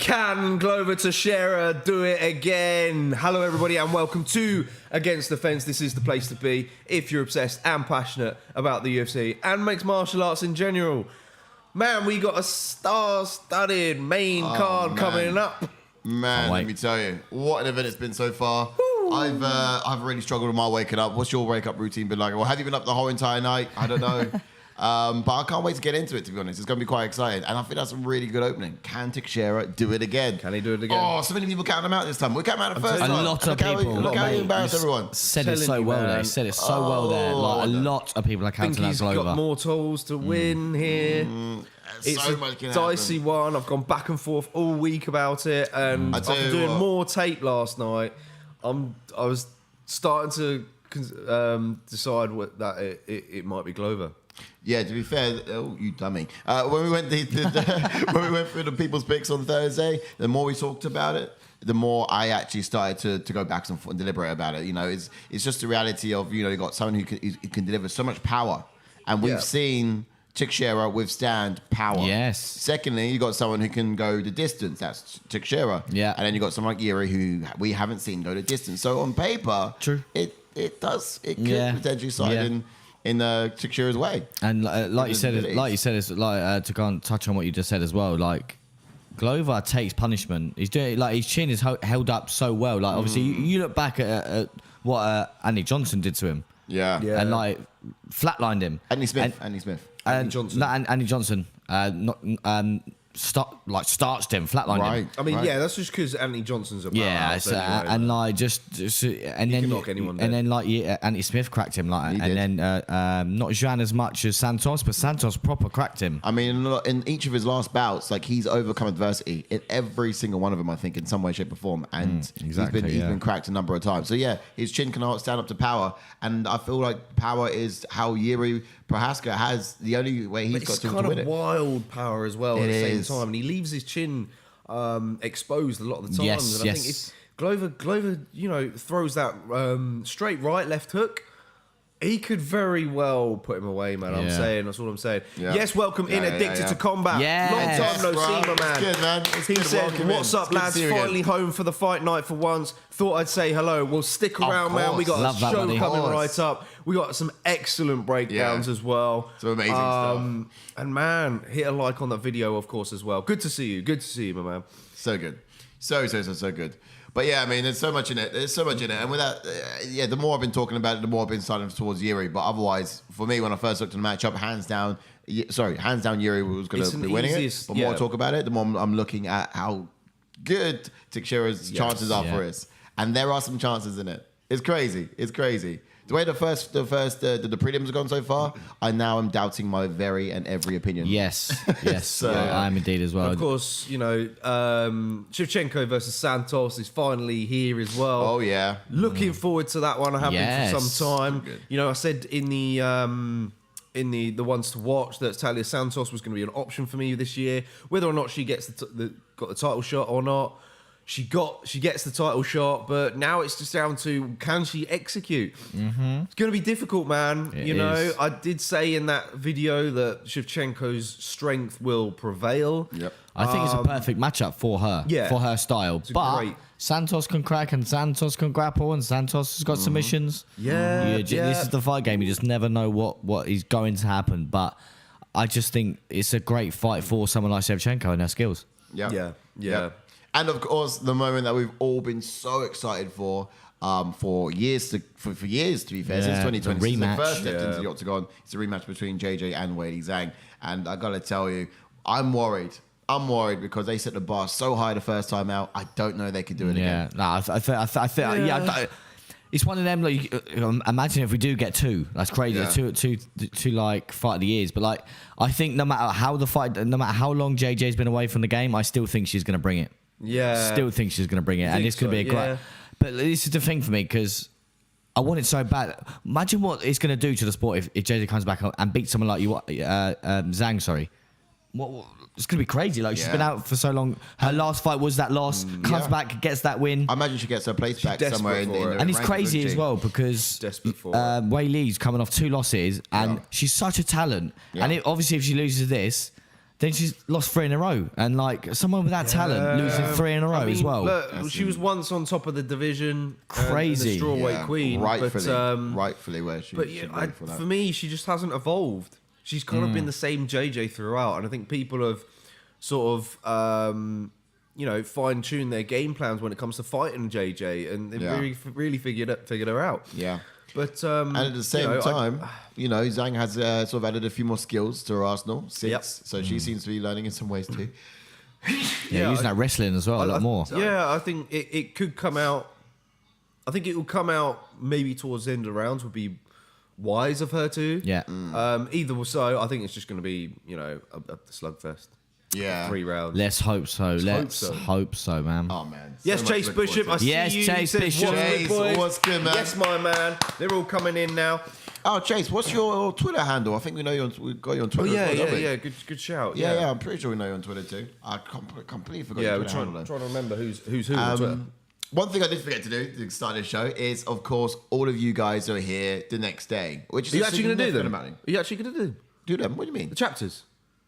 Can Glover Teixeira do it again? Hello, everybody, and welcome to Against the Fence. This is the place to be if you're obsessed and passionate about the UFC and mixed martial arts in general. Man, we got a star-studded main card coming up. Man, let me tell you, what an event it's been so far. I've really struggled with my waking up. What's your wake-up routine been like? Well, have you been up the whole entire night? I don't know. But I can't wait to get into it, to be honest. It's going to be quite exciting. And I think that's a really good opening. Can Teixeira do it again? Can he do it again? Oh, so many people counting him out this time. We counted him out the first time. A lot of people. Look how he embarrassed everyone. Said it so well there. Said it so well there. Like, a lot of people are counting out Glover. He's got more tools to win here. It's so a much can dicey happen. one. I've gone back and forth all week about it. And after doing more tape last night, I was starting to decide that it might be Glover. Yeah, to be fair, oh, you dummy. When we went when we went through the people's picks on Thursday, the more we talked about it, the more I actually started to go back and deliberate about it. You know, it's just the reality of, you know, you got someone who can deliver so much power, and we've seen Teixeira withstand power. Yes. Secondly, you got someone who can go the distance. That's Teixeira. Yeah. And then you got someone like Jiří who we haven't seen go the distance. So on paper, True. It could potentially side in Teixeira's way. And like you said, it's like to go and touch on what you just said as well. Like, Glover takes punishment. He's doing it, like, his chin is held up so well. Like, obviously, you look back at what Andy Johnson did to him. Yeah. And like flatlined him. Andy Smith. Andy Johnson. Starched him, flatlined him. I mean, that's just because Anthony Johnson's a powerhouse. Andy Smith cracked him, not Zhang as much as Santos, but Santos proper cracked him. I mean, in each of his last bouts, like, he's overcome adversity in every single one of them, I think, in some way, shape, or form, and he's been cracked a number of times. So yeah, his chin cannot stand up to power, and I feel like power is how Jiří Procházka has the only way he's got to win it. It's kind of wild power as well at the same time, and he leaves his chin exposed a lot of the times. Yes, and I think if Glover, you know, throws that straight right, left hook, he could very well put him away, man. That's all I'm saying. Yeah. Yes, welcome in Addicted to Combat. Yes. Long time no see, my man. It's good, man. He said, "What's up, lads? Finally home for the fight night for once. Thought I'd say hello. Well, stick around, man. We got a show coming right up. We got some excellent breakdowns as well. Some amazing stuff. And man, hit a like on that video, of course, as well. Good to see you. Good to see you, my man. So good. So good. But yeah, I mean, there's so much in it. And with that, the more I've been talking about it, the more I've been siding towards Jiří. But otherwise, for me, when I first looked at the matchup, hands down, Jiří was going to be winning it. But more I talk about it, the more I'm looking at how good Teixeira's chances are for us. And there are some chances in it. It's crazy. The way the prelims have gone so far, I now am doubting my very and every opinion. Yes. So, I am indeed as well. Of course, you know, Shevchenko versus Santos is finally here as well. Oh yeah, looking forward to that one. I have been for some time. You know, I said in the ones to watch that Taila Santos was going to be an option for me this year, whether or not she gets got the title shot or not. She gets the title shot, but now it's just down to, can she execute? It's going to be difficult, man. You know, I did say in that video that Shevchenko's strength will prevail. Yep. I think it's a perfect matchup for her, for her style. But Santos can crack and Santos can grapple and Santos has got submissions. This is the fight game. You just never know what is going to happen. But I just think it's a great fight for someone like Shevchenko and her skills. Yeah. And of course, the moment that we've all been so excited for years, to be fair, since 2020, since the first step into the octagon, it's a rematch between JJ and Weili Zhang. And I gotta tell you, I'm worried because they set the bar so high the first time out. I don't know they could do it again. I think it's one of them. Like, imagine if we do get two. That's crazy. Two like fight of the years. But like, I think no matter how long JJ's been away from the game, I still think she's gonna bring it. Still think she's going to bring it. And it's going to be a great... But this is the thing for me, because I want it so bad. Imagine what it's going to do to the sport if JJ comes back and beats someone like Zhang, sorry. It's going to be crazy. Like, she's been out for so long. Her last fight was that loss. Comes back, gets that win. I imagine she gets her place back somewhere in the and it's crazy as well, because Weili's coming off 2 losses, and she's such a talent. And obviously, if she loses this, then she's lost 3 in a row. And like someone with that talent losing 3 in a row as well. Look, she was once on top of the division. Crazy. And the strawweight queen. Rightfully where she But should yeah, be for that. for me, she just hasn't evolved. She's kind of been the same JJ throughout. And I think people have sort of, fine-tuned their game plans when it comes to fighting JJ. And they've really figured her out. Yeah. But and at the same time, Zhang has sort of added a few more skills to her arsenal. 6, so she seems to be learning in some ways too. Using that wrestling as well a lot more. Yeah, I think it could come out. I think it will come out maybe towards the end of the rounds. Would be wise of her to. Yeah. Either so, I think it's just going to be a slugfest. Yeah. 3 rounds. Let's hope so. Let's hope so, man. Oh man. Yes, So much Chase to look Bishop. forward I to. see Yes, you. Chase He says, Bishop. "What's good, Chase, boys?" what's good, man? Yes, my man. They're all coming in now. Oh, Chase, what's your Twitter handle? I think we know you. We got you on Twitter. Oh yeah, as well, don't we? yeah. Good shout. Yeah, I'm pretty sure we know you on Twitter too. I completely forgot. Yeah, your we're Twitter handle trying to remember who's who. on then. Twitter. One thing I did forget to do to start this show is, of course, all of you guys are here the next day. Which is Are you actually going to do them? amount. Are you actually going to Do them? What do you mean? the chapters?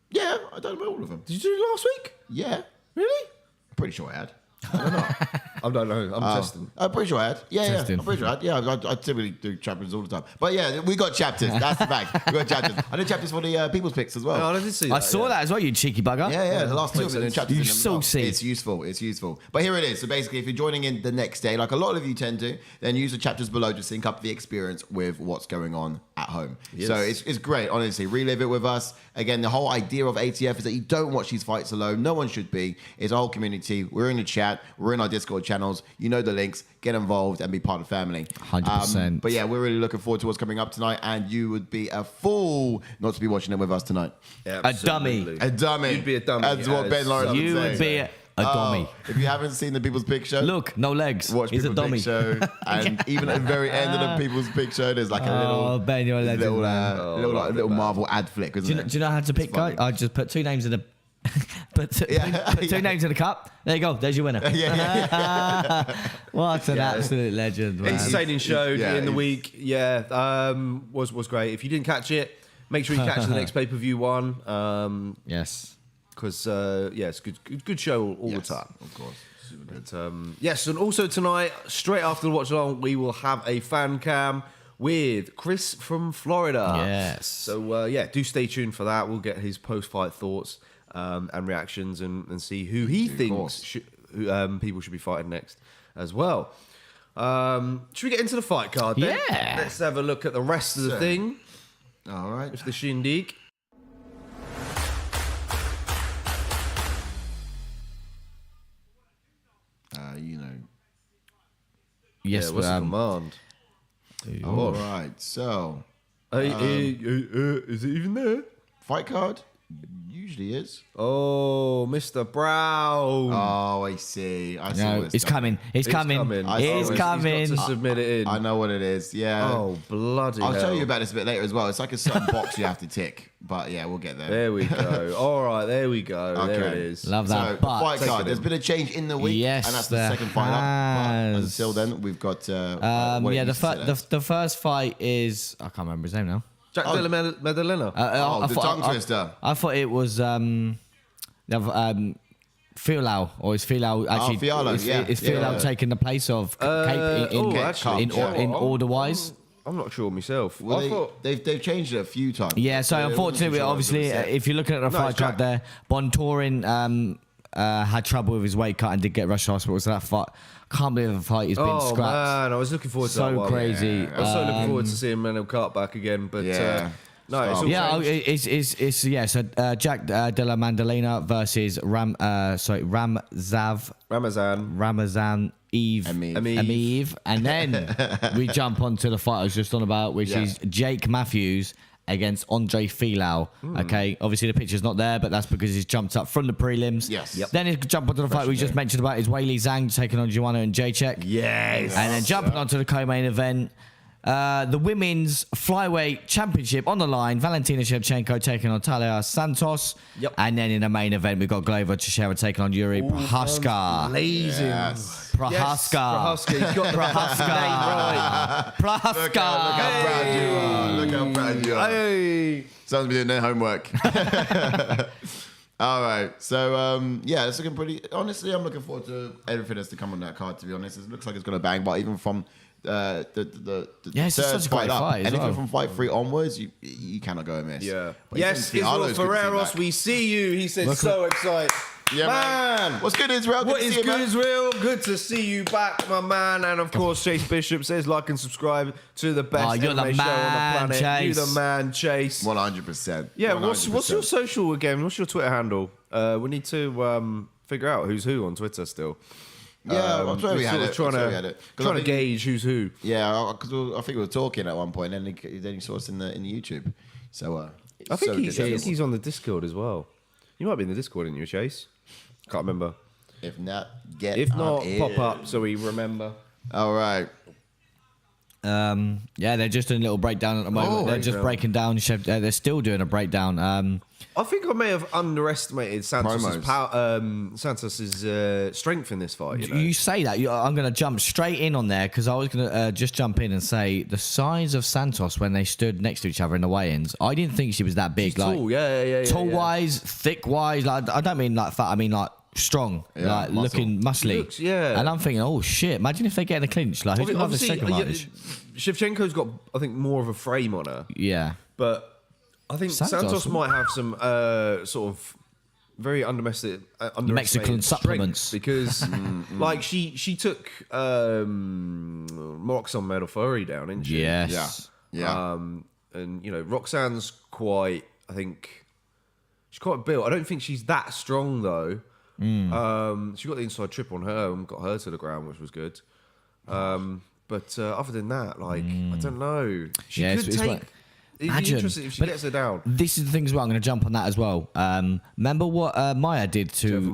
Yeah, I done all of them. Did you do it last week? Yeah, Really? I'm pretty sure I had. I don't know. I'm testing. I'm pretty sure I had. Yeah, Testing. I'm pretty sure I had. Yeah, I typically do chapters all the time. But yeah, we got chapters. That's the fact. We got chapters. I did chapters for the people's picks as well. Oh, I did see that. I saw that as well, you cheeky bugger. Yeah, the last 2 of them in chapters. You in them as well. saucy. It's useful. But here it is. So basically, if you're joining in the next day, like a lot of you tend to, then use the chapters below to sync up the experience with what's going on at home. Yes. So it's great, honestly. Relive it with us. Again, the whole idea of ATF is that you don't watch these fights alone. No one should be. It's a whole community. We're in the chat. We're in our Discord channels. You know the links. Get involved and be part of the family. 100%. But yeah, we're really looking forward to what's coming up tonight. And you would be a fool not to be watching it with us tonight. A dummy. A dummy. You'd be a dummy. That's what Ben Lawrence You would would say. be a dummy. If you haven't seen the People's Pick Show, Look, no legs. watch He's a People's dummy. Pick Show. And even at the very end of the People's Pick Show, there's like a Oh, Ben, you're a legend, little, man. little Marvel ad flick, isn't Do it? you know how to pick, guy? funny. I just put 2 names in the. put two Yeah. names in the cup. There you go. There's your winner. What an absolute legend, man. Entertaining show Yeah, in the it's- week. Yeah, was great. If you didn't catch it, make sure you catch the next pay-per-view one. Yes. Because it's good show all the time. Of course. Super good. But, yes, and also tonight, straight after the watch along, we will have a fan cam with Chris from Florida. Yes. So do stay tuned for that. We'll get his post-fight thoughts and reactions and see who he thinks people should be fighting next as well. Should we get into the fight card then? Yeah. Let's have a look at the rest of the So- thing. All right. It's the shindig. Yes, What's the command? All right. So, Is it even there? fight card usually is. Oh, Mr. Brown. Oh, I see. I see. No, what it's coming. It's coming. I see It's what coming. He's got to submit it in. I know what it is. Yeah. Oh, bloody I'll hell. tell you about this a bit later as well. It's like a certain box you have to tick. But yeah, we'll get there. There we go. All right, there we go. There Okay. it is. Love So, that. the But fight card. it There's in. been a change in the week. Yes, And that's the there second fight up. But has. until then, we've got. yeah, the first fight is I can't remember his name now. Jack Della Maddalena. the tongue twister. I thought it was FIALHO, or is FIALHO actually? FIALHO, is yeah. FIALHO Yeah. taking the place of Cape in order wise? I'm not sure myself. Well, I thought they've changed it a few times. Yeah, so I wasn't unfortunately, sure what obviously, was gonna say. if you're looking at the fight it's card Jack. there, Bontorin had trouble with his weight cut and did get rushed to hospital. So that fight, can't believe the fight has been oh scrapped. man, I was looking forward to So that one. crazy. I was so looking forward to seeing Manuel Cart back again, but Yeah. no, it's all Yeah, changed. it's So Jack Della Maddalena versus Ramazan Eve EMEEV. EMEEV, and then we jump onto the fight I was just on about, which Yeah. is Jake Matthews against Andre FIALHO. Okay, obviously the picture's not there, but that's because he's jumped up from the prelims. Yes. Yep. Then he's jumped onto the fight we just mentioned about is Weili Zhang taking on Joanna and Jędrzejczyk. Yes. And then jumping onto the co-main event, the women's flyweight championship on the line. Valentina Shevchenko taking on Taila Santos. Yep. And then in the main event, we've got Glover Teixeira taking on Jiří Procházka. Blazing. Yes. Procházka. Procházka. He's got the Procházka. name right. Procházka. Look how proud you are. Look how proud you are. Hey. Someone's been doing their homework. All right. So, it's looking pretty... Honestly, I'm looking forward to everything that's to come on that card, to be honest. It looks like it's going to bang, but even from the it's such a great fight as anything well. from fight 3 onwards, you cannot go amiss. Yeah. But Yes, even Israel Fialho's good to see Ferreros, back. we see you. He said, so excited. Yeah, man. What's good, Israel? What Good to is see you, good, man. Israel? Good to see you back, my man. And of course, Chase Bishop says, like and subscribe to the best you're the MMA show man, on the planet. Chase. You the man, Chase. 100%. Yeah, 100%. what's your social again? What's your Twitter handle? We need to figure out who's who on Twitter still. Yeah, I'm sorry we had it. Trying to gauge who's who. Yeah, because I think we were talking at one point, and then he saw us in the YouTube. So I think he's on the Discord as well. You might be in the Discord, didn't you, Chase? Can't remember. If not, pop up so we remember. All right. They're just doing a little breakdown at the moment. They're just breaking down. They're still doing a breakdown. I think I may have underestimated Santos's Promos. Santos's strength in this fight. You know? You say that. I'm going to jump straight in on there because I was going to just jump in and say the size of Santos when they stood next to each other in the weigh-ins. I didn't think she was that big. She's tall, yeah. Tall-wise, thick-wise. Like I don't mean like fat. I mean like strong, like muscle. looking muscly. Looks, yeah. And I'm thinking, oh shit! Imagine if they get in a clinch. Like who's going to have the second advantage? Shevchenko's got, I think, more of a frame on her. Yeah. But I think Santos might have some sort of very underestimated Mexican strength supplements because, like, she took Roxanne Medel down, didn't she? Yes. Yeah. And you know, Roxanne's quite. I think she's quite built. I don't think she's that strong though. She got the inside trip on her and got her to the ground, which was good. But other than that, like, I don't know. She could take. It'd be interesting if she gets her down. This is the thing as well. I'm going to jump on that as well. Remember what Maya did to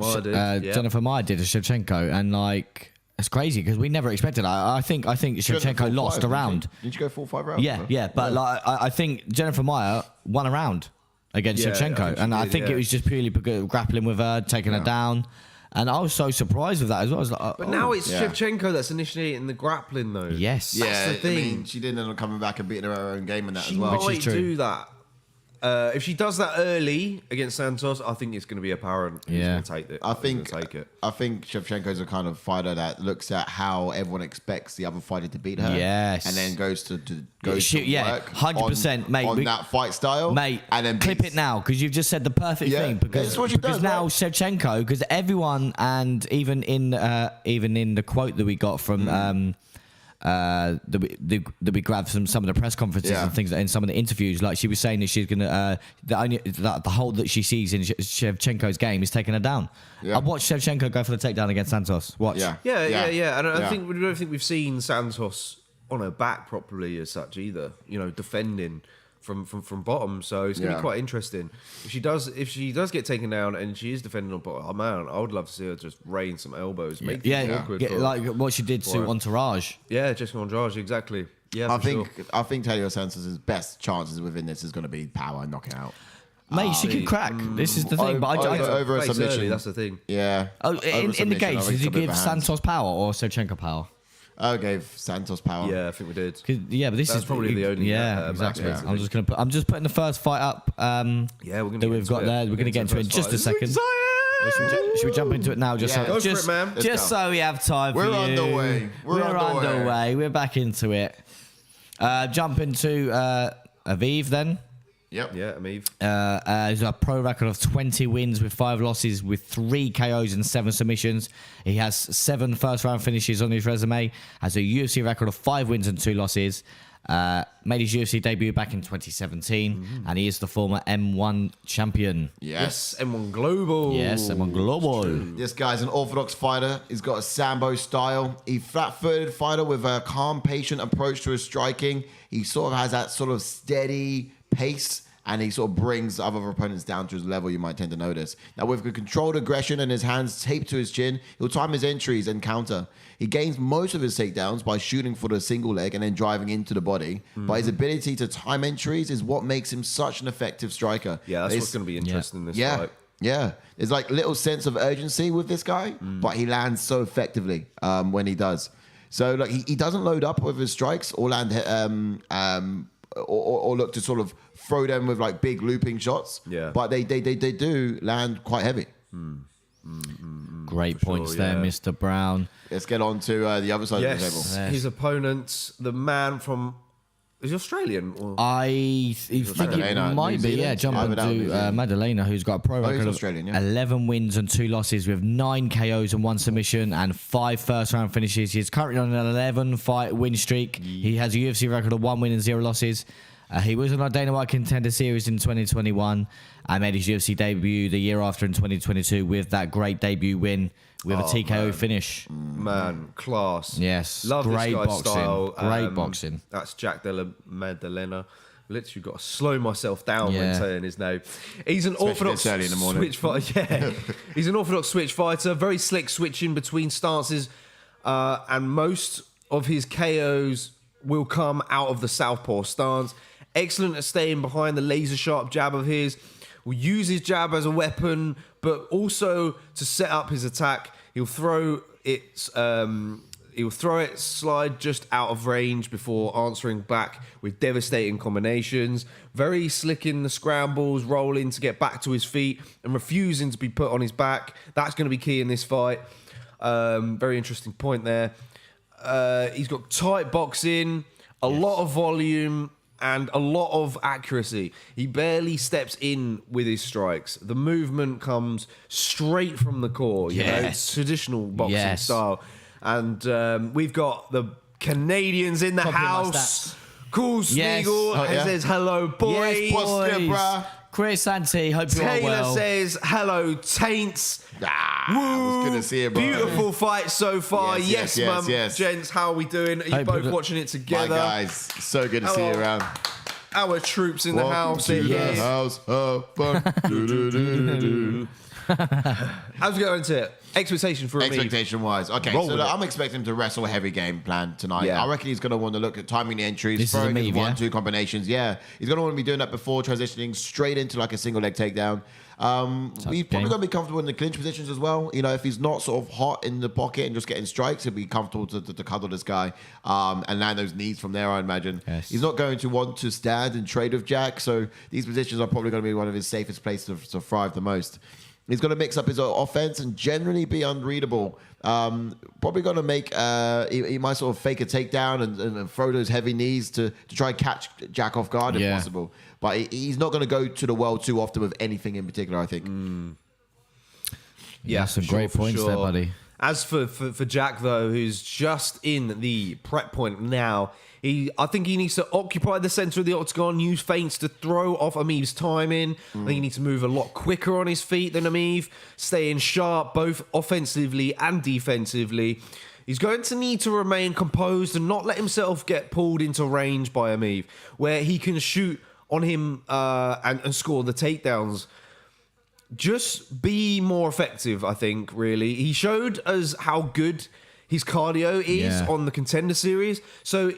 Jennifer Maya did to Shevchenko, and like it's crazy because we never expected. I think Shevchenko lost a round. Did you go 4-5 rounds? Yeah. But like I think Jennifer Maya won a round against Shevchenko, and I think it was just purely grappling with her, taking her down. And I was so surprised with that as well. I was like, but now it's Shevchenko that's initiating the grappling, though. Yes. That's the thing. I mean, she didn't end up coming back and beating her own game in that She as well. might do that. If she does that early against Santos, I think it's going to be apparent who's going to take it. I think Shevchenko's a kind of fighter that looks at how everyone expects the other fighter to beat her. Yes. And then goes to work 100%, mate. On that fight style. Mate, and then clip it now because you've just said the perfect thing. Because now Shevchenko, because everyone, and even in the quote that we got from that we grabbed from some of the press conferences and things in some of the interviews, like she was saying that she's gonna the hole that she sees in Shevchenko's game is taking her down. I watched Shevchenko go for the takedown against Santos. Watch. Yeah. And I think we don't think we've seen Santos on her back properly as such either. You know, defending from bottom, so it's gonna be quite interesting. If she does get taken down and she is defending on bottom, oh man, I would love to see her just rain some elbows, make things awkward. Like what she did to Entourage. Yeah, Jessica Andrade, exactly. Yeah, I think Taila Santos' best chances within this is going to be power and knocking out. Mate, she could crack. This is the thing. But over a submission. Early, that's the thing. Yeah. In the gauge, did you give Santos power or Shevchenko power? I gave Santos power. Yeah, I think we did. But this is probably the only. Exactly. I'm just putting the first fight up. We're gonna that we've got there. We're gonna get into it in just a second. Should we jump into it now? So we have time. We're underway. We're underway. We're back into it. Jump into EMEEV then. Yep. Yeah, EMEEV. He's a pro record of 20 wins with 5 losses with 3 KOs and 7 submissions. He has 7 first-round finishes on his resume. Has a UFC record of 5 wins and 2 losses. Made his UFC debut back in 2017, and he is the former M1 champion. Yes, M1 Global. Yes, M1 Global. This guy's an orthodox fighter. He's got a Sambo style. He's flat-footed fighter with a calm, patient approach to his striking. He sort of has that sort of steady pace, and he sort of brings other opponents down to his level, you might tend to notice. Now, with a controlled aggression and his hands taped to his chin, he'll time his entries and counter. He gains most of his takedowns by shooting for the single leg and then driving into the body. But his ability to time entries is what makes him such an effective striker. Yeah, that's what's going to be interesting in this fight. Yeah, there's like little sense of urgency with this guy, but he lands so effectively when he does. So like he doesn't load up with his strikes or land or look to sort of throw them with like big looping shots. Yeah. But they do land quite heavy. Great points there, Mr. Brown. Let's get on to the other side of the table. Yes. His opponent, the man from... Is he Australian? Or? I think Maddalena, it might New be, Zealand? jump Without New into Zealand. Maddalena, who's got a pro record of Australian, yeah. 11 wins and 2 losses with 9 KOs and 1 submission and 5 first-round finishes. He's currently on an 11-fight win streak. He has a UFC record of 1 win and 0 losses. He was on our Dana White Contender Series in 2021 and made his UFC debut the year after in 2022 with that great debut win with a TKO finish. Man, class. Yes, Love great this guy's boxing. style. Great boxing. That's Jack Della Maddalena. Literally got to slow myself down when Yeah. saying his name. He's an Especially orthodox this early in the morning. switch fighter. Yeah, he's an orthodox switch fighter. Very slick switching between stances, and most of his KOs will come out of the southpaw stance. Excellent at staying behind the laser sharp jab of his. Will use his jab as a weapon, but also to set up his attack. He'll throw it slide just out of range before answering back with devastating combinations. Very slick in the scrambles, rolling to get back to his feet and refusing to be put on his back. That's going to be key in this fight. Very interesting point there. He's got tight boxing, a lot of volume, and a lot of accuracy. He barely steps in with his strikes. The movement comes straight from the core, you know, traditional boxing style. And we've got the Canadians in the house. Cool Smeagol says hello, boys. Yes, boys. Chris Santi, hope you're all Taylor well. says hello, Taints. I was good to see it, bro. Beautiful fight so far. Yes, Gents, how are we doing? Are you Hope both you- watching it together? Bye, guys. So good to see you around. Our troops in the house. Welcome to the Yes. house of fun. How's it going to it? Expectation for me. Expectation-wise. Okay, Roll so with it. I'm expecting him to wrestle a heavy game plan tonight. Yeah. I reckon he's going to want to look at timing the entries, This is throwing his EMEEV, yeah? 1-2 combinations. Yeah, he's going to want to be doing that before transitioning straight into like a single leg takedown. He's probably going to be comfortable in the clinch positions as well. You know, if he's not sort of hot in the pocket and just getting strikes, he'll be comfortable to cuddle this guy and land those knees from there, I imagine. Yes. He's not going to want to stand and trade with Jack, so these positions are probably going to be one of his safest places to thrive the most. He's going to mix up his offense and generally be unreadable. Probably going to make... he might sort of fake a takedown and throw those heavy knees to try and catch Jack off guard if possible. But he's not going to go to the well too often with anything in particular, I think. Yeah, some for great for points there, buddy. As for Jack, though, who's just in the prep point now, I think he needs to occupy the center of the octagon, use feints to throw off EMEEV's timing. I think he needs to move a lot quicker on his feet than EMEEV, staying sharp both offensively and defensively. He's going to need to remain composed and not let himself get pulled into range by EMEEV, where he can shoot on him and score the takedowns. Just be more effective, I think, really. He showed us how good his cardio is on the Contender Series. So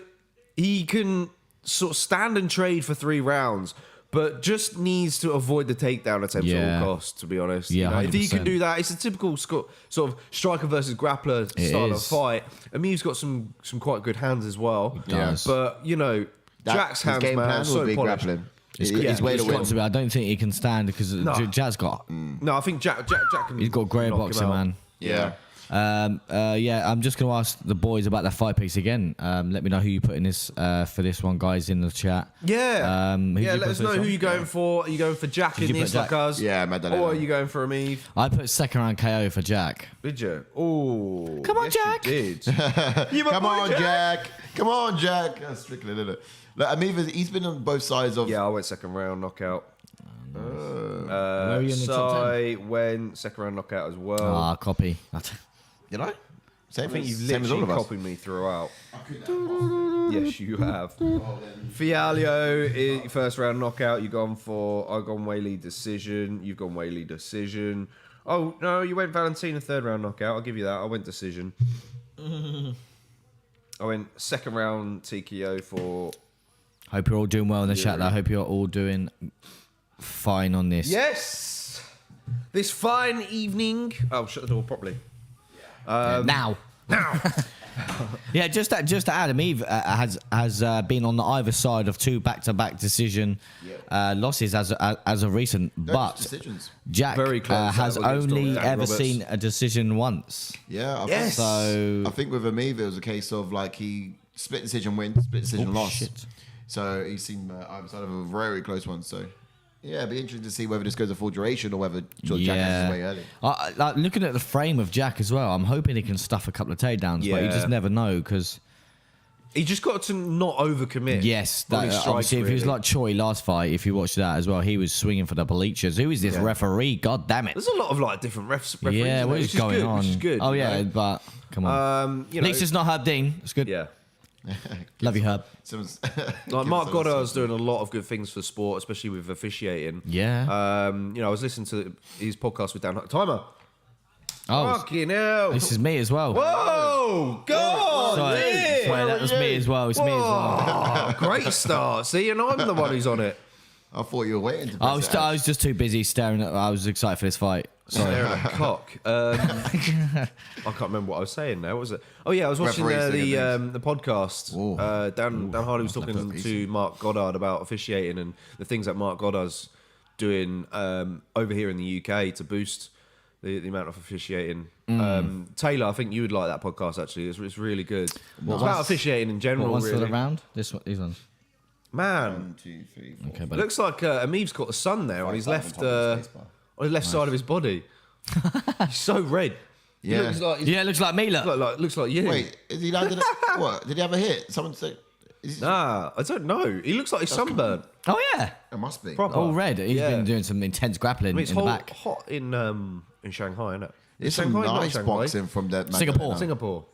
he can sort of stand and trade for 3 rounds, but just needs to avoid the takedown attempts at all costs, to be honest. Yeah, You know, if he can 100%. do that, it's a typical sort of striker versus grappler style of is. fight. EMEEV's got some quite good hands as well. He does. But, you know, Jack's his hands, game man, plan so would be polished. grappling. It's His way to got win. to be. I don't think he can stand because Jazz got. No, I think Jack can. He's got great knock him boxing, out. man. Yeah. I'm just going to ask the boys about the fight piece again. Let me know who you put in this for this one, guys, in the chat. Yeah. Who did you Let put us for know this who one? you're going for. Are you going for Jack Did in you this put like Jack? us? Yeah, Maddalena. Or are you going for EMEEV? I put second round KO for Jack. Did you? Oh. Come on, Jack. You did. Come on, Jack. Come on, Jack. That's Strickland, isn't it? Look, EMEEV, he's been on both sides of... Yeah, I went second round knockout. Where are you in the top 10? I went second round knockout as well. Ah, copy. Did I? I think you've same as all literally of us. copied me throughout. Yes, you have. FIALHO, first round knockout. I've gone Weili decision. You've gone Weili decision. Oh, no, you went Valentina third round knockout. I'll give you that. I went decision. I went second round TKO for... Hope you're all doing well in the chat. I hope you're all doing fine on this. Yes! This fine evening... Oh, shut the door properly. Now. Yeah, just to add, EMEEV has been on the either side of 2 back-to-back decision losses as of recent, but decisions. Jack Very close, has only Dan ever Roberts. seen a decision once. Yeah, So I think with EMEEV it was a case of like he split decision win, split decision loss. shit. So he's seen either side of a very close one. So yeah, it'd be interesting to see whether this goes a full duration or whether Jack has his way early. Like looking at the frame of Jack as well, I'm hoping he can stuff a couple of takedowns, but you Yeah. just never know because. He just got to not overcommit. Yes, on his strikes, obviously, if he was really. like Choi last fight, if you watched that as well, he was swinging for the bleachers. Who is this referee? God damn it! There's a lot of like different referees. Yeah, in what there, is going on? Which is good. Oh you yeah, know? but come on. You At know, least it's not Herb Dean. It's good. yeah. Love you, Herb. Like Mark Goddard's doing a lot of good things for sport, especially with officiating. Yeah. You know, I was listening to his podcast with Dan. Timer. Oh, Fucking hell. this is me as well. Whoa! God! Sorry, yeah. sorry, that was me as well. It's me as well. Oh, great start. See, and I'm the one who's on it. I thought you were waiting to. I was just too busy staring at. I was excited for this fight. Sorry. Staring at a cock. I can't remember what I was saying now. What was it? Oh yeah, I was watching the podcast. Dan Hardy was talking to Mark Goddard about officiating and the things that Mark Goddard's doing over here in the UK to boost the amount of officiating. Taylor, I think you would like that podcast actually. It's really good. It's about officiating in general. What one's really. for the round? This one, these ones. Man, 1, 2, 3, 4. Okay, but looks like EMEEV's got the sun there on his left side of his body. He's so red. Yeah. He looks like, yeah, it looks like me. Look. looks like you. Wait, is he landed? What? Did he have a hit? Someone said. Nah, I don't know. He looks like he's sunburned. Oh yeah, It must be. Proper. all red. He's Yeah. been doing some intense grappling I mean, it's in the back. hot in Shanghai, isn't it? There's some Shanghai, not nice Shanghai. boxing from that. Singapore. Singapore.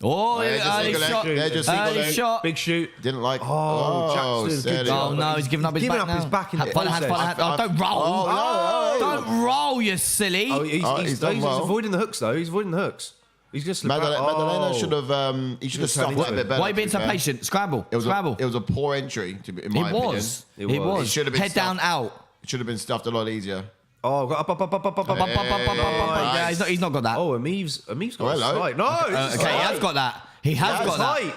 Oh, They're just early single leg. shot. They're just single Early leg. shot. Big shoot. Didn't like. Oh, Jack's doing a good steady. job. Oh no, he's giving up his giving back up now. his back in the Follow hand, follow hand. Oh, don't roll. Oh, no. Don't roll, you silly. Oh, he's done well. avoiding the hooks though. He's avoiding the hooks. He's just slipped back. Maddalena should have. He should have stopped that a bit better. Why are you being to so be fair. patient? Scramble. It was Scramble. it was a poor entry, in my opinion. It It was. was. It should have been Head down, stuffed. out. It should have been stuffed a lot easier. Oh, up. Yeah, he's not got that. Oh, EMEEV's got a hello. sight. No, it's Okay, he has tight. got that. He has It's got that. tight.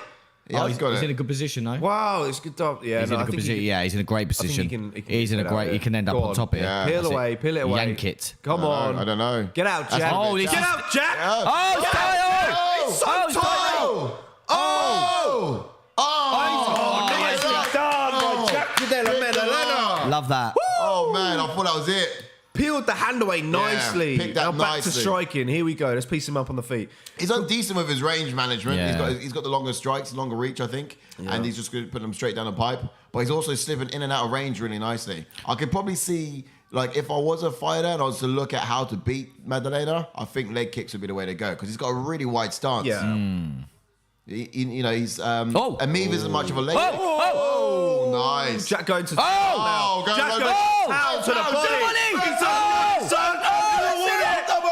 Yeah, he's got He's in a it. good position, though. Wow, it's good job. Yeah, He's in a good position. Yeah, he's in a great position. he can He's in a get out great. there. He can end up Go on on. top here. Yeah. Peel That's it away. Yank it. Come on. I don't know. Get out, Jack. Oh, this Get is- out, Jack. Oh, it's tight. It's so Oh, it's tight. tight. Oh! Oh! Nicely done by Jack Della Maddalena. Love that. Oh man, I thought that was it. Peeled the hand away nicely. picked that Now back to nicely. striking. Here we go. Let's piece him up on the feet. He's done decent with his range management. Yeah. He's got the longer strikes, longer reach, I think, and he's just going to put them straight down the pipe. But he's also slipping in and out of range really nicely. I could probably see, like, if I was a fighter and I was to look at how to beat Maddalena, I think leg kicks would be the way to go because he's got a really wide stance. Yeah. He's Oh. EMEEV isn't much of a leg. Oh, Nice. Jack going to Oh! now. Go, Jack go, goes go. down to the Oh, body. somebody! Son,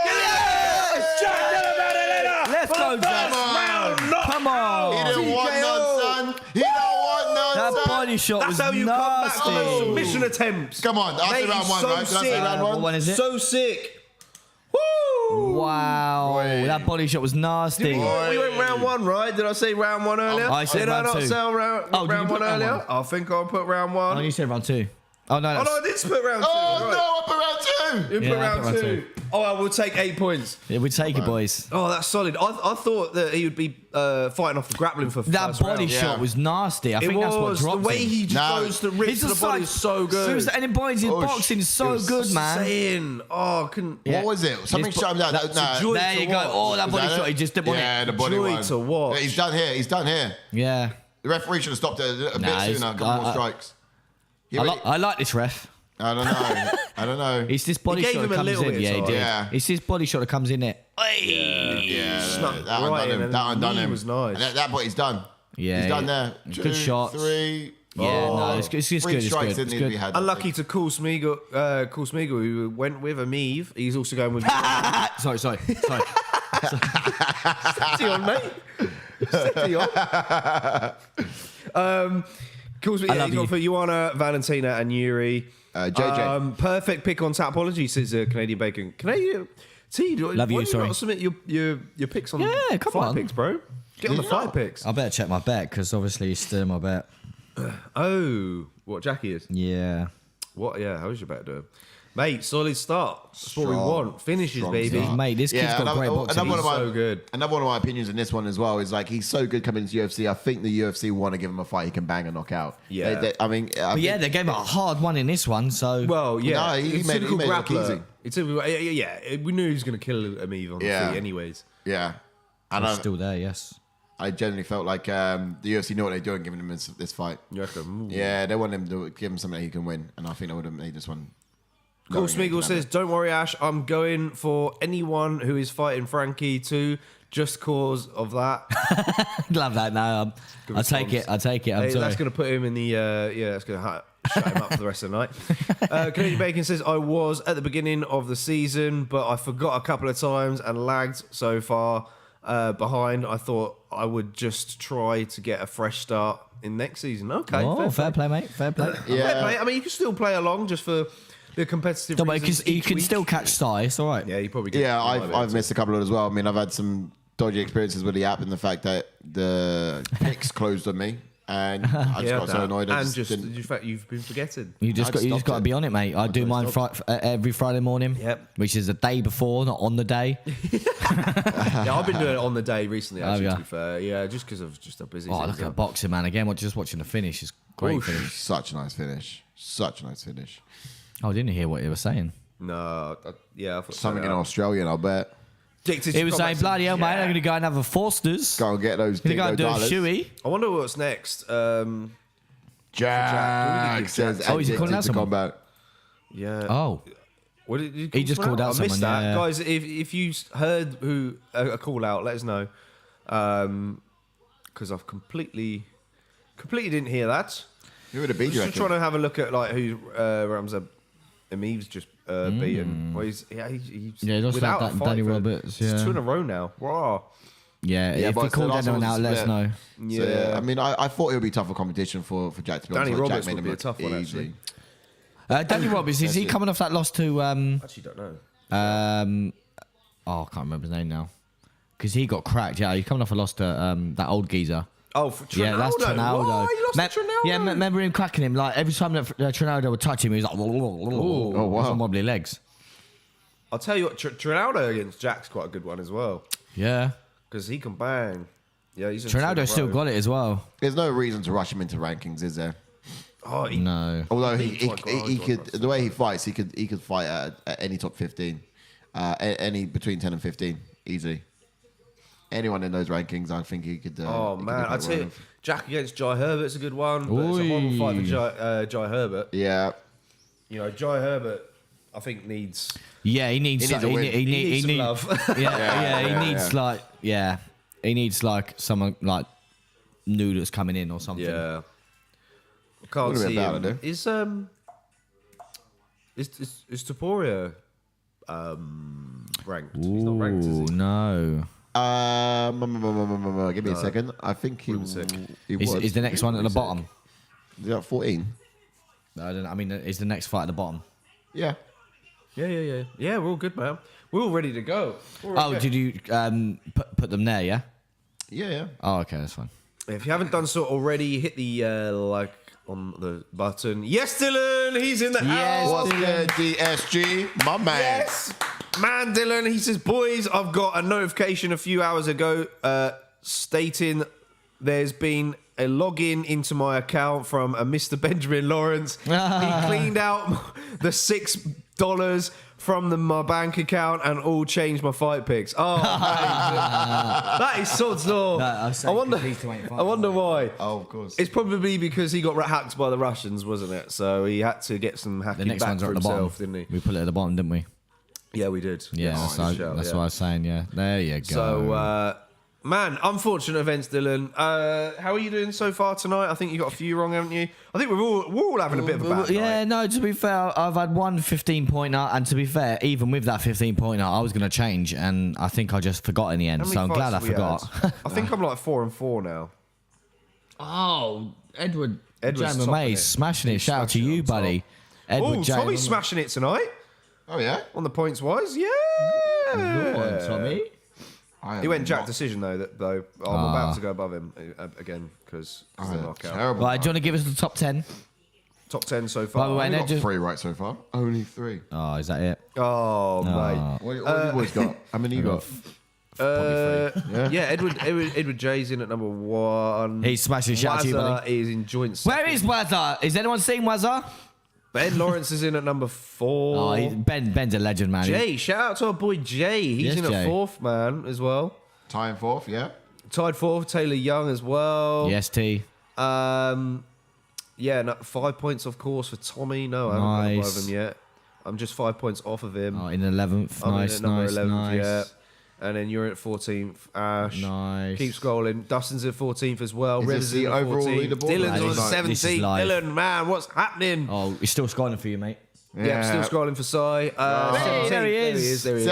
Yes! Jack Della Maddalena. Let's go, Jack. Round knockout. Come on. He didn't want TKO. none, son. He don't want none, That son. body shot That's was how you come back from those nasty. submission attempts. Come on, that's Mate, round he's one, so right? That's sick. round What one. one is it? So sick. Woo! Wow, that body shot was nasty. We went round one, right? Did I say round one earlier? I said Did round I not two. say round Oh, did you one put round earlier? one? I think I'll put round Oh, one. you said round two. Oh no, Oh, that's, no, I did put round two. Oh right. no, up around two. You put Yeah, I round put round two. Oh, I will take 8 points. yeah, we take it, boys. Oh, that's solid. I thought that he would be fighting off the grappling for That first body round. shot Yeah. was nasty. I It think that's what was. The dropped way him. he just No. goes to the ribs He's to the just body like is so good. Seriously, and in boys, his Oh, boxing is so it was good, man. Insane. Oh, I couldn't. Yeah. What was it? Something His shut him down. that's Nah. a joy There to you go. watch. Oh, that Was body that shot. it? He just didn't want Yeah, it. the body Joy one. to watch. Yeah, he's done here. He's done here. Yeah. The referee should have stopped it a Nah, bit he's- sooner. A couple more strikes. He I really- like this ref. I don't know. I don't know. It's this body gave shot him that a comes little in. bit Yeah, of he time. did. Yeah. It's this body shot that comes in there. Yeah, Snuck that right undone in him. and That the undone knee him. was nice. And that he's done. Yeah, He's done there. good 2, shots. 3. Yeah, no, it's good. It's Three good. It's strikes good. didn't It's need to be good. had. I Unlucky think. to Cool Smeagol, who went with EMEEV. He's also going with Sorry. Steady on, mate. Steady on. Cool Smeagol. I Yeah, love he's gone you. for Joanna, Valentina, and Yuri. JJ. Perfect pick on Tapology, says Canadian Bacon. T, Love you, why do sorry. you not submit your picks on come fight on. picks, bro? Get on the fight picks. I better check my bet because obviously he's still in my bet. Oh, what Jackie is? Yeah. What? Yeah, how's your bet doing? Mate, solid start. That's what we Strong. want. Finishes, Strong baby. start. Mate, this kid's got great boxing. Another one of my, so good. Another one of my opinions in this one as well is like he's so good coming into UFC. I think the UFC want to give him a fight he can bang and knock out. Yeah. I mean, But yeah, they gave him a hard one in this one, so... Well, yeah. No, he It's made typical it look grappler. easy. It's yeah. We knew he was going to kill EMEEV on the feet anyways. yeah. And he's still there, yes. I generally felt like the UFC know what they're doing, giving him this fight. You reckon? Yeah, they want him to give him something that he can win, and I think they would have made this one. Cool Smeagol says, don't worry, Ash. I'm going for anyone who is fighting Frankie too, just cause of that. Love that. No, I'll take it. I'm sorry. That's going to put him in the... that's going to shut him up for the rest of the night. Canadian Bacon says, I was at the beginning of the season, but I forgot a couple of times and lagged so far behind. I thought I would just try to get a fresh start in next season. Okay. Oh, fair play, mate. Fair play. Yeah. Fair play. I mean, you can still play along just for the competitive No, but reasons you each can week. still catch Sty. It's all right. Yeah, you probably can. Yeah, You might be able I've to. missed a couple of it as well. I mean, I've had some dodgy experiences with the app and the fact that the picks closed on me, and I just got so annoyed. I And just just didn't- the fact you've been forgetting. You just stopped got to it. be on it, mate. I do mine every Friday morning. Yep. Which is the day before, not on the day. Yeah, I've been doing it on the day recently, actually, yeah. to be fair. Yeah, just because of just how busy Oh, things look are. at boxing, man. Again, just watching the finish is great. Finish. Such a nice finish. Such a nice finish. Oh, I didn't hear what he was saying. No, I thought Something in Australian, I'll bet. He was saying, bloody hell, mate, I'm going to go and have a Foster's. Go and get those Going to go and do a dollars. shoey. I wonder what's next. Jack says, Oh, is he calling out addicted to someone? combat. Yeah. Oh. What did you He just called out I missed someone, that. yeah. Guys, if you heard who a call out, let us know. Because I've completely didn't hear that. Who would it be, do you Just reckon? trying to have a look at like who Ramza EMEEV's just beaten. Well, he's Yeah, he lost without like a fight Danny for- Roberts, it's yeah. 2 in a row now. Wow. Yeah, Yeah, if but we it's the called last anyone one out, was let us split. know. Yeah. So, yeah, I mean, I thought it would be tougher competition for Jack, to be honest. Danny but Roberts Jack made would him be a look tough one, easy. actually. Danny Roberts, is he coming off that loss to... Actually, don't know. I can't remember his name now. Because he got cracked, yeah. He's coming off a loss to that old geezer. Oh, for Trinaldo. Yeah, that's Trinaldo. Whoa, he lost to Trinaldo. Yeah, remember him cracking him? Like, every time that Trinaldo would touch him, he was like... Oh, wow. Some wobbly legs. I'll tell you what, Trinaldo against Jack's quite a good one as well. Yeah. Because he can bang. Yeah, he's in Trinaldo still got it as well. There's no reason to rush him into rankings, is there? Oh, he, No. Although He's he quite good. He's could, quite good. the way he fights, he could fight at any top 15, any between 10 and 15, easily. Anyone in those rankings, I think he could. Oh he could man, do I'd quite say well. Jack against Jai Herbert's a good one, but it's a horrible fight for Jai Herbert. Yeah, You know, Jai Herbert, I think needs Yeah, he needs... He needs a win. he needs some love. He needs like... Yeah. He needs like someone like new that's coming in or something. Yeah, I can't Would've been see better, him. Is Topuria ranked? He's not ranked, is Ooh, he? no. give me a second. I think he Would've been sick. was. Is the next one at the bottom? Is that 14? I don't know. I mean, is the next fight at the bottom? Yeah. Yeah. Yeah, we're all good, man. We're all ready to go. We're all Oh, ready. did you put them there? Yeah. Yeah. Oh, okay, that's fine. If you haven't done so already, hit the like on the button. Yes, Dylan, he's in the Yes, house. What's good, DSG? My man. Yes, man, Dylan. He says, boys, I've got a notification a few hours ago stating there's been a login into my account from a Mr. Benjamin Lawrence. He cleaned out the $6 from my bank account and all changed my fight picks. Oh, mate, that is sod's law. I wonder why. Oh, of course. It's probably because he got hacked by the Russians, wasn't it? So he had to get some hacking The next back ones for are at the himself, bottom. didn't he? We put it at the bottom, didn't we? Yeah, we did. Yeah, Yes, that's, shout, that's yeah. what I was saying. Yeah, there you go. So, man, unfortunate events, Dylan. How are you doing so far tonight? I think you got a few wrong, haven't you? I think we're all having a bit of a bad yeah, night. no, to be fair, I've had one 15-pointer, and to be fair, even with that 15-pointer, I was going to change, and I think I just forgot in the end, How many so I'm glad I fights have we forgot. had? I think I'm like 4-4 now. Oh, Edward's topping May it. smashing it. He's Shout out to smashing it you, on top. buddy. Oh, J. Tommy's smashing it tonight Oh, yeah? on the points wise. Yeah. Go on, Tommy. He went Jack decision though. I'm about to go above him again because of the knockout. Terrible. Right, do you want to give us the top 10? Top 10 so far. By the way, Only got 3 right so far. Only 3. Oh, is that it? Oh, mate. What you boys got? How many you got? Yeah, Edward J's in at number 1. He's smashing shit out to you, buddy. Wazza is in joint second. Where is Wazza? Is anyone seeing Wazza? Ben Lawrence is in at number 4. Oh, Ben's a legend, man. Jay, shout out to our boy Jay. He's in at 4th, man, as well. Tying 4th, yeah. Tied 4th, Taylor Young as well. Yes, T. Yeah, 5 points, of course, for Tommy. No, I haven't got above him yet. I'm just 5 points off of him. Oh, in 11th. I'm Nice, in at number nice, 11th, nice. yeah. And then you're at 14th, Ash. Nice. Keep scrolling. Dustin's at 14th as well. Is Riz this is the at overall 14th. leaderboard? Dylan's This on is 17th. live. Dylan, man, what's happening? Oh, he's still scoring for you, mate. Yeah, still scrolling for Sai. Hey, there he is. There he is.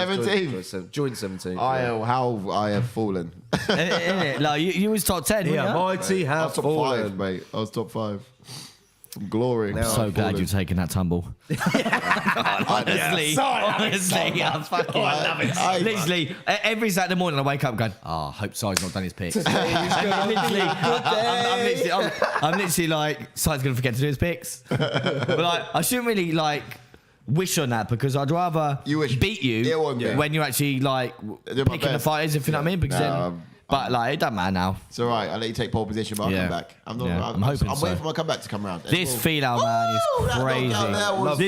17th. Joint 17th. How I have fallen. Like, you was top 10, Yeah, weren't you? mighty I have was top fallen. 5, mate. I was top 5. From glory. Now I'm so I've glad fallen. you've taken that tumble. Honestly, I fucking love it. Literally, every Saturday morning I wake up going, I hope Sai's not done his picks. I'm literally like, Sai's going to forget to do his picks. But like, I shouldn't really like wish on that because I'd rather beat you when you're actually like picking the fighters, if you know what I mean. Because then, but like, it doesn't matter now. It's all right. I'll let you take pole position, but I'll come back. I'm hoping I'm so. waiting for my comeback to come around. This Filau man is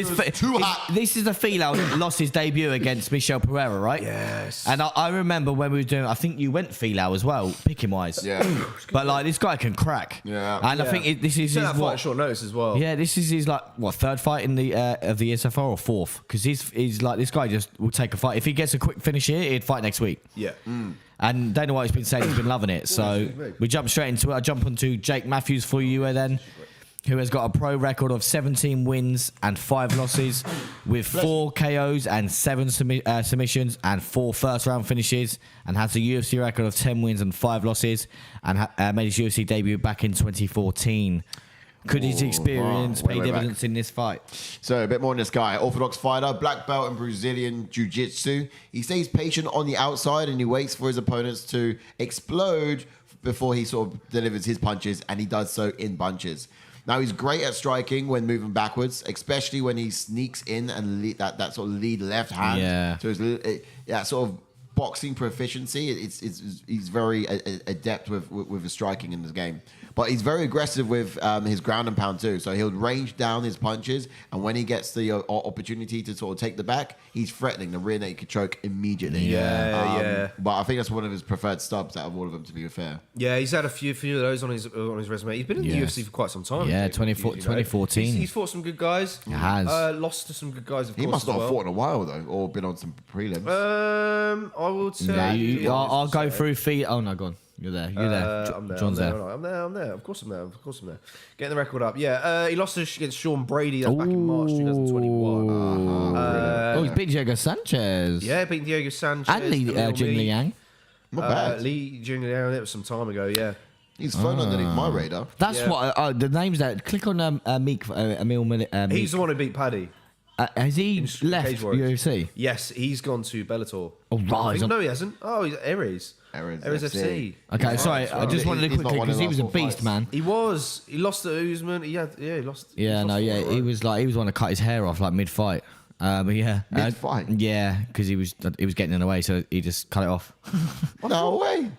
crazy. too hot. This is the Filau that lost his debut against Michel Pereira, right? Yes. And I remember when we were doing, I think you went Filau as well, picking wise. Yeah. But like, this guy can crack. Yeah. And I think this is his That fight at short notice as well. Yeah, this is his like third fight in the of the SFR or 4th? Because he's like, this guy just will take a fight. If he gets a quick finish here, he'd fight next week. Yeah. And Dana White's been saying he's been loving it. So we jump straight into it. I jump onto Jake Matthews for you then, who has got a pro record of 17 wins and 5 losses with 4 KOs and 7 submissions and 4 first round finishes, and has a UFC record of 10 wins and 5 losses, and made his UFC debut back in 2014. Could his experience pay dividends in this fight? So a bit more on this guy. Orthodox fighter, black belt in Brazilian Jiu-Jitsu. He stays patient on the outside and he waits for his opponents to explode before he sort of delivers his punches, and he does so in bunches. Now, he's great at striking when moving backwards, especially when he sneaks in and that sort of lead left hand. Yeah. So that sort of boxing proficiency, he's very adept with his striking in this game. But he's very aggressive with his ground and pound too. So he'll range down his punches, and when he gets the opportunity to sort of take the back, he's threatening the rear naked choke immediately. Yeah. But I think that's one of his preferred stubs out of all of them, to be fair. Yeah, he's had a few of those on his resume. He's been in the UFC for quite some time. Yeah, I think, 2014. He's fought some good guys. He has. Lost to some good guys, of He course. must not as have well. fought in a while though, or been on some prelims. I will say. Yeah, I'll go through feet. Oh no, go on. You're there. I'm there. John's there. I'm there. Of course I'm there. Getting the record up. Yeah, he lost against Sean Brady. That's back in March 2021. He's beat Diego Sanchez. Yeah, beat Diego Sanchez. And Jing Liang. Not bad. Lee Jing Liang. That was some time ago. Yeah. He's flown underneath my radar. That's what the names that. Click on Meek Emil. He's the one who beat Paddy. Has he left Cage Warriors. UFC? Yes, he's gone to Bellator. Oh right. No, he hasn't. Oh, he's Ares. Ares FC. Okay, sorry. I just wanted to He's not quickly one because of he the was a last beast, 4 man. He lost to Usman. He lost. Yeah, he was one to cut his hair off like mid-fight. But yeah, Mid-fight? Yeah, because he was getting in the way, so he just cut it off. No way.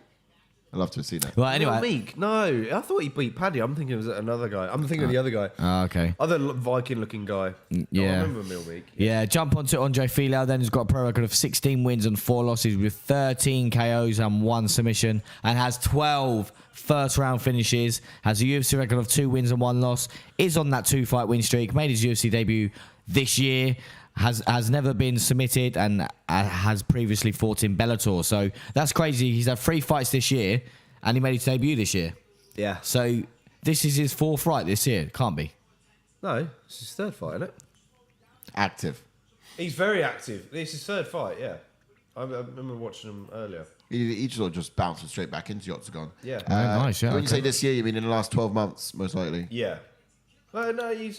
I'd love to have seen that. Well, anyway. Meek. No, I thought he beat Paddy. I'm thinking it was another guy. I'm thinking of the other guy. Oh, okay. Other Viking-looking guy. Yeah. I remember Emil Meek. Yeah, jump onto Andre Filau then, who's got a pro record of 16 wins and 4 losses with 13 KOs and 1 submission, and has 12 first-round finishes, has a UFC record of 2 wins and 1 loss, is on that 2-fight win streak, made his UFC debut this year, has never been submitted, and has previously fought in Bellator. So that's crazy. He's had 3 fights this year, and he made his debut this year. Yeah. So this is his 4th fight this year. Can't be. No, it's his 3rd fight, isn't it? Active. He's very active. It's his 3rd fight, yeah. I remember watching him earlier. He sort of just bounced straight back into the octagon. Yeah. Nice, yeah. When you say this year, you mean in the last 12 months, most likely? Yeah. No, he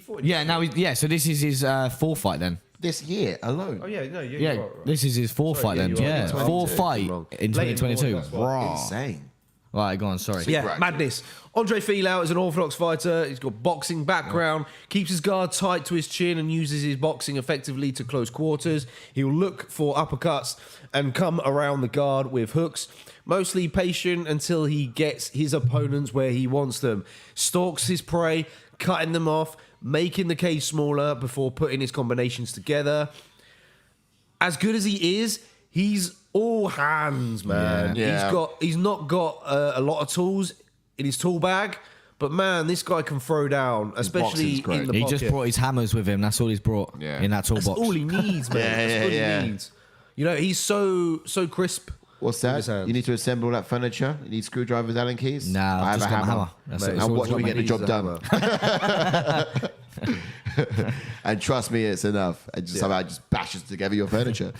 fought. Yeah, so this is his 4th fight then. this year alone. Oh yeah, no, Yeah, you're right. this is his fourth fight then. you're right. Yeah, 22. fourth fight I'm wrong. in Late in the 2022. morning, that's why. Raw. Insane. Right, go on. Sorry. Yeah, Super madness. Andre Fialho is an orthodox fighter. He's got boxing background, keeps his guard tight to his chin and uses his boxing effectively to close quarters. He'll look for uppercuts and come around the guard with hooks. Mostly patient until he gets his opponents where he wants them. Stalks his prey, cutting them off, making the cage smaller before putting his combinations together. As good as he is, he's all hands, man. Yeah. He's not got a lot of tools in his tool bag, but man, this guy can throw down, especially boxing's great. in the He pocket. just brought his hammers with him. That's all he's brought in that toolbox. That's all he needs, man. That's all he needs. You know, he's so crisp. What's with his that? hands. You need to assemble that furniture. You need screwdriver's Allen keys. No, I have just a got a hammer. hammer. That's Mate, it. it's And all watch me he get the needs job is a done. hammer. And trust me, it's enough. It just somehow just bashes together your furniture.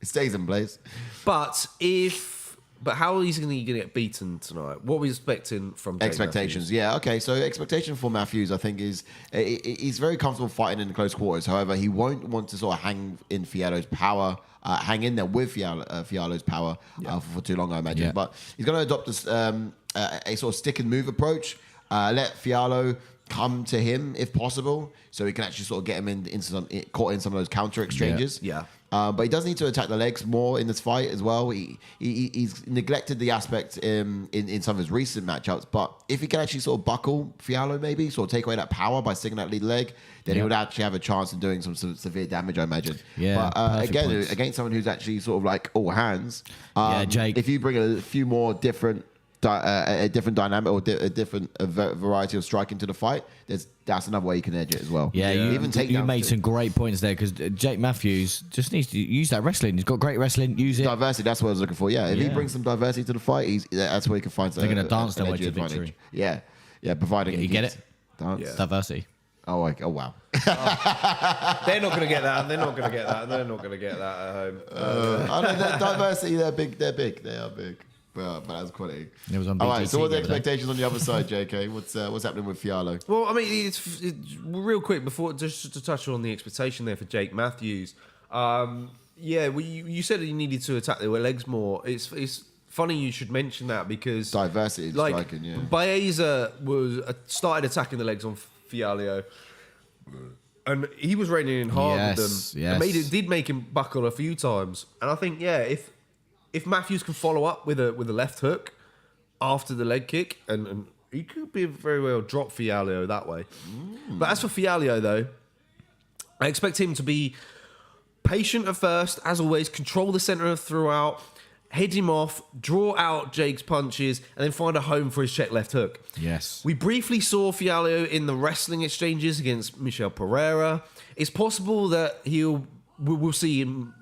It stays in place. But how is he going to get beaten tonight? What are we expecting from Jake Expectations, Matthews? yeah, okay. So expectation for Matthews, I think, is he's very comfortable fighting in close quarters. However, he won't want to sort of hang in Fialho's power, hang in there with Fialho's power for too long, I imagine. Yeah. But he's going to adopt this, a sort of stick and move approach. Let Fialho come to him if possible, so he can actually sort of get him caught in some of those counter exchanges. Yeah. But he does need to attack the legs more in this fight as well. He's neglected the aspect in some of his recent matchups. But if he can actually sort of buckle Fialho, maybe sort of take away that power by sticking that lead leg, then he would actually have a chance of doing some severe damage, I imagine. Yeah, But perfect points. against someone who's actually sort of like all hands, Jake. if you bring a few more different. A different dynamic or a different variety of striking to the fight, that's another way you can edge it as well. Yeah, you made some great points there because Jake Matthews just needs to use that wrestling. He's got great wrestling. Use it. Diversity, that's what I was looking for. Yeah, if he brings some diversity to the fight, that's where he can find. They're going to dance their way to victory. Yeah, providing You get it? Dance. Yeah. Diversity. Oh wow. They're not going to get that. They're not going to get that. They're not going to get that at home. I know that diversity. They're big. They are big. But that's quality. It was on All right. BGT So what are the the other day. expectations on the other side, JK? What's happening with Fialho? Well, I mean, it's real quick before just to touch on the expectation there for Jake Matthews. You said that you needed to attack the legs more. It's funny you should mention that because Diversity in striking, yeah. Baeza started attacking the legs on Fialho, and he was raining in hard with them. Yes. And did make him buckle a few times. And I think if Matthews can follow up with a left hook after the leg kick, and he could be very well drop Fialho that way. But as for Fialho, though, I expect him to be patient at first, as always, control the centre throughout, head him off, draw out Jake's punches, and then find a home for his check left hook. Yes. We briefly saw Fialho in the wrestling exchanges against Michel Pereira. It's possible that we'll see him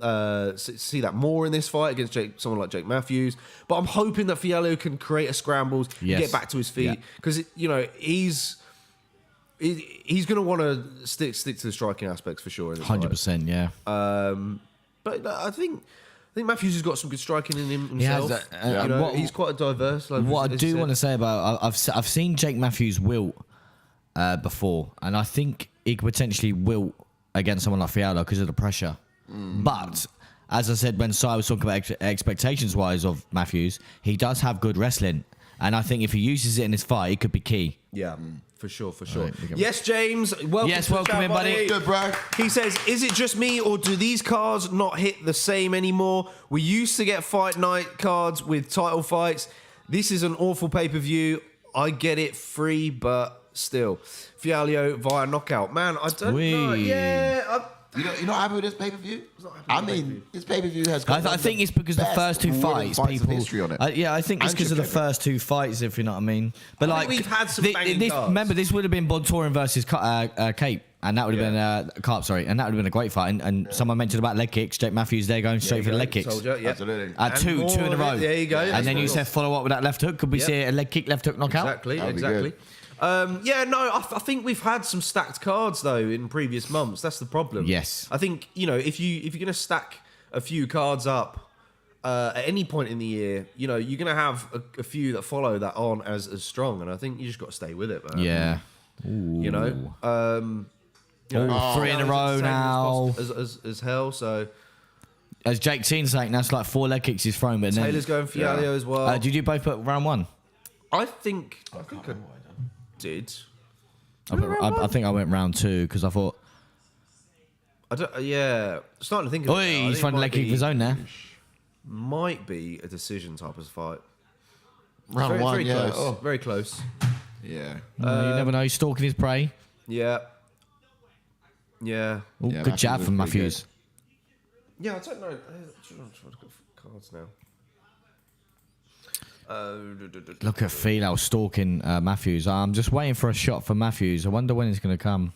see that more in this fight against someone like Jake Matthews. But I'm hoping that Fialho can create a scrambles and get back to his feet because he's going to want to stick to the striking aspects for sure. 100%. Yeah. But I think Matthews has got some good striking in him himself. He's quite a diverse. What I do want to say about I've seen Jake Matthews wilt before, and I think he could potentially wilt against someone like Fialho because of the pressure. But as I said, when Si was talking about expectations-wise of Matthews, he does have good wrestling. And I think if he uses it in this fight, it could be key. Yeah, for sure. Right, Yes, James. Welcome Yes, to the welcome chat, in, buddy. Good, bro. He says, is it just me or do these cards not hit the same anymore? We used to get fight night cards with title fights. This is an awful pay-per-view. I get it free, but still. Fialho via knockout. Man, I don't know. Yeah. You're not happy with this pay-per-view? I mean, this pay-per-view has got I think it's because the first two fights, people. history on it. I think it's because of the first two fights, if you know what I mean. But I think we've had some banging cards. remember, this would have been Bontorin versus Cape, and that would have been Carp, sorry, and that would have been a great fight. And someone mentioned about leg kicks. Jake Matthews there going straight for the leg kicks. Told you, yeah. Absolutely. And Two in a more row. of it. There you go. And then you said follow up with that left hook. Could we see a leg kick, left hook knockout? Exactly. That'd be good. I think we've had some stacked cards though in previous months. That's the problem. Yes. I think if you're going to stack a few cards up at any point in the year, you're going to have a few that follow that aren't as strong, and I think you just got to stay with it, man. Yeah. You know. Three in a row now. As hell. So as Jake Teen's saying, that's like 4 leg kicks he's thrown. But Taylor's going FIALHO as well. Did you both put round 1? I think I did. I think I went round 2 because I thought. Starting to think of it. He's trying to leg kick his own there. Might be a decision type of fight. Round 1, very yeah. close. Very close. Yeah. You never know. He's stalking his prey. Yeah. Yeah. Ooh, Yeah, good jab from Matthews Matthews. Yeah, I don't know. I'm trying to get cards now. Look at Philo stalking Matthews. I'm just waiting for a shot from Matthews. I wonder when it's going to come.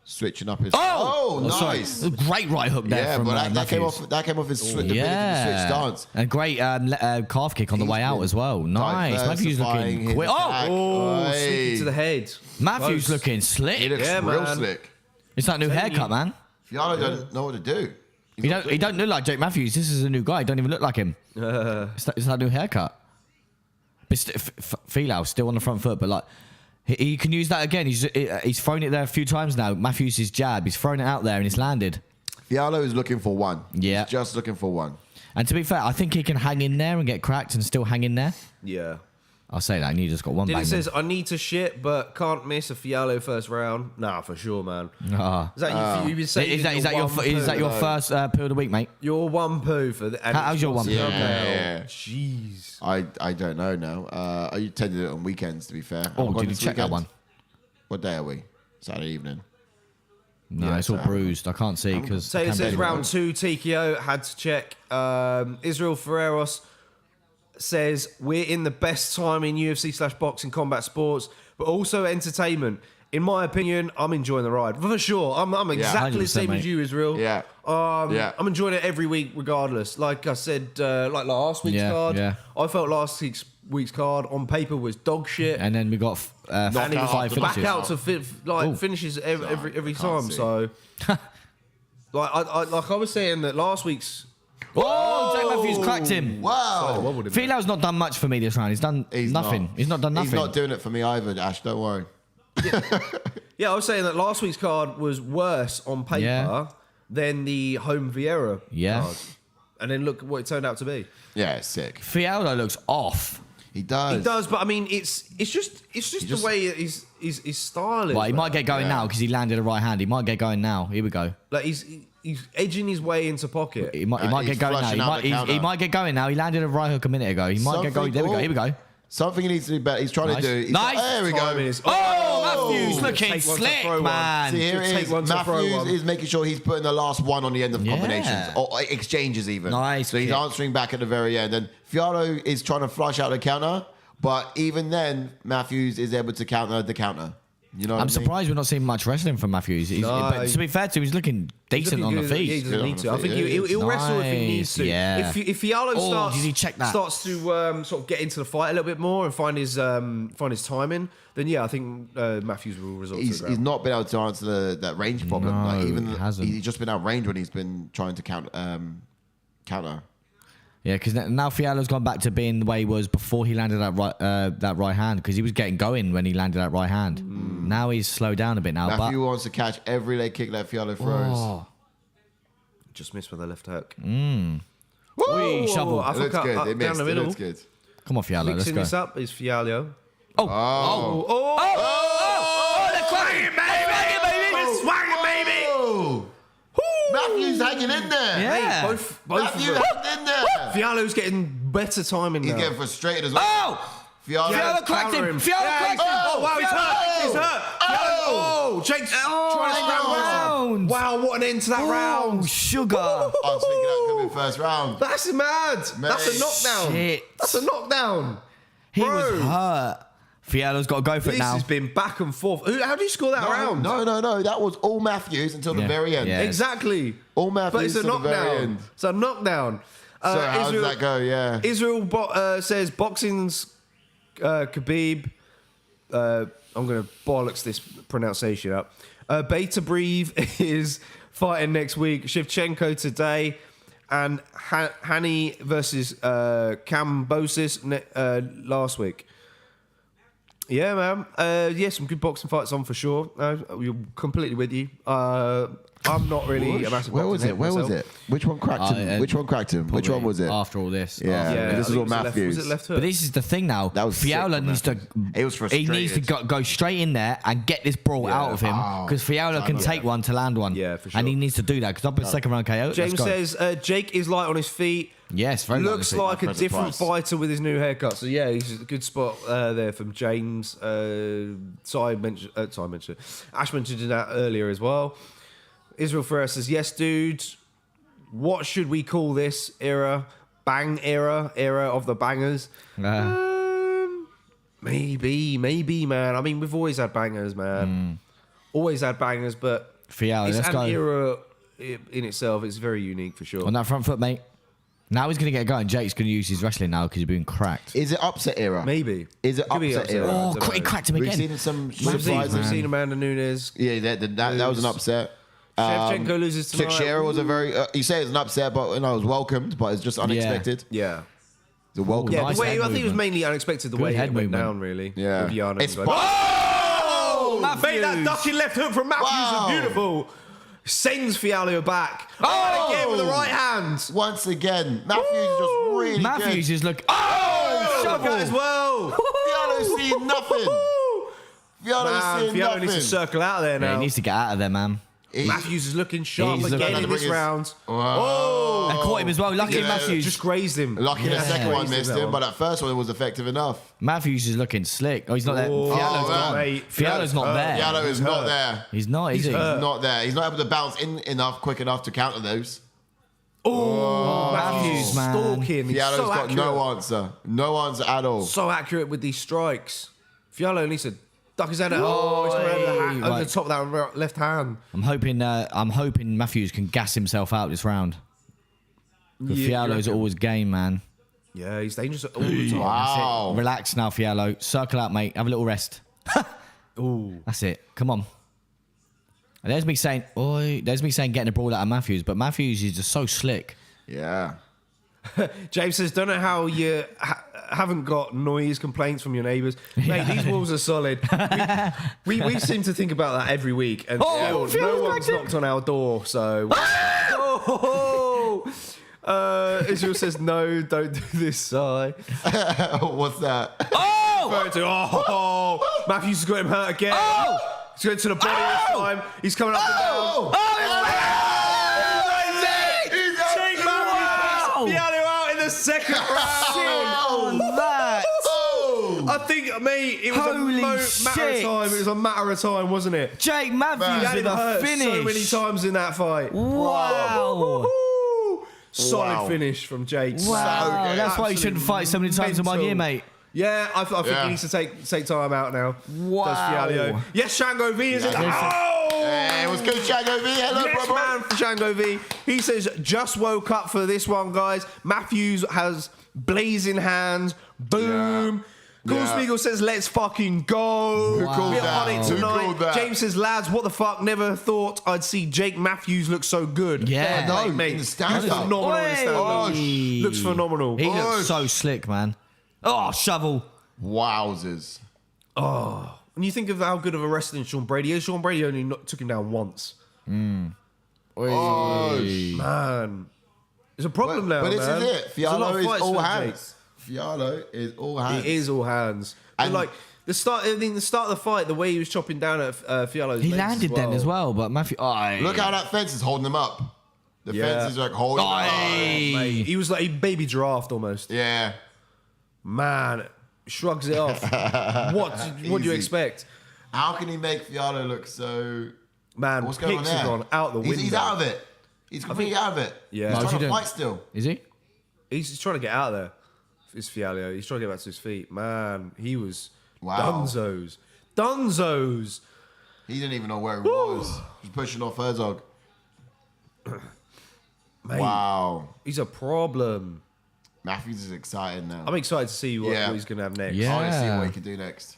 Switching up his. Sorry. Nice. Great right hook there Yeah, from but that came Matthews. off his switch. The switch stance. And great calf kick on the way out as well. Nice. Matthews looking quick. Sneaky to the head. Matthews Close. looking slick. He looks real slick. It's that new haircut, man. FIALHO don't know what to do. He don't look like Jake Matthews. This is a new guy. He don't even look like him. It's that new haircut. But Philo still on the front foot, but like he can use that again. He's thrown it there a few times now. Matthews' his jab. He's thrown it out there and it's landed. FIALHO is looking for one. Yeah. He's just looking for one. And to be fair, I think he can hang in there and get cracked and still hang in there. Yeah. I'll say that. And he just got one Then bang. it says, I need to shit, but can't miss a FIALHO first round. Nah, for sure, man. Is that you've been saying? Is that your first poo of the week, mate? Your 1 poo for the. How's your 1 poo? Yeah. Jeez. I don't know now. You tend to do it on weekends, to be fair. Oh, did you check that one? What day are we? Saturday evening. No, Yeah, it's all bruised. I can't see because. Taylor says round 2, TKO, had to check. Israel Ferreros says we're in the best time in UFC/boxing combat sports, but also entertainment. In my opinion, I'm enjoying the ride for sure. I'm exactly the same as you, Israel. Yeah. I'm enjoying it every week, regardless. Like I said, like last week's card, I felt last week's card on paper was dog shit, And then we got 5 finishes. back out to finishes every time. So, like I was saying that last week's. Jake Matthews cracked him. Wow. Philo's not done much for me this round. He's done nothing. He's not done nothing. He's not doing it for me either, Ash. Don't worry. Yeah, I was saying that last week's card was worse on paper than the home Vieira card. And then look what it turned out to be. Yeah, sick. Fialho looks off. He does. He does, but I mean, it's just the way his style is. Well, he might get going now because he landed a right hand. He might get going now. Here we go. Like he's edging his way into pocket. He might get going now. He might get going now. He landed a right hook a minute ago. He might get going. There we go. Here we go. Something he needs to do better. He's trying to do. Nice. There we go. Matthews looking slick, man. See, here it is. Matthews is making sure he's putting the last one on the end of combinations or exchanges even. Nice. So he's answering back at the very end. And Fialho is trying to flush out the counter, but even then, Matthews is able to counter the counter. You know, I'm surprised we're not seeing much wrestling from Matthews. But to be fair to him, he's looking decent on the feet. He doesn't need to. I think he'll wrestle if he needs to. Yeah. If Fialho starts to sort of get into the fight a little bit more and find his timing, then I think Matthews will result. He's not been able to answer that range problem. No, like even he hasn't. He's just been out range when he's been trying to counter. Yeah, because now Fialho's gone back to being the way he was before he landed that right hand, because he was getting going when he landed that right hand. Now he's slowed down a bit now. Matthew wants to catch every leg kick that Fialho throws. Just missed with a left hook. Woo! Shovel. It looks good. It missed. It looks good. Come on, Fialho, let's Mixing go. this up is Fialho. They're cracking, baby! Swagger, baby! Matthew's hanging in there. Yeah. Both Matthew of them. hanging in there. Fialho's getting better timing now. He's getting frustrated as well. Oh! Fialho cracked him. Fialho cracked him. Oh, wow, he's hurt. He's hurt. Oh, Jake's trying to round. Wow, what an end to that round. Oh, sugar. I was thinking that could be first round. That's mad. That's a knockdown. Shit. That's a knockdown. He was hurt. Fialho's got to go for it now. This has been back and forth. How do you score that round? No. That was all Matthews until the very end. Yeah. Exactly. All Matthews But it's a till the very knockdown. end. It's a knockdown. So how does that go? Yeah. Israel says boxing's Khabib. I'm going to bollocks this pronunciation up. Beta Breathe is fighting next week. Shevchenko today. And Hani versus Kambosis last week. Yeah, man. Yeah, some good boxing fights on for sure. We're completely with you. I'm not really a massive Where was boxing it? Where head was myself. it? Which one cracked him? Which one cracked him? Which one was it? After all this. Yeah. Yeah, This I is all think it was Matthews. Was it left hook? But this is the thing now. That was sick Fialho from needs to. He was He needs to frustrated. go straight in there and get this brawl out of him Oh. because Fialho can take one to land one. Yeah, for And he sure. needs to do that because up in second round KO. James let's go. says Jake is light on his feet. Yes, very Looks likely. like a Present different price. fighter with his new haircut. So yeah, he's a good spot there from James. Ash mentioned that earlier as well. Israel Ferrer says, yes, dude. What should we call this era? Bang era of the bangers. Maybe, man. I mean, we've always had bangers, man. Always had bangers, but Fialho, it's let's an go. era in itself. It's very unique for sure. On that front foot, mate. Now he's going to get going. Jake's going to use his wrestling now because he's been cracked. Is it upset era? Maybe. Is it Could be upset era? I Oh, don't he know. cracked him We've again. seen some We've surprises. seen Amanda Nunes. Yeah, that was an upset. Shevchenko loses tonight. Teixeira was a very. You say it's an upset, but it was welcomed, but it's just unexpected. Yeah. It's a welcome. Yeah, nice the way, head I think it was movement. mainly unexpected the Good way head it went movement. down, really. Yeah. With Joanna It's and mate, that ducking left hook from Matthews Wow. is beautiful. Sends Fialho back. Oh! And again with the right hand. Once again, Matthews is just really Matthews good. is look. Oh, shovel. as well. Fialho's seeing nothing. Fialho's seeing Fialho needs to nothing. circle out of there Yeah, now. he needs to get out of there, man. Matthews is looking sharp He's again looking- in this round. Oh, I caught him as well. Lucky Yeah. Matthews. Just grazed him. Lucky the second one Grazed him, missed that him, one. but that first one was effective enough. Matthews is looking slick. Oh, he's not there. Oh, Fialho's man. not. mate. Fialho's not there. Fialho is not there. He's not, is he? He's not there. He's not able to bounce in enough, quick enough to counter those. Oh, Matthews man. stalking. He's Fialho's so got accurate. no answer. No answer at all. So accurate with these strikes. Fialho needs to duck his head out. Oh, he's going over the, over Right. the top of that left hand. I'm hoping Matthews can gas himself out this round. But Yeah, Fialho's you reckon? always game, man. Yeah, he's dangerous all the time. Wow. Relax now, Fialho. Circle out, mate. Have a little rest. Ooh. That's it. Come on. And there's me saying, oi. There's me saying getting a brawl out of Matthews, but Matthews is just so slick. Yeah. James says, don't know how you haven't got noise complaints from your neighbours. Mate, these walls are solid. We seem to think about that every week. And Oh, still, no feels one's like knocked on our door, so... Israel says, no, don't do this, Si. What's that? Oh! Matthews has got him hurt again. He's going to the body this time. He's coming up and down. Fialho out in the second round. that. I think, mate, it was Holy matter of shit. time. It was a matter of time, wasn't it? Jake He Matthews had with him a hurt finish. so many times in that fight. Wow. Woo-hoo-hoo. Solid Wow. finish from Jake. Wow. good. That's why you shouldn't fight so many times in 1 year, Mental. mate. Yeah, I think Yeah. he needs to take time out now. Wow. Does Fialho. Yes, Shango V is in the Hey, it was good, Shango V. Hello, Yes, brother. man, for Shango V. He says, just woke up for this one, guys. Matthews has blazing hands. Boom. Yeah. Cool Yeah. Spiegel says, let's fucking go. Who called We're that? on it Who tonight. called that? James says, lads, what the fuck? Never thought I'd see Jake Matthews look so good. Yeah. Fair play, No, mate. in the Looks stand-up. phenomenal in the stand-up. Oi. Looks phenomenal. He Oi. looks so slick, man. Oh, shovel. Wowzers. When you think of how good of a wrestler Sean Brady is, Sean Brady only took him down once. Oh, Man. It's a problem now, but this man. is it. There's a lot Fialho of is fights all for hands. Fialho is all hands. It is all hands. But And- like the start of the fight, the way he was chopping down at Fialho's He legs landed as well. then as well, but Matthew. Oh, Look how that fence is holding him up. The Yeah. fence is like holding him up. Mate, he was like a baby giraffe almost. Yeah. Man, shrugs it off. What do you Easy. expect? How can he make Fialho look so... Man, What's going on there? Hexagon out the window. He's out of it. He's completely out of it. Yeah. He's What's trying he to doing? fight still. Is he? He's trying to get out of there. It's Fialho. He's trying to get back to his feet. Man, he was Wow. Dunzos. He didn't even know where he was. He's pushing off Herzog. Mate, Wow. he's a problem. Matthews is excited now. I'm excited to see what Yeah. he's going to have next. Yeah. I want to see what he can do next.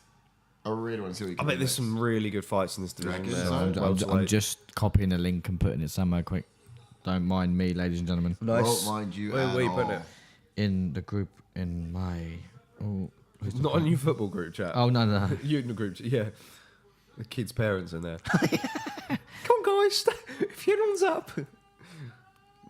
I really want to see what he I can bet do there's next. some really good fights in this division. reckon there, so? man. I'm Welterweight. just copying a link and putting it somewhere quick. Don't mind me, ladies and gentlemen. Nice. Won't mind you Where at you all. putting it? In the group, in my. Oh, Not a new football group chat. Oh, no. You in the group chat, yeah. The kids' parents in there. Come on, guys. Funeral's up.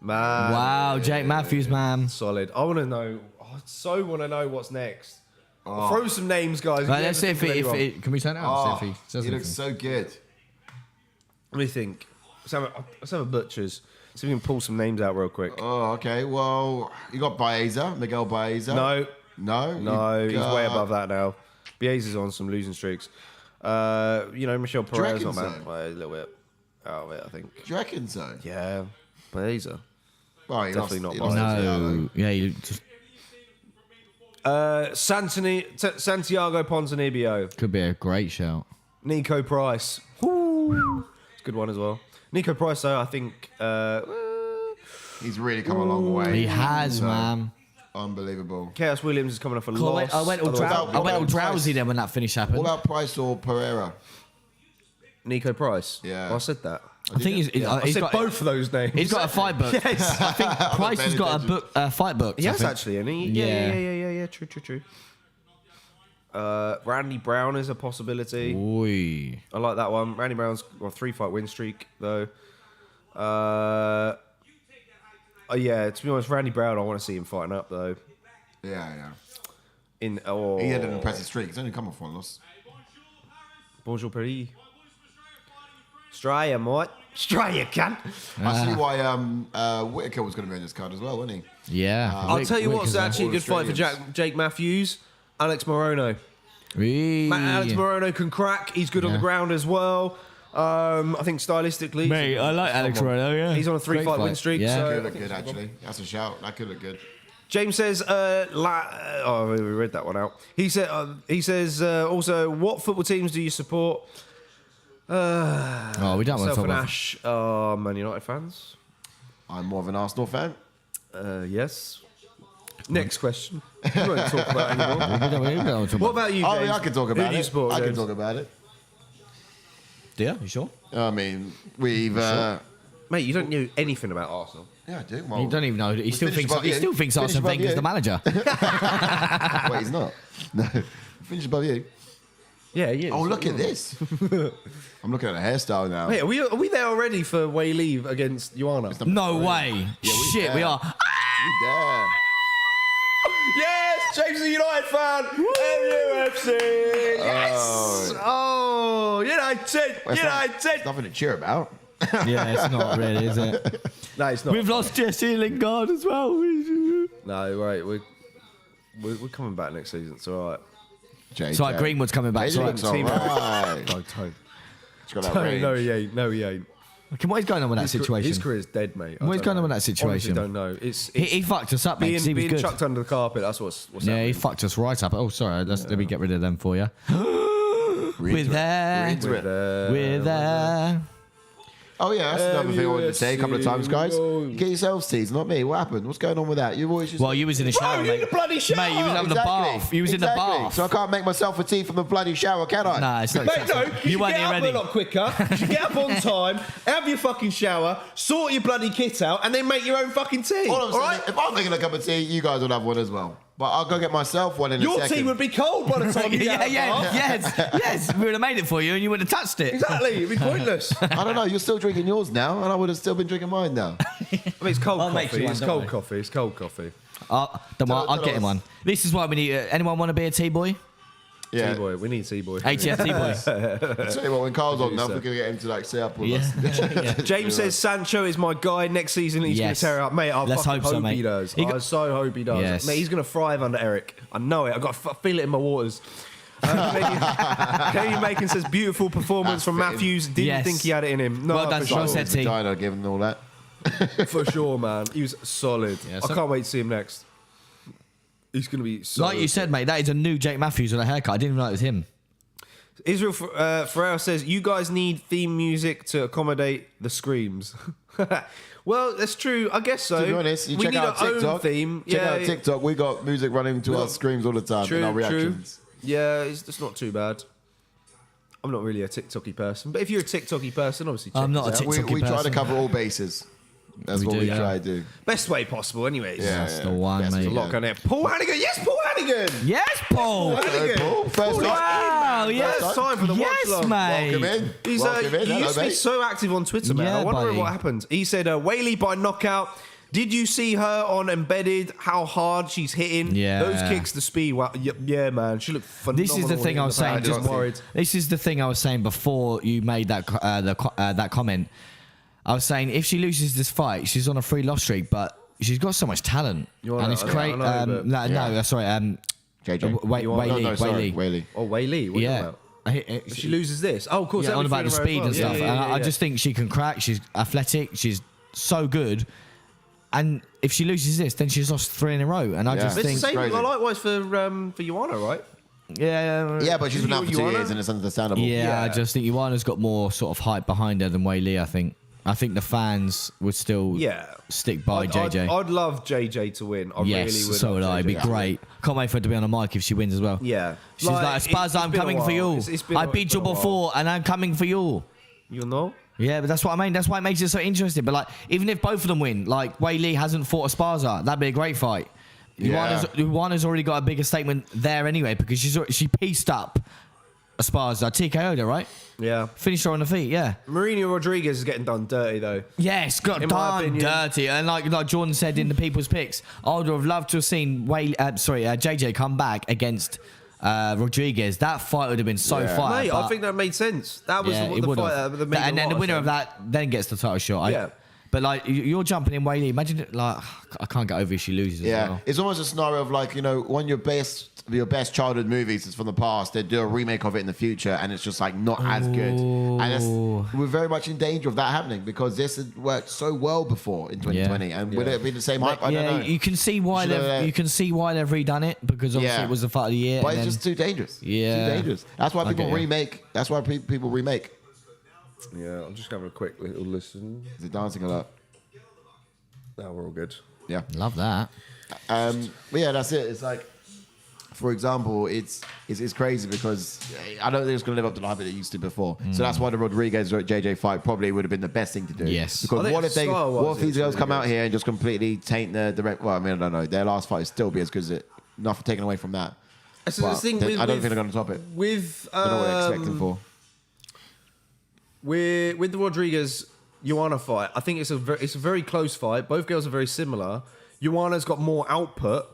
Man. Wow, Jake Matthews, man. Solid. I want to know. I so want to know what's next. Throw some names, guys. Right, let's see if it... Can we turn it on? See if he says he looks so good. Let me think. Let's have a butchers. See if we can pull some names out real quick. Oh, okay. Well, you got Baeza, Miguel Baeza. No. No? He's way above that now. Baeza's on some losing streaks. Michelle Pereira's not bad. Well, a little bit out of it, I think. Do you reckon so? Yeah. Baeza. Well, Definitely not No. Yeah, you just... Santiago Ponzinibbio. Could be a great shout. Nico Price. Woo. It's a good one as well. Nico Price, though, I think... he's really come a long way. He has, man. Unbelievable. Chaos Williams is coming off a loss. I went all drowsy then when that finish happened. What about Price or Pereira? Nico Price. Yeah. Well, I said that. I think I said got both of those names. He's got a fight book. Yes. I think Price has got a fight book. He has actually, and yeah. True. Randy Brown is a possibility. Oi. I like that one. Randy Brown's got a 3-fight win streak though. Yeah, to be honest, Randy Brown, I want to see him fighting up though. Yeah. He had an impressive streak. He's only come off one loss. Bonjour Paris. Straya, mate. Straya, cunt. I see why Whittaker was going to be on this card as well, wasn't he? Yeah. I'll tell you what's actually a good fight for Jake Matthews. Alex Morono. Alex Morono can crack. He's good on the ground as well. I think stylistically... Mate, I like Alex Morono, yeah. He's on a 3-fight win streak. Yeah. That could look good, actually. That's a shout. That could look good. James says, we read that one out. He says also, what football teams do you support? We don't want to talk about Ash are Man United fans. I'm more of an Arsenal fan. Yes. Next question. We won't talk about it anymore. What about you, James? Oh, yeah, I can talk about it. Who do you support, I can James? talk about it. Yeah, you sure? I mean, we've... Mate, you don't know anything about Arsenal. Yeah, I do. Well, You don't even know. He still thinks Finish Arsene above Wenger's you. the manager. Wait, he's not. No. Finish above you. Yeah, he is. Oh, look at this. I'm looking at the hairstyle now. Mate, are we there already for Weili against Joanna? No way. Shit, we are. We there. Yes, James is a United fan. MUFC. Yes. Oh, United. There's nothing to cheer about. Yeah, it's not really, is it? No, it's not. We've lost Jesse Lingard as well. No, right. We're coming back next season. It's all right. It's like Greenwood's coming back. He looks all right. Don't. He's got that range. No, he ain't. No, he ain't. Okay, what is going on with that situation? His career's dead, mate. What is going on with that situation? I don't know. He fucked us up, mate. Being chucked under the carpet. That's what's yeah, happening. he fucked us right up. Oh, sorry. Let me get rid of them for you. We're there. We're there. Oh, yeah, that's another thing I wanted to say a couple of times, guys. You get yourselves teased, not me. What happened? What's going on with that? You've always just... Well, you was in the shower, you in mate. the bloody shower. Mate, you was having the bath. You was in the bath. So I can't make myself a tea from the bloody shower, can I? Nah, it's not. Mate, no, You weren't get here up ready. a lot quicker. You should get up on time, have your fucking shower, sort your bloody kit out, and then make your own fucking tea. All I'm saying, right? if I'm making a cup of tea, you guys will have one as well. But I'll go get myself one in a Your second. tea would be cold by the time you get up. Yes. We would have made it for you, and you would have touched it. Exactly, it'd be pointless. I don't know. You're still drinking yours now, and I would have still been drinking mine now. I mean, it's cold I'll make coffee. you one, It's don't cold worry. coffee. It's cold coffee. Don't worry, I'll get him one. This is why we need. Anyone want to be a tea boy? Yeah. Tea boy. We need tea boy. ATF tea boy. I'll tell you what, when Carl's on enough, we're going to get him to say up with us. James says Sancho is my guy. Next season he's going to Yes. tear it up, mate. I Let's fucking hope so, he mate. does. He I so hope he does. Yes. Mate, he's going to thrive under Eric. I know it. I feel it in my waters. Katie Macon says beautiful performance from Matthews. Didn't think he had it in him. No, Well done, for sure. Sean said tea. Vagina, given all that. For sure, man. He was solid. Yeah, I can't wait to see him next. He's going to be solid. Like you said, mate, that is a new Jake Matthews with a haircut. I didn't even know it was him. Israel Ferreira says, you guys need theme music to accommodate the screams. Well, that's true. I guess so. To be honest, you we check need out our TikTok. own theme. Check out TikTok. We got music running to our screams all the time True, and our reactions. True. Yeah, it's not too bad. I'm not really a TikToky person, but if you're a TikToky person, obviously check I'm not this a out. TikToky We try to person. cover all bases. That's what we try to do. Best way possible, anyways. That's the one, mate. There's a lot going there. Paul Hannigan. Yes, Paul Hannigan. Yes, Paul. First Wow, yes. First time for the yes, watch-along. mate. Welcome in. He used to be so active on Twitter, man. Yeah, I wonder buddy. what happened. He said, Weili by knockout. Did you see her on Embedded? How hard she's hitting? Yeah. Those kicks, the speed. Wow. Yeah, man. She looked phenomenal. This is the thing I was saying. Just worried. This is the thing I was saying before you made that that comment. I was saying if she loses this fight, she's on a 3-loss streak, but she's got so much talent, and it's great. No, sorry. JJ. Weili. Oh, Weili. What Yeah. If she loses this. Oh, of course. Yeah, on about the speed and stuff. And I just think she can crack. She's athletic. She's so good. And if she loses this, then she's lost 3 in a row. And I just think... It's the same, likewise for Joanna, right? Yeah, but she's been out for 2 years and it's understandable. Yeah, I just think Joanna's got more sort of hype behind her than Weili, I think the fans would still stick by JJ. I'd love JJ to win. I really would. So would I. It'd be great. Can't wait for her to be on a mic if she wins as well. Yeah. She's like, Spaz, I'm coming for you. I beat you before and I'm coming for you. You know? Yeah, but that's what I mean. That's why it makes it so interesting. But like, even if both of them win, like Weili hasn't fought Esparza, that'd be a great fight. Joanna's already got a bigger statement there anyway because she pieced up Esparza, TKO'd her, right? Yeah. Finished her on the feet, yeah. Marina Rodriguez is getting done dirty though. Yes, got done dirty. And like Jordan said in the People's Picks, I would have loved to have seen JJ come back against Rodriguez. That fight would have been so fire. Mate, I think that made sense. That was the fight that made and then the winner of that then gets the title shot. But like you're jumping in Weili. Imagine like I can't get over if she loses. As well. It's almost a scenario of like one of your best childhood movies is from the past. They do a remake of it in the future, and it's just like not as good. And we're very much in danger of that happening because this had worked so well before in 2020. And would it be the same hype? I don't know. You can see why they've redone it because obviously it was the fight of the year. But it's just too dangerous. Yeah, too dangerous. That's why people remake. That's why people remake. Yeah, I'm just having a quick little listen. Is it dancing a lot? No, we're all good. Yeah, love that. But yeah, that's it. It's like, for example, it's crazy because I don't think it's going to live up to the hype that it used to before. So that's why the Rodriguez or JJ fight probably would have been the best thing to do. Yes. Because what if these girls come out here and just completely taint the direct? Well, I mean, I don't know. Their last fight will still be as good as it. Nothing taken away from that. So the thing I don't think they're going to top it. I don't know what they're expecting for. With the Rodriguez Joanna fight, I think it's a very close fight. Both girls are very similar. Joanna's got more output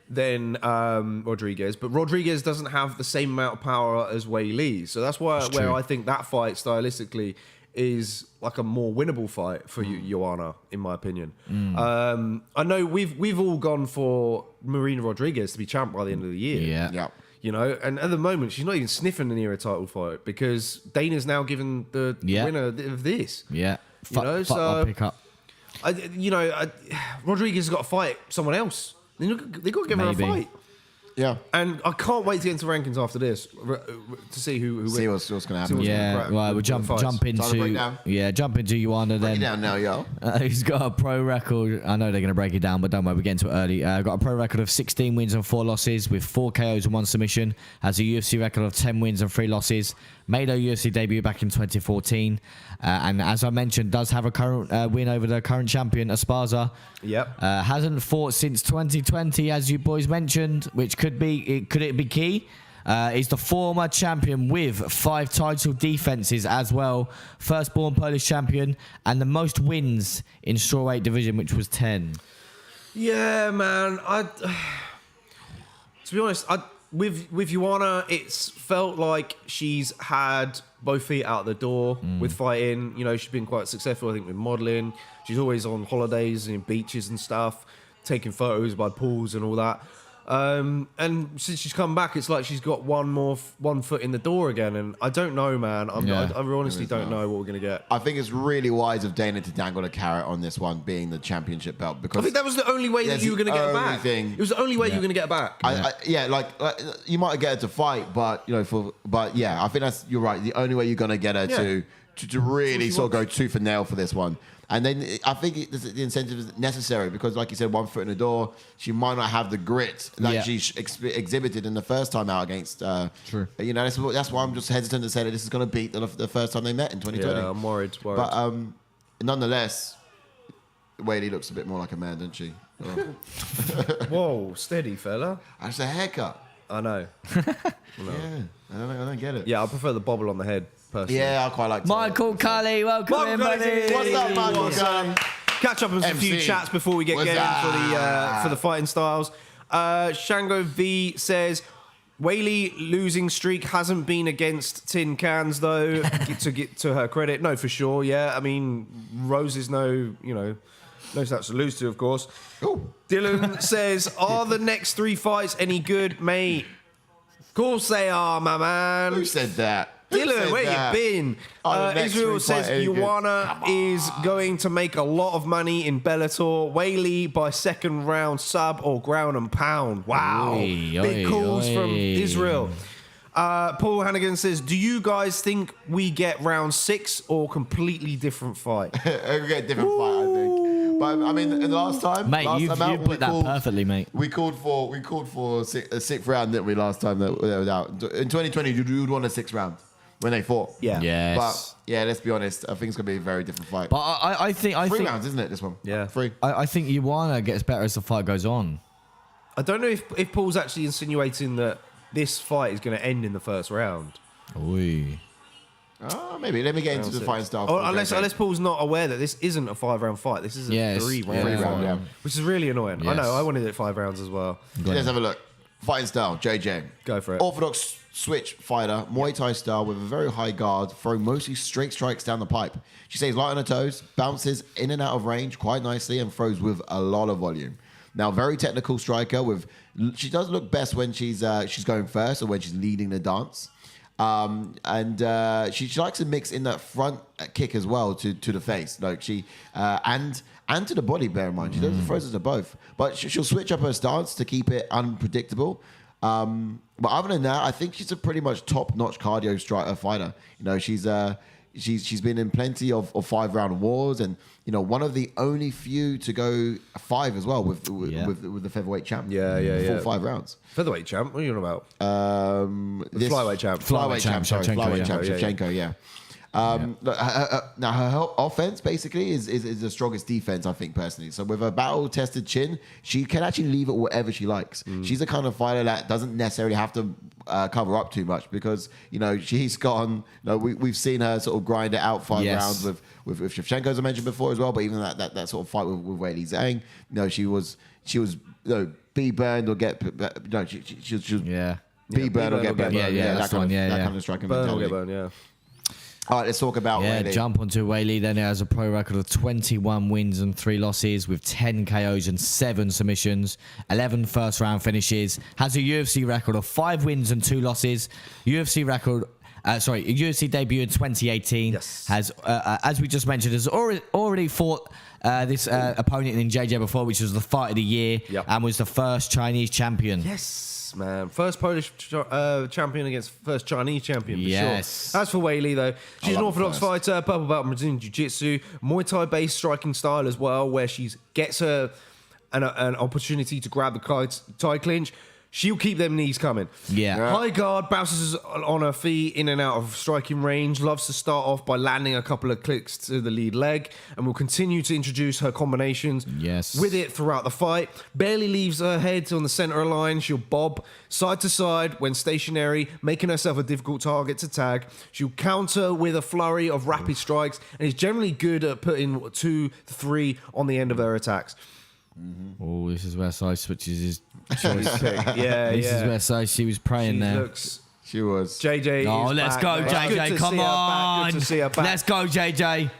than Rodriguez, but Rodriguez doesn't have the same amount of power as Weili. So that's where I think that fight stylistically is like a more winnable fight for Joanna, in my opinion. I know we've all gone for Marina Rodriguez to be champ by the end of the year. Yeah. You know, and at the moment, she's not even sniffing near a title fight because Dana's now given the winner of this. Yeah. I'll pick up. Rodriguez has got to fight someone else. They've got to give her a fight. Yeah. And I can't wait to get into rankings after this to see who see what's going to happen. Right, we'll jump into Joanna then. Break it down now, yo. He's got a pro record. I know they're going to break it down, but don't worry, we're getting to it early. Got a pro record of 16 wins and 4 losses with 4 KOs and 1 submission. Has a UFC record of 10 wins and 3 losses. Made her UFC debut back in 2014. And as I mentioned, does have a current win over the current champion, Esparza. Yep. Hasn't fought since 2020, as you boys mentioned, which could it be key? Is the former champion with 5 title defenses as well. Firstborn Polish champion and the most wins in strawweight division, which was 10. Yeah, man. To be honest, with Joanna, it's felt like she's had both feet out the door with fighting. You know, she's been quite successful, I think, with modelling. She's always on holidays and beaches and stuff, taking photos by pools and all that. And since she's come back, it's like she's got one foot in the door again. And I don't know, man. I honestly don't know what we're going to get. I think it's really wise of Dana to dangle a carrot on this one, being the championship belt. Because I think that was the only way that you were going to get her back. It was the only way you were going to get her back. Like you might get her to fight, but I think you're right. The only way you're going to get her to really sort of go tooth and nail for this one. And then I think the incentive is necessary because, like you said, 1 foot in the door, she might not have the grit that she exhibited in the first time out against. True. That's why I'm just hesitant to say that this is going to beat the first time they met in 2020. Yeah, I'm worried. But nonetheless, Weili looks a bit more like a man, doesn't she? Oh. Whoa, steady, fella. That's a haircut. I know. Yeah, I don't get it. Yeah, I prefer the bobble on the head, personally. Yeah, I quite like Michael Cully, welcome in, buddy. What's up, Michael Cully? Catch up on a few MC. chats before we get What's going up? for the fighting styles. Shango V says, Weili losing streak hasn't been against tin cans though. To get to her credit, no, for sure. Yeah, I mean, Rose is no stats to lose to, of course. Ooh. Dylan says, are the next 3 fights any good, mate? Of course they are, my man. Who said that? Who Dylan, said where that? you been? Oh, the next Israel 3 says fight ain't good. Joanna is going to make a lot of money in Bellator. Weili by second round sub or ground and pound. Wow. Oi, Big oi, calls oi. from Israel. Paul Hannigan says, do you guys think we get round 6 or completely different fight? We get a different fight, I think. But I mean, the last time, Mate, last you time out, put that perfectly, mate. We called for a 6th round, didn't we? Last time that was out in 2020, you'd want a 6th round when they fought. Yeah. Yes. But yeah, let's be honest. I think it's gonna be a very different fight. But I think 3 rounds, isn't it? This one. Yeah. 3. I think Joanna gets better as the fight goes on. I don't know if Paul's actually insinuating that this fight is going to end in the first round. Oi. Oh, maybe. Let me get into the fighting style. Oh, unless Paul's not aware that this isn't a 5-round fight. This is a Yes, 3-round yeah. fight, Yeah. which is really annoying. I Yes. know. I wanted it 5 rounds as well. Let's have a look. Fighting style, JJ. Go for it. Orthodox switch fighter, Muay Thai style with a very high guard, throwing mostly straight strikes down the pipe. She stays light on her toes, bounces in and out of range quite nicely, and throws with a lot of volume. Now, very technical striker. She does look best when she's going first or when she's leading the dance. And she likes to mix in that front kick as well to the face, like and to the body. Bear in mind, she does throws it to both, but she'll switch up her stance to keep it unpredictable. But other than that, I think she's a pretty much top-notch cardio fighter. You know, she's been in plenty of 5-round wars, and you know, one of the only few to go 5 as well with the featherweight champ. Full 5 rounds. Featherweight champ? What are you on about? The flyweight champ. Flyweight champ. Sorry, Shevchenko, flyweight yeah. champ. Shevchenko. Yeah. Look, now her offense basically is the strongest defense, I think, personally. So with a battle-tested chin, she can actually leave it wherever she likes. She's the kind of fighter that doesn't necessarily have to cover up too much because, you know, she's gone. You know, we've seen her sort of grind it out 5 rounds with Shevchenko, as I mentioned before as well. But even that sort of fight with Weili Zhang, you know, she was be burned or get she was be burned or get burned. That kind of striking Burn or mentality. get burned, yeah. All right, let's talk about Weili. Jump onto Weili. Then it has a pro record of 21 wins and 3 losses with 10 KOs and 7 submissions, 11 first-round finishes. Has a UFC record of 5 wins and 2 losses. UFC debut in 2018. Yes. Has, as we just mentioned, has already fought this opponent in JJ before, which was the fight of the year, and was the first Chinese champion. Yes, man. First Polish champion against first Chinese champion, for Yes. sure. As for Weili, though, she's an love orthodox the fighter, purple belt in Brazilian Jiu-Jitsu, Muay Thai-based striking style as well, where she gets her an opportunity to grab the Thai clinch. She'll keep them knees coming. Yeah. High guard, bounces on her feet, in and out of striking range, loves to start off by landing a couple of clicks to the lead leg, and will continue to introduce her combinations with it throughout the fight. Barely leaves her head on the center line. She'll bob side to side when stationary, making herself a difficult target to tag. She'll counter with a flurry of rapid strikes, and is generally good at putting 2 to 3 on the end of her attacks. Oh, this is where Sai switches his choice pick. This is where Sai, she was praying there. She was. JJ. Oh, let's go, JJ. Come on. Good to see her back. Let's go, JJ.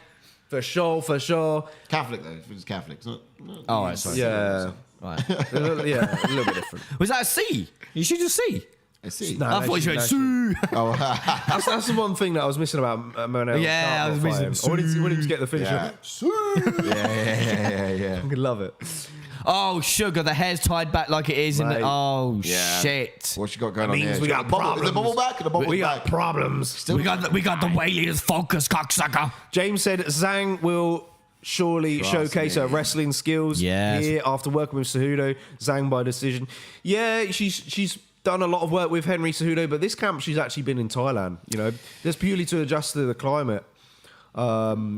For sure. Catholic, though. She's Catholic. It's not, Oh, right, sorry. Yeah. Right. a little bit different. Was that a C? You should just C. I see. No, I thought you said C. Oh, That's the one thing that I was missing about Monel. Yeah, I was missing. I wanted to get the finish. yeah. I could love it. Oh, sugar. The hair's tied back like it is. Mate. Shit. What you got going on means here? we got problems. The bubble back? The bubble We back? got problems. We got the Weili's focus, cocksucker. James said Zhang will surely showcase her wrestling skills here after working with Cejudo. Zhang by decision. Yeah, she's done a lot of work with Henry Cejudo, but this camp she's actually been in Thailand, you know, just purely to adjust to the climate,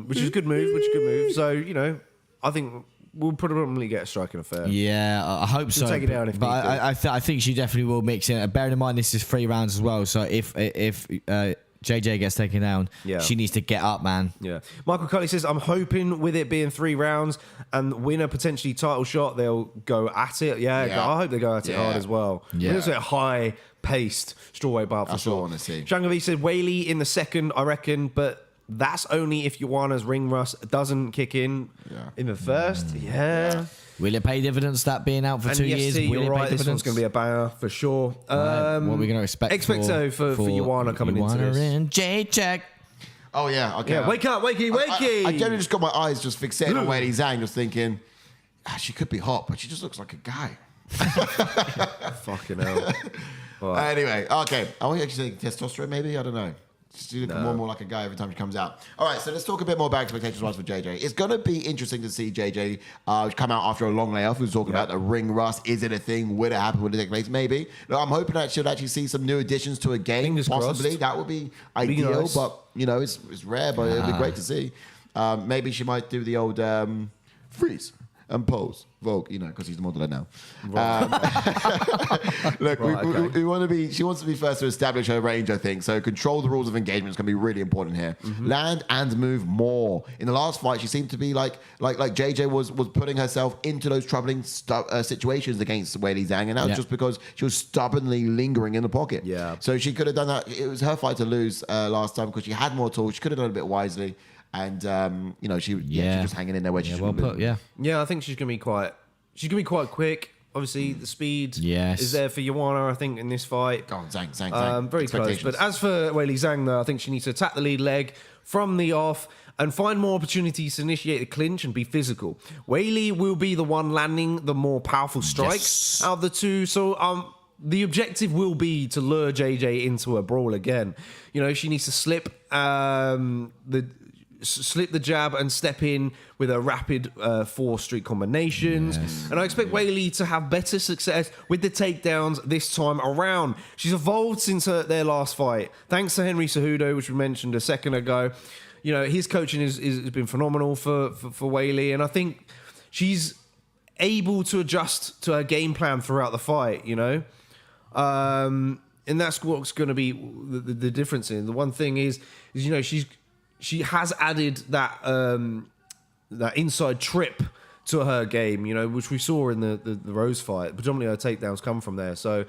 which is a good move. So, you know, I think will probably get a striking affair. Yeah, I hope so. Take it down if but need I think she definitely will mix in. Bearing in mind this is 3 rounds as well, so if JJ gets taken down, she needs to get up, man. Yeah. Michael Cully says, I'm hoping with it being 3 rounds and winner potentially title shot, they'll go at it. Yeah. I hope they go at it hard as well. Yeah. It's a high-paced strawweight bout for sure. That's what I want to see. Zhang said, Weili in the second, I reckon, but that's only if Joanna's ring rust doesn't kick in the first. Yeah. Will it pay dividends, that being out for and 2 years? You're right, this one's going to be a banger for sure. What are we going to expect? Expecto for Joanna coming into this. And Jędrzejczyk. Oh, yeah. Okay. Yeah, wake up, wakey. I generally just got my eyes just fixated on Weili Zhang, just thinking, she could be hot, but she just looks like a guy. Fucking hell. Right. Anyway, okay. I want you actually say testosterone, maybe? I don't know. Just look more and more like a guy every time she comes out. All right, so let's talk a bit more about expectations-wise for JJ. It's going to be interesting to see JJ come out after a long layoff. We were talking about the ring rust. Is it a thing? Would it happen? Would it take place? Maybe. No, I'm hoping that she'll actually see some new additions to a game. Fingers possibly. crossed. That would be ideal, nice. but, it's rare, but it'd be great to see. Maybe she might do the old freeze and pose. Vogue, because he's the modeler now. Look, we want to be. She wants to be first to establish her range, I think. So control the rules of engagement is going to be really important here. Land and move more. In the last fight, she seemed to be like JJ was putting herself into those troubling situations against Weili Zhang, and that was just because she was stubbornly lingering in the pocket. Yeah. So she could have done that. It was her fight to lose last time because she had more tools. She could have done it a bit wisely. And she was just hanging in there where she should have been. Yeah, I think she's gonna be quite quick. Obviously, the speed is there for Joanna, I think, in this fight. Go on, Zhang. Very close. But as for Weili Zhang, though, I think she needs to attack the lead leg from the off and find more opportunities to initiate the clinch and be physical. Weili will be the one landing the more powerful strikes out of the two. So the objective will be to lure JJ into a brawl again. She needs to slip the jab and step in with a rapid 4-street combinations. And I expect Weili to have better success with the takedowns this time around. She's evolved since their last fight. Thanks to Henry Cejudo, which we mentioned a second ago. His coaching has been phenomenal for Weili. And I think she's able to adjust to her game plan throughout the fight, And that's what's going to be the difference in. The one thing is she has added that inside trip to her game, which we saw in the Rose fight. Predominantly her takedowns come from there. So,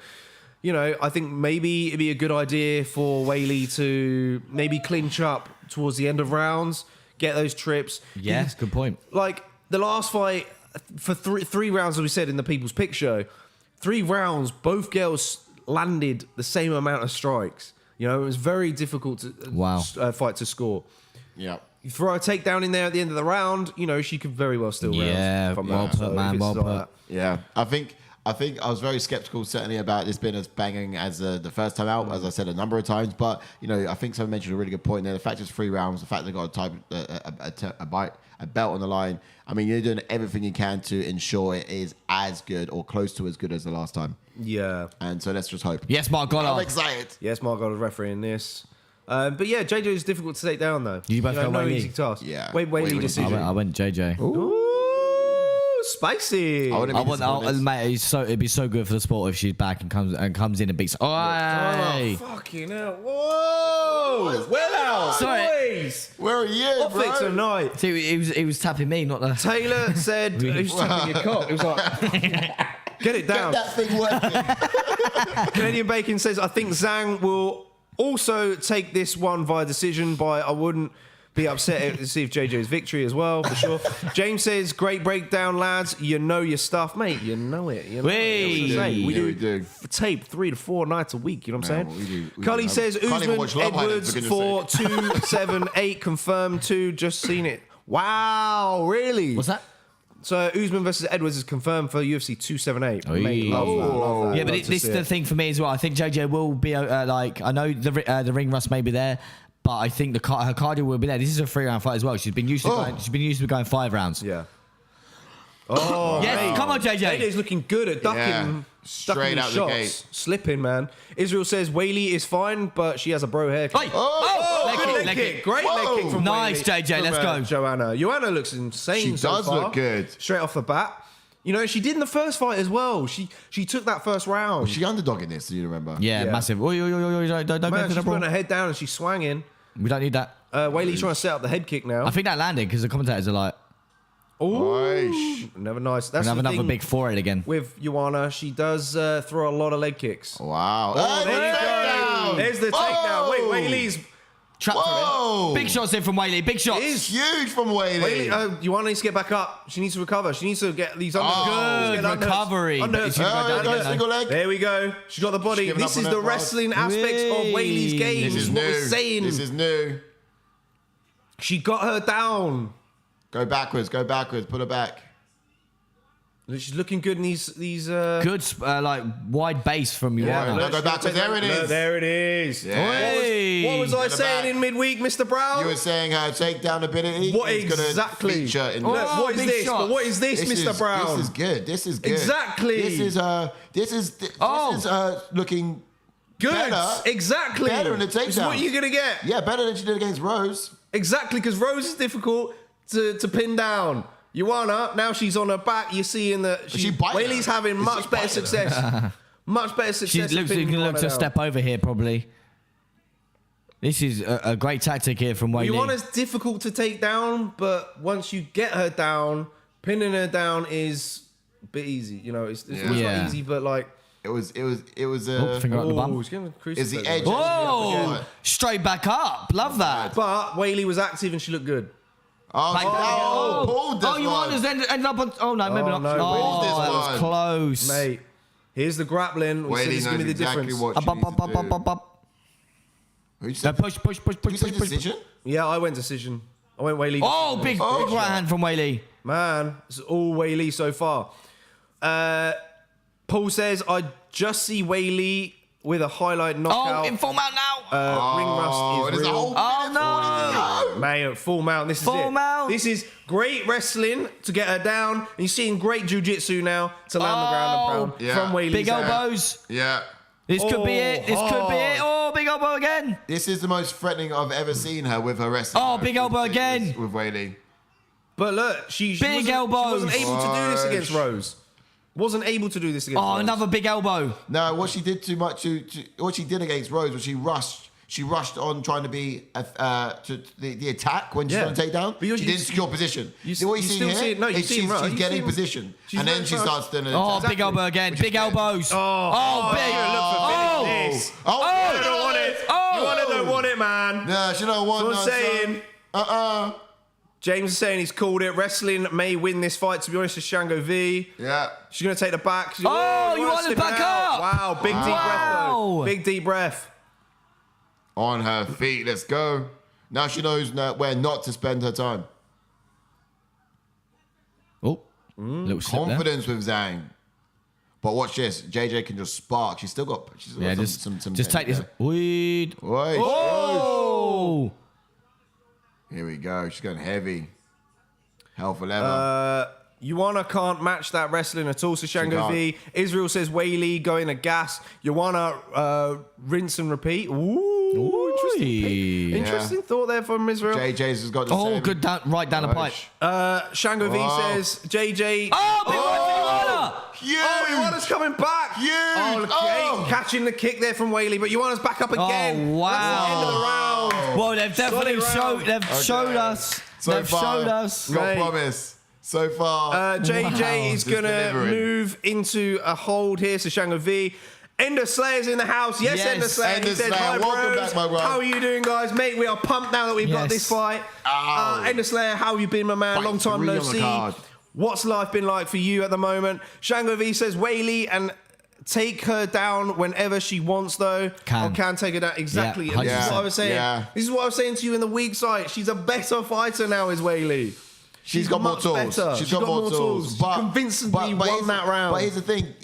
I think maybe it'd be a good idea for Weili to maybe clinch up towards the end of rounds, get those trips. Yes, good point. Like the last fight, for three rounds, as we said in the People's Pick show, 3 rounds, both girls landed the same amount of strikes. It was very difficult to fight to score. Yeah. You throw a takedown in there at the end of the round, she could very well still round. Yeah, well put, man, well put. Yeah, I think I was very skeptical, certainly, about this being as banging as the first time out, as I said a number of times. But, I think someone mentioned a really good point there. The fact it's 3 rounds, the fact they got a belt on the line. I mean, you're doing everything you can to ensure it is as good or close to as good as the last time. Yeah. And so let's just hope. Yes, Mark Goddard. I'm excited. Yes, Mark Goddard refereeing this. But yeah, JJ is difficult to take down, though. You both got no Weili. easy task. Yeah. Weili decision. I went JJ. Ooh, spicy. Mate, it'd be so good for the sport if she's back and comes in and beats. Oh, fucking hell! Whoa! Well out. Sorry. Boys. Where are you, Off it bro? tonight. See, he was tapping me, not the. Taylor said he was tapping your cock. It was like, get it down. Get that thing working. Canadian Bacon says, I think Zhang will also take this one via decision, but I wouldn't be upset to see if JJ's victory as well, for sure. James says, great breakdown, lads. You know your stuff. Mate, you know it. We do tape 3 to 4 nights a week. You know what I'm saying? Cully says, Usman Edwards for 278. Confirmed 2. Just seen it. Wow, really? What's that? So Usman versus Edwards is confirmed for UFC 278. Mate, love that. Yeah, but this is the thing for me as well. I think JJ will be I know the ring rust may be there, but I think her cardio will be there. This is a 3-round fight as well. She's been used to going 5 rounds. Yeah. Oh, Yes, mate. come on, JJ. JJ's looking good at ducking, Straight ducking out the shots, gate. slipping, man. Israel says Weili is fine, but she has a bro haircut. Hey. Oh, Good leg kick. Great leg kick from Nice, Weili. JJ, let's go. Joanna. Joanna looks insane. She so does far. look good. Straight off the bat. You know, she did in the first fight as well. She took that first round. She underdog in this, do you remember? Yeah, Yeah. massive. Oi, don't go Man, for she's the putting ball. her head down and she's swanging. We don't need that. Weili's trying to set up the head kick now. I think that landed because the commentators are like, Oh, never nice. That's have the another thing big forehead again. with Joanna. She does throw a lot of leg kicks. Wow. Oh, there you go. There's the takedown. Wait, Weili's Trapped her Whoa. in. Big shots in from Weili. Big shots. It's huge from Weili. Weili. Joanna needs to get back up. She needs to recover. She needs to get these underhooks. Good Get underhooks. recovery. Underhooks. But she's gonna go down again, single leg. There we go. She got the body. giving This up is on the that pass. wrestling aspects of Weili's game. This is what we're new. saying. This is new. She got her down. Go backwards. Put her back. She's looking good in these. Good, like wide base from Joanna. look. Go backwards. There it is. Look, there it is. Yeah. What was I Get her saying back. in midweek, Mr. Brown? You were saying her takedown ability. What is gonna exactly? feature in Look, this. what is big this? shots. But what is this, Mr. Brown? This is good. This is good. Exactly. This is looking Good. better. Exactly. Better in the It's what takedown. you're gonna get. Yeah, better than she did against Rose. Exactly, because Rose is difficult to pin down. Joanna, now she's on her back. You're seeing that she biting Weili's her? having Is much she better biting her? success. Much better She success. looks at pinning going to look Joanna to down. step over here, probably. This is a great tactic here from Weili. Joanna's difficult to take down, but once you get her down, pinning her down is a bit easy. You know, it's Yeah. not Yeah. easy, but like, It was Oh, finger up the bum. he's getting is the crucified. edge. Whoa! Straight back up. Love that. But Weili was active and she looked good. Pulled this Joanna's one. ended up on. Oh, no, maybe Oh, not. no, Oh, Where's this that was one? close. Mate, here's the grappling. We said Weili this is knows going to be the exactly difference. what Up, she up, needs up, to up, do. up, up, up. Who'd you No, say? push. Did you say decision? Yeah, I went decision. I went Weili. Oh, big right hand from Weili. Man, it's all Weili so far. Paul says, I just see Weili with a highlight Oh, knockout. in full mount now. Ring rust it is is a real. whole Oh, minute no. Mate, full mount. This is Full it. mount. This is great wrestling to get her down. And you're seeing great jiu-jitsu now to land the ground and pound Yeah. from Weili. Big elbows. Yeah. This could be it. This could be it. Oh, big elbow again. This is the most threatening I've ever seen her with her wrestling. Oh, big elbow again. With Weili. But look, she Big wasn't, elbows. She wasn't able to do this against Rose. Wasn't able to do this against Oh, Rose. another big elbow. No, what she did too much what she did against Rose was she rushed. She rushed on trying to be to the attack when she's Yeah. going to take down. But She didn't secure position. you What you still see here see it- no, you is see it right. she's You getting see it- position. she's And then right she first. starts doing Oh, attack. big elbow again. Big elbows. Oh, big. look for Oh. this. Oh, I don't want it. Oh. You want it, don't want it, man. No, she don't want That's what I'm saying. James is saying he's called it. Wrestling may win this fight, to be honest, with Shango V. Yeah. She's going to take the back. She's, Oh, Joanna's Joanna's slipping back out. up. Wow, big deep breath, though. Wow. Big deep breath. On her feet. Let's go. Now she knows where not to spend her time. Oh, little slip there. Confidence with Zhang. But watch this. JJ can just spark. She's still got Yeah, some just take this. Weed. Oi. Oh. Here we go. She's going heavy. Hell for leather. Joanna can't match that wrestling at all, so Shango can't. V. Israel says Weili going to gas. Joanna rinse and repeat. Ooh, interesting thought there from Israel. JJ's has got the Oh, same. good right down the pipe. Shango V Wow. says JJ. Oh, big right for Joanna. Huge. Oh, Joanna's coming back. Huge. Oh, look, Oh. catching the kick there from Weili, but Joanna's back up again. Oh, wow. That's the end of the round. Well, they've definitely Solid round. showed us. So They've far, showed us. got Mate. promise. So far. JJ is Just going to delivering. move into a hold here, so Shango V. Ender Slayer's in the house. Yes, Yes. Ender Slayer. Ender He says, Slayer, hi, welcome bros. back, my bro. How are you doing, guys? Mate, we are pumped now that we've got Yes. this fight. Ow. Ender Slayer, how you been, my man? Fight Long time 3 no on the see. card. What's life been like for you at the moment? Shango V says, Weili and take her down whenever she wants, though. Can. Or can take her down. Exactly. Yeah, And this is 100%. what I was saying. Yeah. This is what I was saying to you in the weak side. She's a better fighter now, is Weili. She's got more much tools. better. She's got more tools. She convincingly won here's- that round. But here's the thing,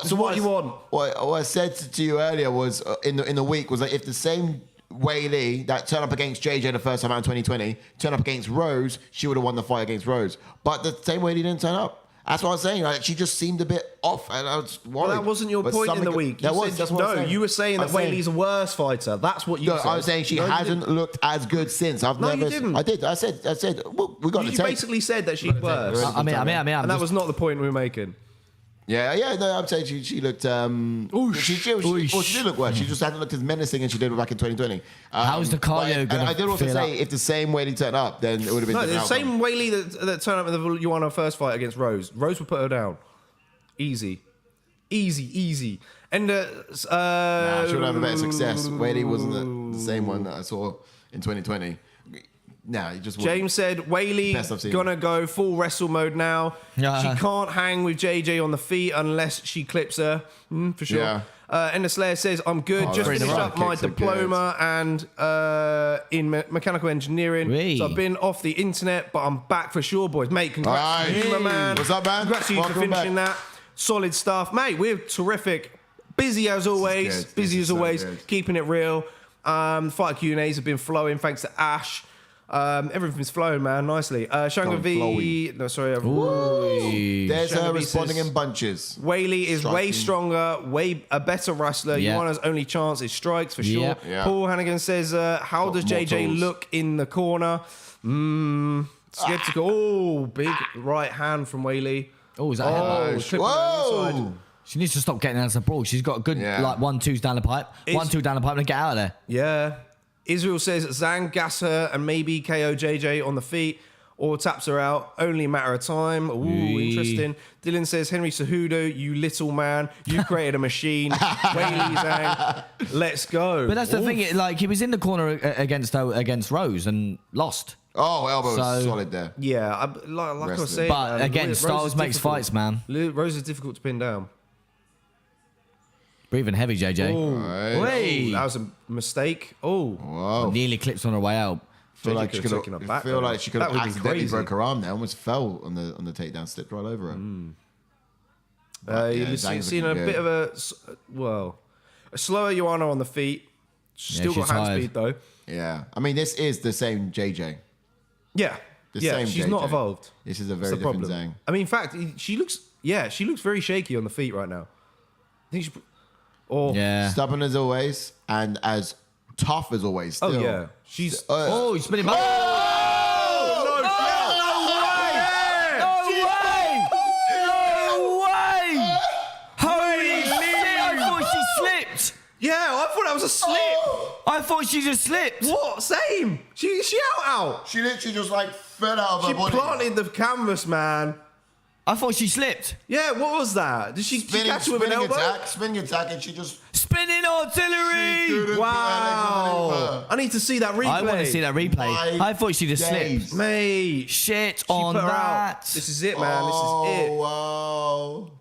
So what you want? What I said to you earlier was in the week was like if the same Weili that turned up against JJ the first time out in 2020, turned up against Rose, she would have won the fight against Rose. But the same Weili didn't turn up. That's what I was saying. Like, she just seemed a bit off, and I was worried. Well, that wasn't your point in the week. You were saying that Weili's a worse fighter. That's what you said. I was saying she hasn't looked as good since. You didn't. I did. I said. Well, we got the tape. You basically said that she's worse. I mean, and that was not the point we were making. Yeah. No, I'm saying she looked. She did look worse. She just hadn't looked as menacing as she did back in 2020. How's the cardio going? I did also say if the same Weili turned up, then it would have been the different same Weili that turned up in the Joanna first fight against Rose. Rose would put her down, easy. And she would have a better success. Weili wasn't the same one that I saw in 2020. No, he just James said Weili gonna go full wrestle mode now. She can't hang with JJ on the feet unless she clips her, for sure. Yeah. And the Slayer says, I'm good. Just finished up my diploma and in mechanical engineering. So I've been off the internet, but I'm back for sure, boys. Mate, congrats to you, my man. What's up, man? Congrats to you for finishing that. Solid stuff. Mate, we're terrific. Busy as always. Keeping it real. Fight Q&As have been flowing thanks to Ash. Everything's flowing, man, nicely. Shanga V. No, sorry. There's her responding in bunches. Weili is way stronger, a better wrestler. Joanna's only chance is strikes for sure. Yeah. Paul Hannigan says, how does JJ look in the corner? Skeptical. Oh, big right hand from Weili. Oh, is that whoa! She needs to stop getting out of the brawl. She's got a good 1-2s down the pipe. 1-2 down the pipe and get out of there. Yeah. Israel says Zhang gas her and maybe KO JJ on the feet or taps her out. Only a matter of time. Ooh, interesting. Dylan says, Henry Cejudo, you little man. You created a machine. Weili Zhang. Let's go. But that's the thing. Like, he was in the corner against Rose and lost. Oh, elbow was solid there. Yeah, like I was saying. But again, styles makes fights, man. Rose is difficult to pin down. Breathing heavy, JJ. Ooh, that was a mistake. Oh, nearly clips on her way out. Feel like she could have accidentally broke her arm there. Almost fell on the takedown, slipped right over her. You're seeing a bit of a slower Joanna on the feet. Still got hand speed though. Yeah, I mean this is the same JJ. Yeah, she's JJ. Not evolved. This is a very different Zhang. I mean, in fact, she looks very shaky on the feet right now. I think stubborn as always and as tough as always. Still. Oh yeah, she's he's spinning back. No way! Holy shit! I thought she slipped. Yeah, I thought that was a slip. I thought she just slipped. What? Same. She out. She literally just like fell out of her body. She planted the canvas, man. I thought she slipped. Yeah, what was that? Did she catch her with an elbow? Spinning attack, and she just... Spinning artillery! Wow. I need to see that replay. I want to see that replay. I thought she just slipped. Mate. Shit on that. This is it, man. This is it. Wow.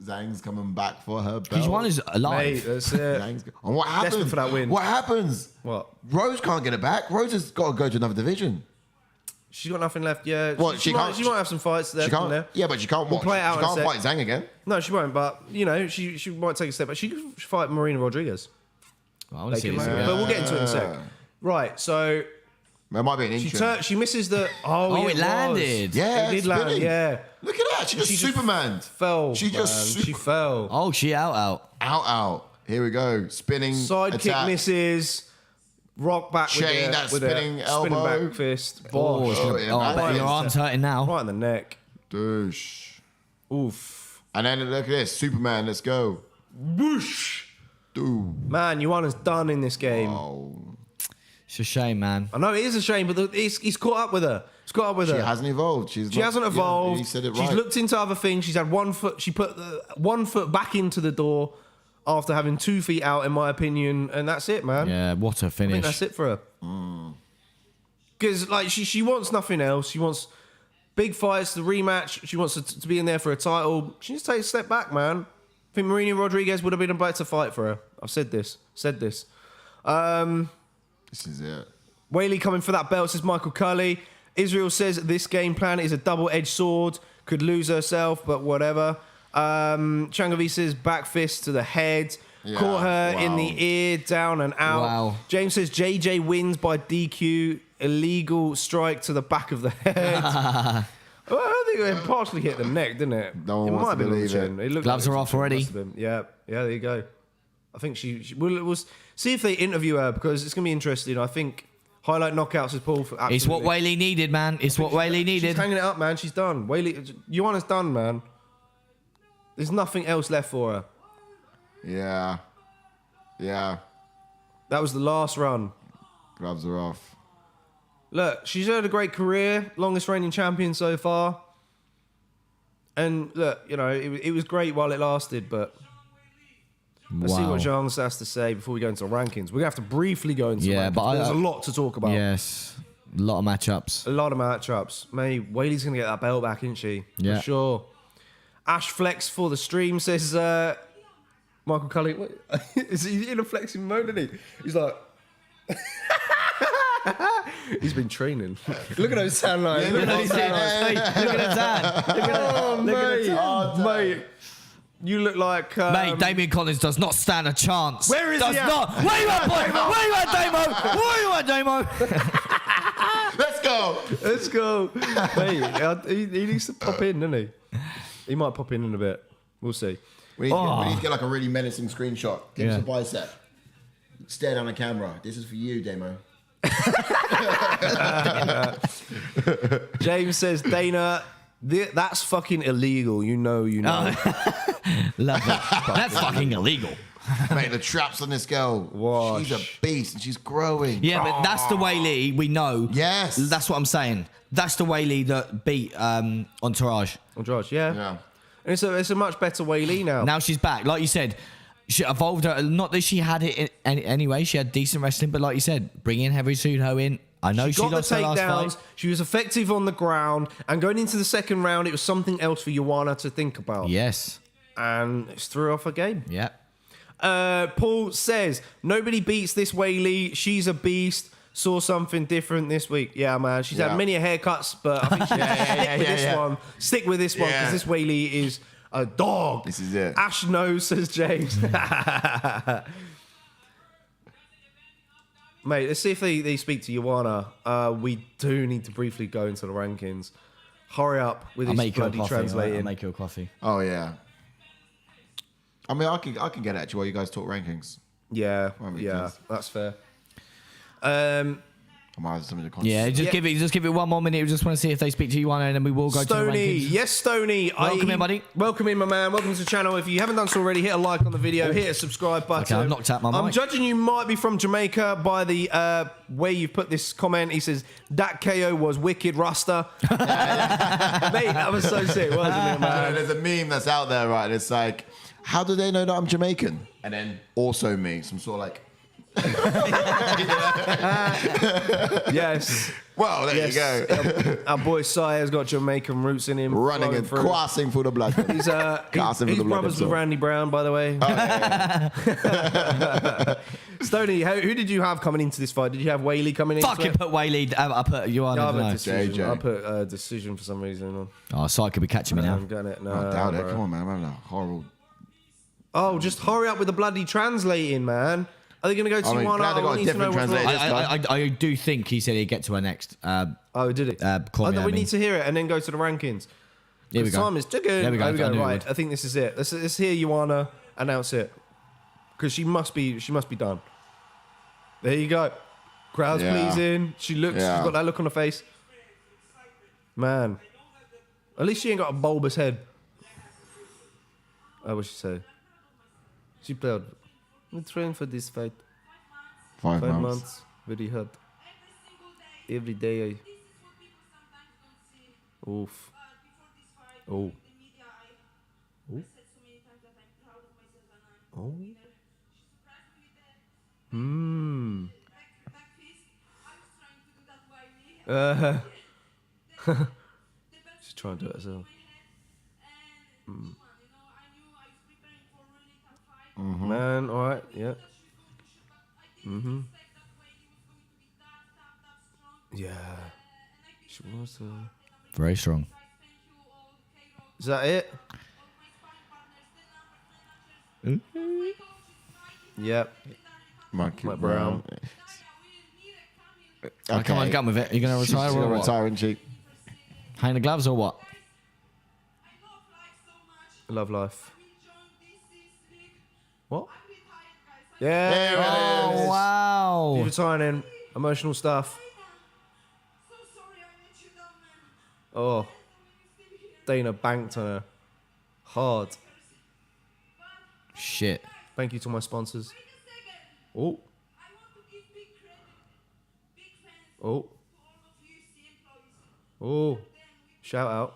Zhang's coming back for her belt. Joanna's alive. Mate, that's it. And what happens? Desperate for that win. What happens? What? Rose can't get it back. Rose has got to go to another division. She's got nothing left. Yeah, well, she might have some fights there. Yeah, but she can't. Play it out. She can't fight Zhang again. No, she won't. But you know, she might take a step. But she could fight Marina Rodriguez. Well, I want to see this. But we'll get into it in a sec. Right. So there might be an injury. She misses the. It landed. Yeah, it did land. Yeah. Look at that. She just Superman fell. She fell. Oh, she out. Here we go. Spinning side kick misses. Rock back with spinning elbow. Spinning back fist. Your arm's hurting now. Right in the neck. Douche. Oof. And then look at this. Superman, let's go. Whoosh. Dude. Man, Joanna's done in this game. Oh. It's a shame, man. I know it is a shame, but he's caught up with her. She hasn't evolved. She hasn't evolved. You said it right. She's looked into other things. She's had 1 foot. She put 1 foot back into the door after having 2 feet out, in my opinion, and that's it, man. Yeah, what a finish. I think that's it for her. Because like she wants nothing else. She wants big fights, the rematch. She wants to be in there for a title. She needs to take a step back, man. I think Marina Rodriguez would have been a better fight for her. I've said this. This is it. Weili coming for that belt, says Michael Cully. Israel says this game plan is a double-edged sword. Could lose herself, but whatever. Changavi says back fist to the head. Caught her in the ear, down and out. Wow. James says JJ wins by DQ, illegal strike to the back of the head. Well, I think it partially hit the neck, didn't it? No one it wants might to have been on the believe chin. it. Looked Gloves like are off already. Yeah, there you go. I think we'll see if they interview her because it's going to be interesting. I think highlight knockouts is Paul. It's what Weili needed, man. It's what Weili needed. She's hanging it up, man. She's done. Joanna's done, man. There's nothing else left for her. Yeah. That was the last run. Gloves are off. Look, she's had a great career, longest reigning champion so far. And look, it was great while it lasted, but let's see what Zhang has to say before we go into the rankings. We're going to have to briefly go into rankings, but there's a lot to talk about. Yes, a lot of matchups. A lot of matchups. Weili's going to get that belt back, isn't she? Yeah. For sure. Ash Flex for the stream says, Michael Cully, is he in a flexing mode, isn't he? He's like... He's been training. Look at those tan lines. Look at those tan lines. Look at the tan. Look at the tan. Mate. You look like... Mate, Damien Collins does not stand a chance. Where is he at? Not. Where you at, boy? Where you at, Damo? Let's go. Mate, he needs to pop in, doesn't he? He might pop in a bit. We'll see. We need to get like a really menacing screenshot. Give us a bicep. Stare down the camera. This is for you, Damo. James says, Dana, that's fucking illegal. You know. Love it. That's fucking illegal. Mate, the traps on this girl. Wash. She's a beast and she's growing. Yeah, but that's the Weili we know. Yes. That's what I'm saying. That's the Weili that beat Entourage. Yeah. And it's a much better Weili now. Now she's back. Like you said, she evolved her. Not that she had it anyway. She had decent wrestling, but like you said, bringing Heavy Suho in. I know she got lost the her last takedowns. fight. She was effective on the ground. And going into the second round, it was something else for Joanna to think about. Yes. And it's threw off her game. Yeah. Paul says, nobody beats this Weili. She's a beast. Saw something different this week. Yeah, man. She's had many haircuts, but I think she's stick with this one. Stick with this one because this Weili is a dog. This is it. Ash knows, says James. Mate, let's see if they speak to Joanna. We do need to briefly go into the rankings. Hurry up with this bloody translating. I'll make you a coffee. Oh, yeah. I mean, I can get at you while you guys talk rankings. Yeah, that's fair. Yeah, just give it one more minute. We just want to see if they speak to you one, and then we will go to the rankings. Yes, Stoney. Welcome in, buddy. Welcome in, my man. Welcome to the channel. If you haven't done so already, hit a like on the video, hit a subscribe button. Okay, I've knocked out my I'm mic. judging you might be from Jamaica by the way you put this comment. He says, that KO was wicked, Rasta. Mate, that was so sick, wasn't it, man? There's a meme that's out there, right? And it's like, how do they know that I'm Jamaican? And then also me, some sort of like... Yes. Well, there you go. Our boy Sire's got Jamaican roots in him. Running and coursing for the blood. He's brothers with Randy Brown, by the way. Oh, yeah. Stoney, who did you have coming into this fight? Did you have Weili coming in? Fucking put Weili. I put Joanna. I put decision for some reason. Oh, Si could be catching me now. I'm getting it. No, I doubt it. Come on, man. I'm having a horrible... Oh, just hurry up with the bloody translating, man. Are they going to go to one? I do think he said he'd get to her next. Oh, did it? We need to hear it and then go to the rankings. Here we go. Time is ticking. There we go. Right, I think this is it. Let's hear Joanna announce it because she must be done. There you go. Crowd's pleasing. She looks. She's got that look on her face. Man, at least she ain't got a bulbous head. What'd she say? She played. We trained for this fight. 5 months. Very hard. Every day Oof. Oh. Oh. Hmm. She's trying to do it herself. Mm-hmm. Man, all right, yeah. Mm-hmm. Yeah. She was very strong. Is that it? Yep. Mike Brown. Brown. Okay. Come on, get on with it. You're going to retire She's or gonna what? retire, isn't she? Hang the gloves or what? Love life. What? Yeah. There it Oh, is. wow. You're retiring. Emotional stuff. Oh. Dana banked on her. Hard. Shit. Thank you to my sponsors. Oh. Oh. Oh. Shout out.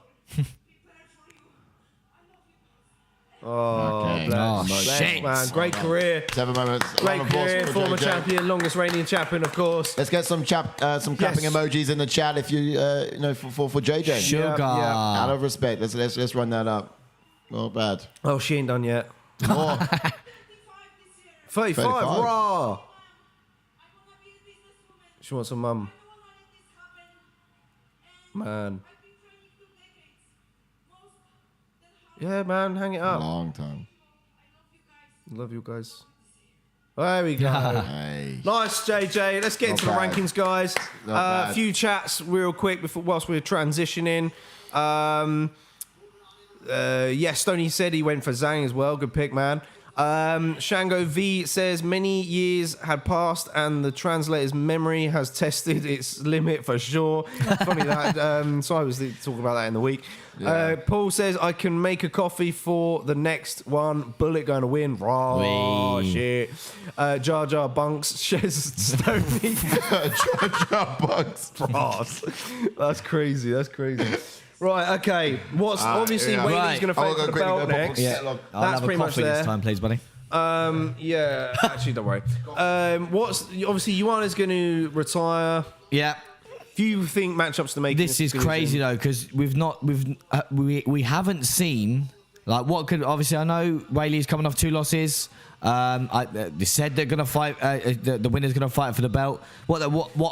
Oh, Okay. bless. Oh, Bless, shit. man. Great career. 7 moments. Great Round of applause career. for Former JJ. champion, longest reigning champion, of course. Let's get some clapping Yes. emojis in the chat if you know for JJ. Sugar. Out of respect, let's run that up. Not bad. Oh, she ain't done yet. More. 35. 35. Raw. She wants a mum. Man. Yeah, man, hang it up. Long time. Love you guys. There we go. Hey. Nice, JJ. Let's get Not into the bad. rankings, guys. Not A bad. few chats real quick whilst we're transitioning. Yes, Stoney said he went for Zhang as well. Good pick, man. Shango V says many years had passed and the translator's memory has tested its limit for sure. Funny that. So I was talking about that in the week. Yeah. Paul says I can make a coffee for the next one. Bullet going to win. Raw Wee. shit. Jar Jar Bunks says Stoney. Bugs. Ross. That's crazy. That's crazy. Right, okay. What's obviously yeah. Whaley's Right. going to I'll fight go for the quickly, belt go pop next. on. Yeah. Settle. I'll That's have a pretty much coffee there. this time, please, buddy. Yeah, actually, don't worry. What's obviously Joanna's going to retire. Yeah. Few think matchups to make. This is crazy though, because we haven't seen like what could obviously I know Weili's coming off 2 losses. They said they're gonna fight. The winner's gonna fight for the belt. What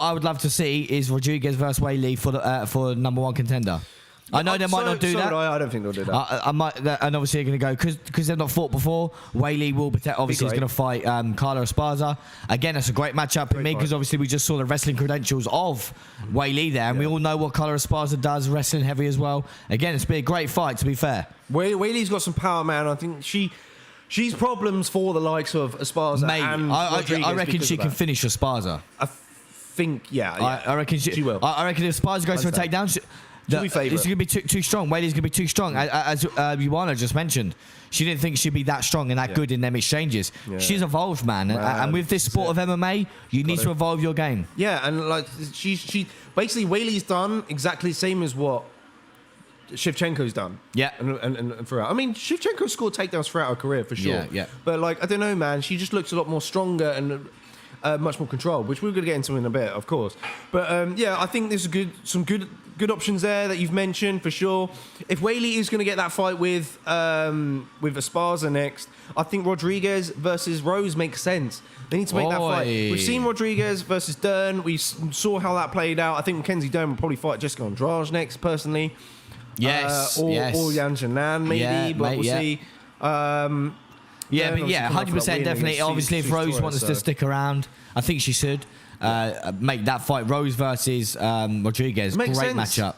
I would love to see is Rodriguez versus Weili for the for #1 contender. I know they might not do that. I don't think they'll do that. I might, and obviously they're going to go because they've not fought before. Weili will obviously is great. going to fight Carla Esparza. Again, it's a great matchup in me because obviously we just saw the wrestling credentials of Weili there, and we all know what Carla Esparza does, wrestling heavy as well. Again, it's been a great fight, to be fair. Whaley's got some power, man. I think she's problems for the likes of Esparza Mate, and I Rodriguez reckon because she of can that. finish Esparza. I think, yeah. I reckon she will. I reckon if Esparza goes for a Understand. takedown, She'll be favourite. it's going to be too strong. Weili's going to be too strong. As Joanna just mentioned, she didn't think she'd be that strong and that good in them exchanges. Yeah. She's evolved, man. And with this sport of MMA, you need to evolve your game. Yeah, and like she basically Whaley's done exactly the same as what Shevchenko's done. Yeah. And throughout. I mean, Shevchenko scored takedowns throughout her career for sure. Yeah, yeah. But like, I don't know, man. She just looks a lot more stronger and much more controlled, which we're going to get into in a bit, of course. But yeah, I think there's some good options there that you've mentioned for sure. If Weili is going to get that fight with Esparza next, I think Rodriguez versus Rose makes sense. They need to make that fight. Oi. We've seen Rodriguez versus Dern. We saw how that played out. I think Mackenzie Dern will probably fight Jessica Andrade next, personally. Yes, or Yan Janan maybe, Yeah, but mate, we'll yeah. see. Yeah, Dern but yeah, obviously coming off that 100% win definitely. against Obviously, if Sue Rose Torres, wants so- to stick around, I think she should make that fight Rose versus Rodriguez. Makes Great sense. matchup.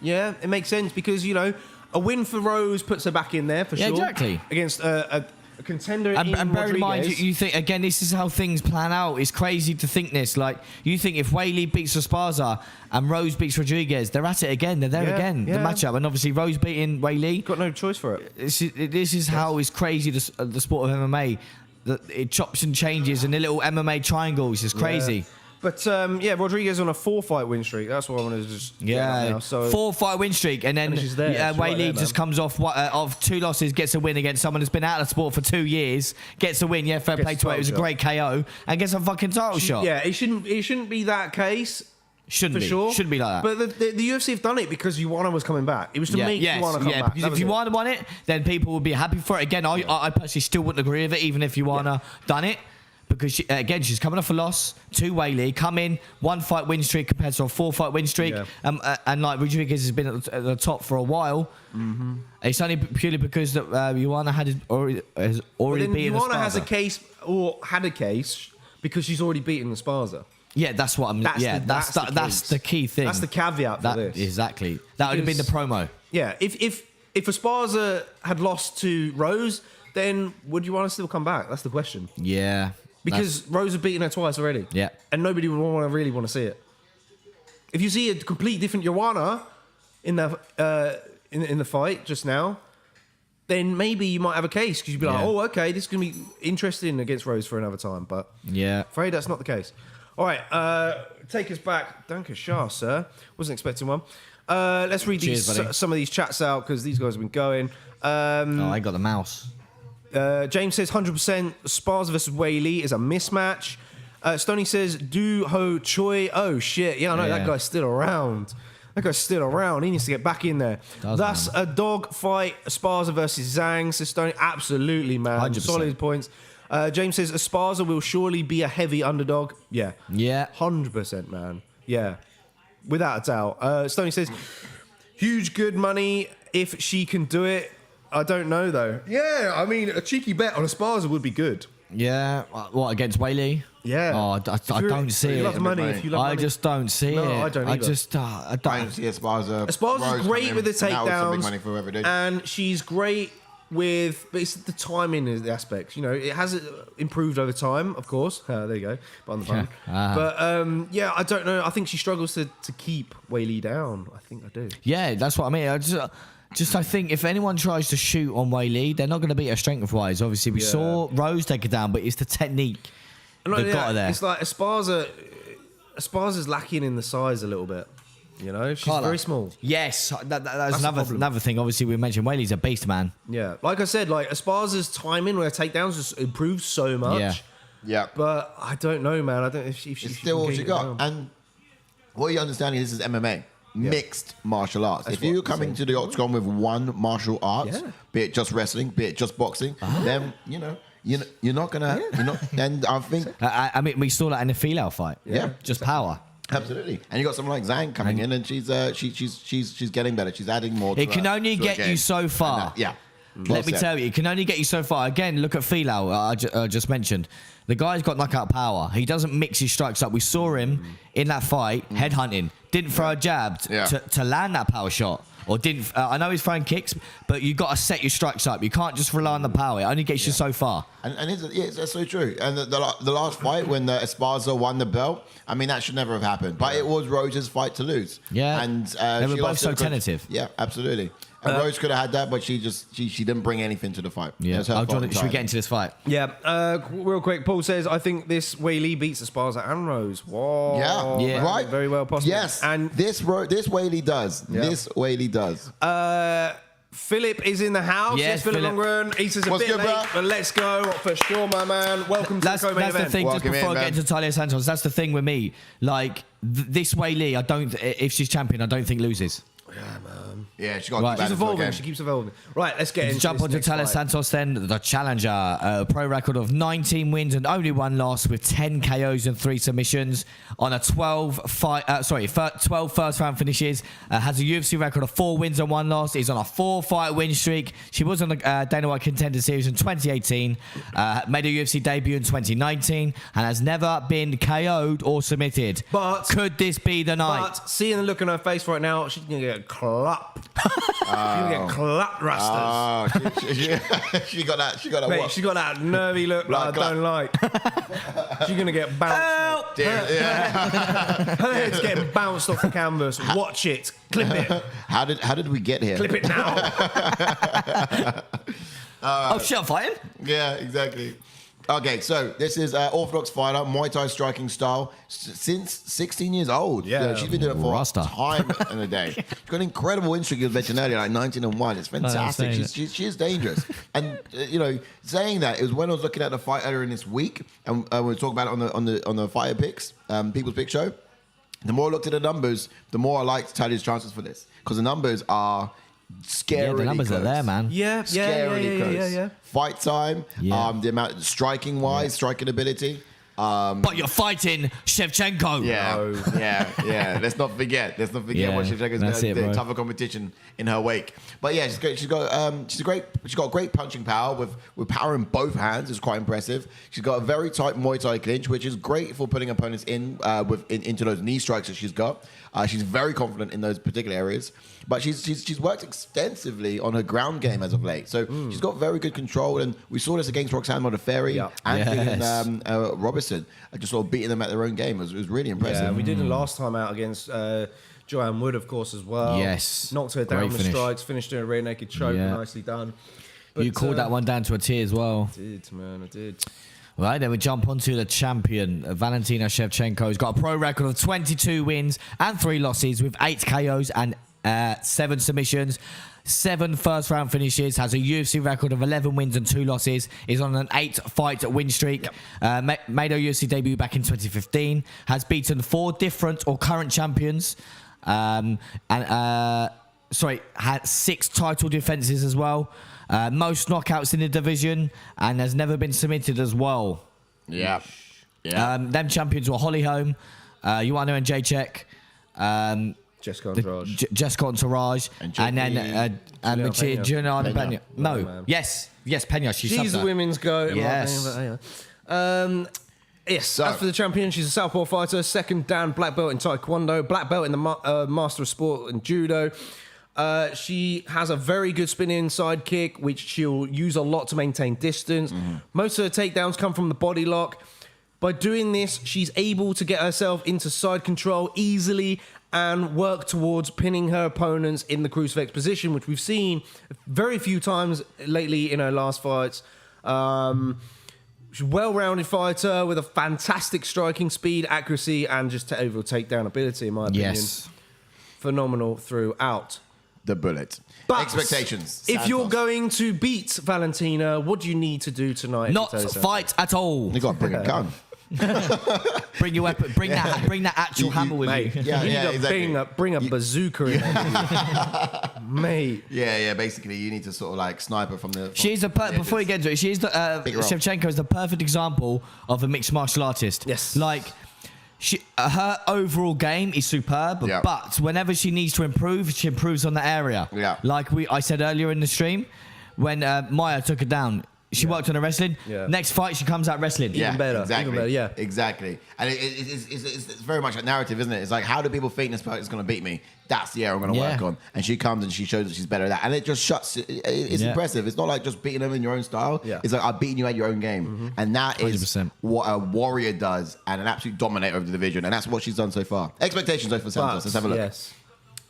Yeah, it makes sense because, you know, a win for Rose puts her back in there for Yeah, sure. exactly. Against a contender in And bear in mind, Rodriguez. you think, again, this is how things plan out. It's crazy to think this. Like, you think if Weili beats Esparza and Rose beats Rodriguez, they're at it again. They're there Yeah, again, the yeah. matchup. And obviously, Rose beating Weili. got no choice for it. This is how it's crazy, the sport of MMA. That it chops and changes and the little MMA triangles. It's crazy. Yeah. But yeah, Rodriguez on a 4-fight win streak. That's what I want to just get Yeah, up now. So 4-fight win streak, and then And she's there. She's right Weili there, just man. comes off 2 losses, gets a win against someone that's been out of the sport for 2 years, gets a win. Yeah, fair Gets play a to her. It was a title great KO, and gets a fucking title shot. yeah, it shouldn't be that case. Shouldn't For be. sure. Shouldn't be like that. But the UFC have done it because Joanna was coming back. It was to make Joanna come back. because That if was it. Joanna won it, then people would be happy for it. Again, I personally still wouldn't agree with it, even if Joanna done it. because again, she's coming off a loss to Weili, come in 1 fight win streak compared to a 4 fight win streak, and like Rodriguez has been at the top for a while. Mm-hmm. It's only purely because that Joanna has already beaten Joanna Esparza. has a case or had a case because she's already beaten Esparza. Yeah, that's what I'm. That's the key thing. That's the caveat for this. Exactly. That would have been the promo. Yeah, if Esparza had lost to Rose, then would Joanna still come back? That's the question. Yeah. Because Rose had beaten her twice already. Yeah. And nobody would really want to see it. If you see a complete different Joanna in the in the fight just now, then maybe you might have a case because you'd be like, oh, okay, this is going to be interesting against Rose for another time. But afraid that's not the case. All right, take us back. Danke schön, sir. Wasn't expecting one. Let's read some of these chats out because these guys have been going. I got the mouse. James says 100% Esparza versus Weili is a mismatch. Stoney says Do Ho Choi. Oh shit, yeah, I know that guy's still around. That guy's still around. He needs to get back in there. That's a dog fight. Esparza versus Zhang. Says Stoney. Absolutely, man. 100%. Solid points. James says Esparza will surely be a heavy underdog. Yeah. 100%, man. Yeah, without a doubt. Stoney says huge good money if she can do it. I don't know though. Yeah, I mean a cheeky bet on Esparza would be good. Yeah, what against Weili? Yeah. Oh, I don't see it. If you love money, I just don't see it. No, I don't either. I don't see Esparza. Esparza's great with the takedowns, money for whoever did. and she's great with. But it's the timing is the aspect. You know, it has improved over time, of course. There you go, but on the phone. But I don't know. I think she struggles to keep Weili down. I think I do. Yeah, that's what I mean. I think if anyone tries to shoot on Weili, they're not going to beat her strength-wise. Obviously, we saw Rose take her down, but it's the technique that got her there. It's like Esparza's lacking in the size a little bit. You know, she's very small. Yes, that's another thing. Obviously, we mentioned Weili's a beast, man. Yeah, like I said, like Esparza's timing with her takedowns has improved so much. Yeah. But I don't know, man. I don't know if she still all she got. Down. And what you're understanding, this is MMA. Mixed martial arts. If you're coming to the octagon with one martial art, be it just wrestling, be it just boxing, then you're not gonna. You're not. And I think. I mean, we saw that in the FIALHO fight. Yeah, just power. Absolutely. And you got someone like Zhang coming in, and she's getting better. She's adding more. It can only get you so far. Let me tell you, it can only get you so far. Again, look at FIALHO. I just mentioned. The guy's got knockout power. He doesn't mix his strikes up. We saw him in that fight, headhunting. Didn't throw a jab to land that power shot. Or didn't. I know he's throwing kicks, but you got to set your strikes up. You can't just rely on the power. It only gets you so far. And that's so true. And the last fight when Esparza won the belt, I mean, that should never have happened. But it was Rose's fight to lose. Yeah. And they were both so tentative. Yeah, absolutely. And Rose could have had that, but she didn't bring anything to the fight. Yeah. Should we get into this fight? Yeah. Real quick, Paul says, I think this Weili beats Esparza and Rose. Whoa. Yeah. Right. Very well possible. Yes. And this Weili does. Yeah. This Weili does. Philip is in the house. Yes, Philip Longren. He says a bit late, but let's go for sure, my man. Welcome to the co-main event. That's the thing. Just before I get into Taila Santos, that's the thing with me. Like this Weili, if she's champion, I don't think loses. Yeah, man. Yeah, she's evolving. She keeps evolving. Right, let's get into jump onto Taila Santos then, the challenger. A pro record of 19 wins and only one loss with 10 KOs and 3 submissions on a 12 first round finishes. Has a UFC record of 4 wins and 1 loss. Is on a 4-fight win streak. She was on the Dana White Contender Series in 2018. Made a UFC debut in 2019 and has never been KO'd or submitted. But could this be the night? But seeing the look on her face right now, she's gonna get clapped. She's gonna get clapped, Rastas. She got that. Mate, what? she got that nervy look I don't like. She's gonna get bounced. Her head's getting bounced off the canvas. Watch it. Clip it. How did we get here? Clip it now. Oh shit, I'm fighting? Yeah, exactly. Okay, so this is orthodox fighter, Muay Thai striking style, since 16 years old. Yeah, she's been doing it for Rasta. time in the day. She's got an incredible win streak, you mentioned earlier, like 19-1. It's fantastic. She is dangerous. And saying that, it was when I was looking at the fight earlier in this week, and we were talking about it on the fighter picks, People's Pick Show. The more I looked at the numbers, the more I liked Taila's chances for this, because the numbers are scarily the numbers close. are there, man. Yeah, Scarily close. yeah. Fight time, the amount striking wise, striking ability. But you're fighting Shevchenko. Yeah. Let's not forget what Shevchenko's going to do. Tougher competition in her wake. But yeah, she's got great punching power with power in both hands. It's quite impressive. She's got a very tight Muay Thai clinch, which is great for putting opponents into those knee strikes that she's got. She's very confident in those particular areas. But she's worked extensively on her ground game as of late. So she's got very good control. And we saw this against Roxanne Modafferi and Robertson, just sort of beating them at their own game. It was really impressive. Yeah, we did it last time out against Joanne Wood, of course, as well. Yes. Knocked her down with strikes, finished her a rear naked choke. Yeah. Nicely done. But, You called that one down to a T as well. I did, man, I did. Right, then we jump onto the champion, Valentina Shevchenko, who's got a pro record of 22 wins and 3 losses with 8 KOs and 7 submissions, 7 first-round finishes, has a UFC record of 11 wins and 2 losses, is on an 8-fight win streak, made her UFC debut back in 2015, has beaten 4 different or current champions, had 6 title defenses as well. Most knockouts in the division, and has never been submitted as well. Yeah. Them champions were Holly Holm, Joanna and Jędrzejczyk, Jessica Entourage, and then Joanna Pena. No, yes, Pena. She's the women's goat. Yes. Yes, So- as for the champion, she's a southpaw fighter, 2nd Dan black belt in Taekwondo, black belt in the Master of Sport in Judo. She has a very good spinning side kick, which she'll use a lot to maintain distance. Most of her takedowns come from the body lock. By doing this, she's able to get herself into side control easily and work towards pinning her opponents in the crucifix position, which we've seen very few times lately in her last fights. She's a well-rounded fighter with a fantastic striking speed, accuracy, and just overall takedown ability, in my opinion. Yes. Phenomenal throughout. The bullet. But Expectations. if you're Santos. going to beat Valentina, what do you need to do tonight? Not fight at all. You got to bring a gun. Bring your weapon. Bring that actual hammer with Mate, you. Yeah, you need to exactly. bring a bazooka in. Mate. Yeah. Basically, you need to sort of like snipe her from the. She's before you get into it, she's the Shevchenko is the perfect example of a mixed martial artist. Yes. Like her overall game is superb, but whenever she needs to improve, she improves on that area. Yeah. Like I said earlier in the stream, when Maya took her down, she worked on her wrestling. Yeah. Next fight, she comes out wrestling. Even better. Yeah. Exactly. And it's very much a narrative, isn't it? It's like, how do people think this person's going to beat me? That's the area I'm going to work on. And she comes and she shows that she's better at that. And it just shuts. It's impressive. It's not like just beating them in your own style. Yeah. It's like, I'm beating you at your own game. And that is 100%. what a warrior does and an absolute dominator of the division. And that's what she's done so far. Expectations, though, for Santos. Let's have a look. Yes.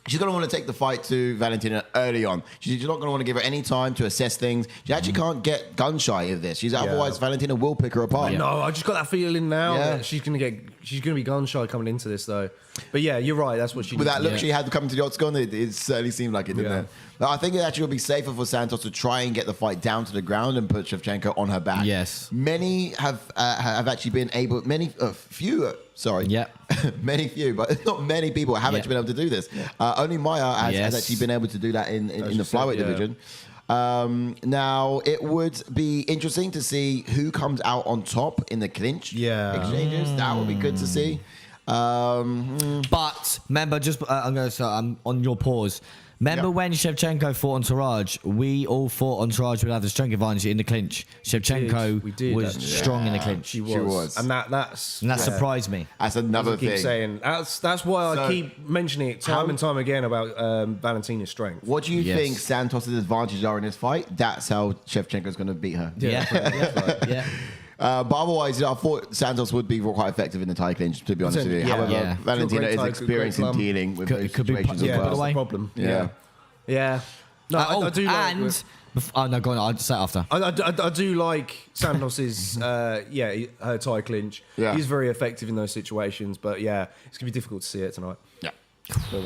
She's going to want to take the fight to Valentina early on. She's not going to want to give her any time to assess things. She actually can't get gun shy of this. Otherwise, Valentina will pick her apart. No, I just got that feeling now that she's gonna be gun shy coming into this though. But yeah, you're right. That's what she. With needs that to look she had coming to the octagon, it certainly seemed like it, didn't it? But I think it actually would be safer for Santos to try and get the fight down to the ground and put Shevchenko on her back. Yes. Many have actually been able. Few. Many few, but not many people have actually been able to do this. Only Maya has actually been able to do that in the flyweight division. Now, it would be interesting to see who comes out on top in the clinch exchanges. That would be good to see. But remember, I'm on your pause. Remember when Shevchenko fought Entourage? We all thought Entourage would have the strength advantage in the clinch. Shevchenko was strong in the clinch. She was. And that surprised me. That's another thing. Keep saying that's why I keep mentioning it time and time again about Valentina's strength. What do you think Santos' advantages are in this fight? That's how Shevchenko's going to beat her. Yeah. But otherwise, I thought Santos would be quite effective in the Thai clinch, to be honest with you. However, Valentina is experienced in dealing with those situations as well. That's the problem. Yeah. No, I do like... go on. I'll say it after. I do like Santos's, her Thai clinch. Yeah. He's very effective in those situations, but it's going to be difficult to see it tonight. Yeah. Do you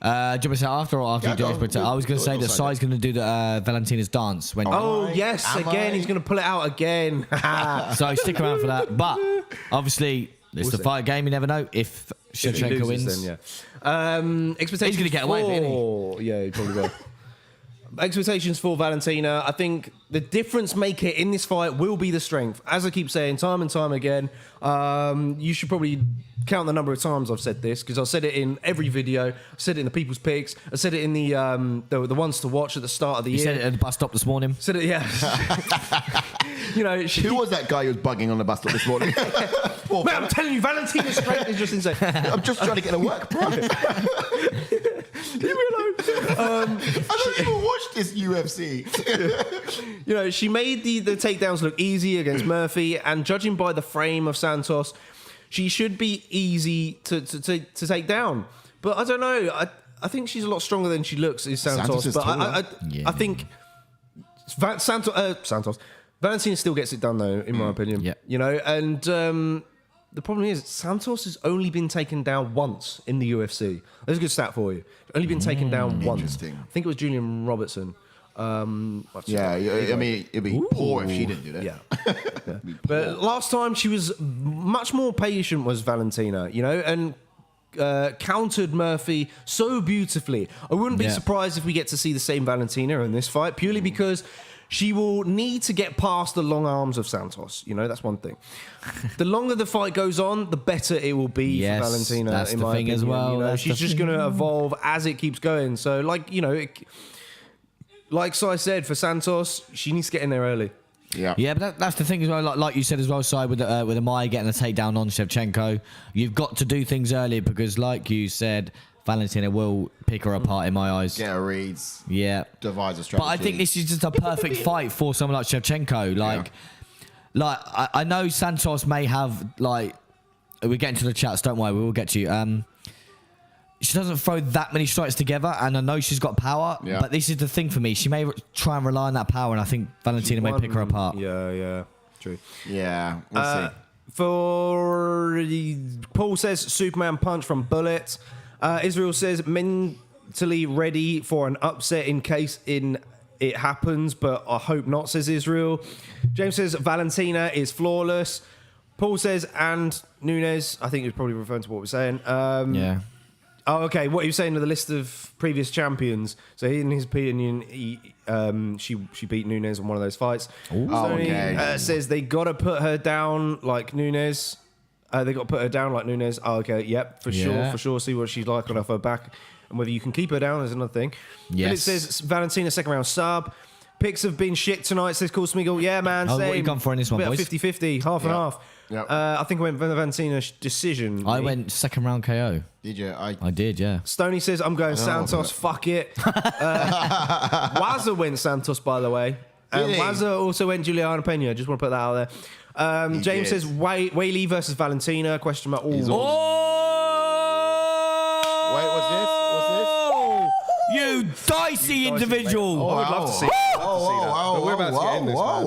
want me to say after or after you do it? I was going to say that Sai's going to do the Valentina's dance. When Again, he's going to pull it out again. So stick around for that. But obviously, it's the fight game. You never know if Shevchenko wins. Then, expectations. He's going to get away with it, isn't he? Yeah, he probably will. expectations for Valentina. I think the difference maker in this fight will be the strength. As I keep saying time and time again, you should probably count the number of times I've said this, because I've said it in every video. I said it in the People's Picks. I said it in the ones to watch at the start of the year. You said it at the bus stop this morning. Said it, yeah. You know, who was that guy who was bugging on the bus stop this morning? Man, I'm telling you, Valentina's strength is just insane. I'm just trying to get to work, bro. Leave me alone. I don't even watch this UFC. You know, she made the takedowns look easy against Murphy, and judging by the frame of Santos, she should be easy to take down. But I don't know. I think she's a lot stronger than she looks, is Santos. But I think Santos. Valentina still gets it done, though, in my opinion. Yeah. You know, and the problem is Santos has only been taken down once in the UFC. There's a good stat for you. Only been taken down once. Interesting. I think it was Julian Robertson. I mean, it'd be poor if she didn't do that. Yeah. But last time she was much more patient, was Valentina, you know, and countered Murphy so beautifully. I wouldn't be surprised if we get to see the same Valentina in this fight, purely because she will need to get past the long arms of Santos. You know, that's one thing. The longer the fight goes on, the better it will be for Valentina, that's in the my thing opinion. as well. You know, she's just going to evolve as it keeps going. So, like, you know, like I said, for Santos, she needs to get in there early. Yeah, but that's the thing as well. Like you said as well, Si, with Amaya getting a takedown on Shevchenko, you've got to do things early because, like you said, Valentina will pick her apart in my eyes. Get her reads. Yeah. Devise a strategy. But I think this is just a perfect fight for someone like Shevchenko. Like I know Santos may have, like, we're getting to the chats, don't worry, we will get to you. She doesn't throw that many strikes together, and I know she's got power, but this is the thing for me. She may try and rely on that power, and I think Valentina may pick her apart. Yeah, true. Yeah, we'll see. For Paul says Superman punch from Bullet. Israel says mentally ready for an upset in case it happens, but I hope not, says Israel. James says Valentina is flawless. Paul says, and Nunes, I think he was probably referring to what we're saying. Yeah. Oh, okay. What are you saying to the list of previous champions? So in his opinion, she beat Nunes in one of those fights. Says they got to put her down like Nunes. They got to put her down like Nunes. Oh, okay. Yep, for sure. See what she's like on her back. And whether you can keep her down is another thing. Yes. But it says Valentina second round sub. Picks have been shit tonight, says Cool Smiggle. Yeah, man. What same. have you gone for in this one, boys? 50-50, half and half. Yep. I think I went Valentina decision. I went second round KO. Did you? I did, yeah. Stoney says, I'm going Santos. Fuck it. Waza went Santos, by the way. Waza also went Juliana Pena. Just want to put that out there. James says, Weili versus Valentina. Question mark. Wait, what's this? You dicey individual. I would love to see that. But we're about to get in this, man.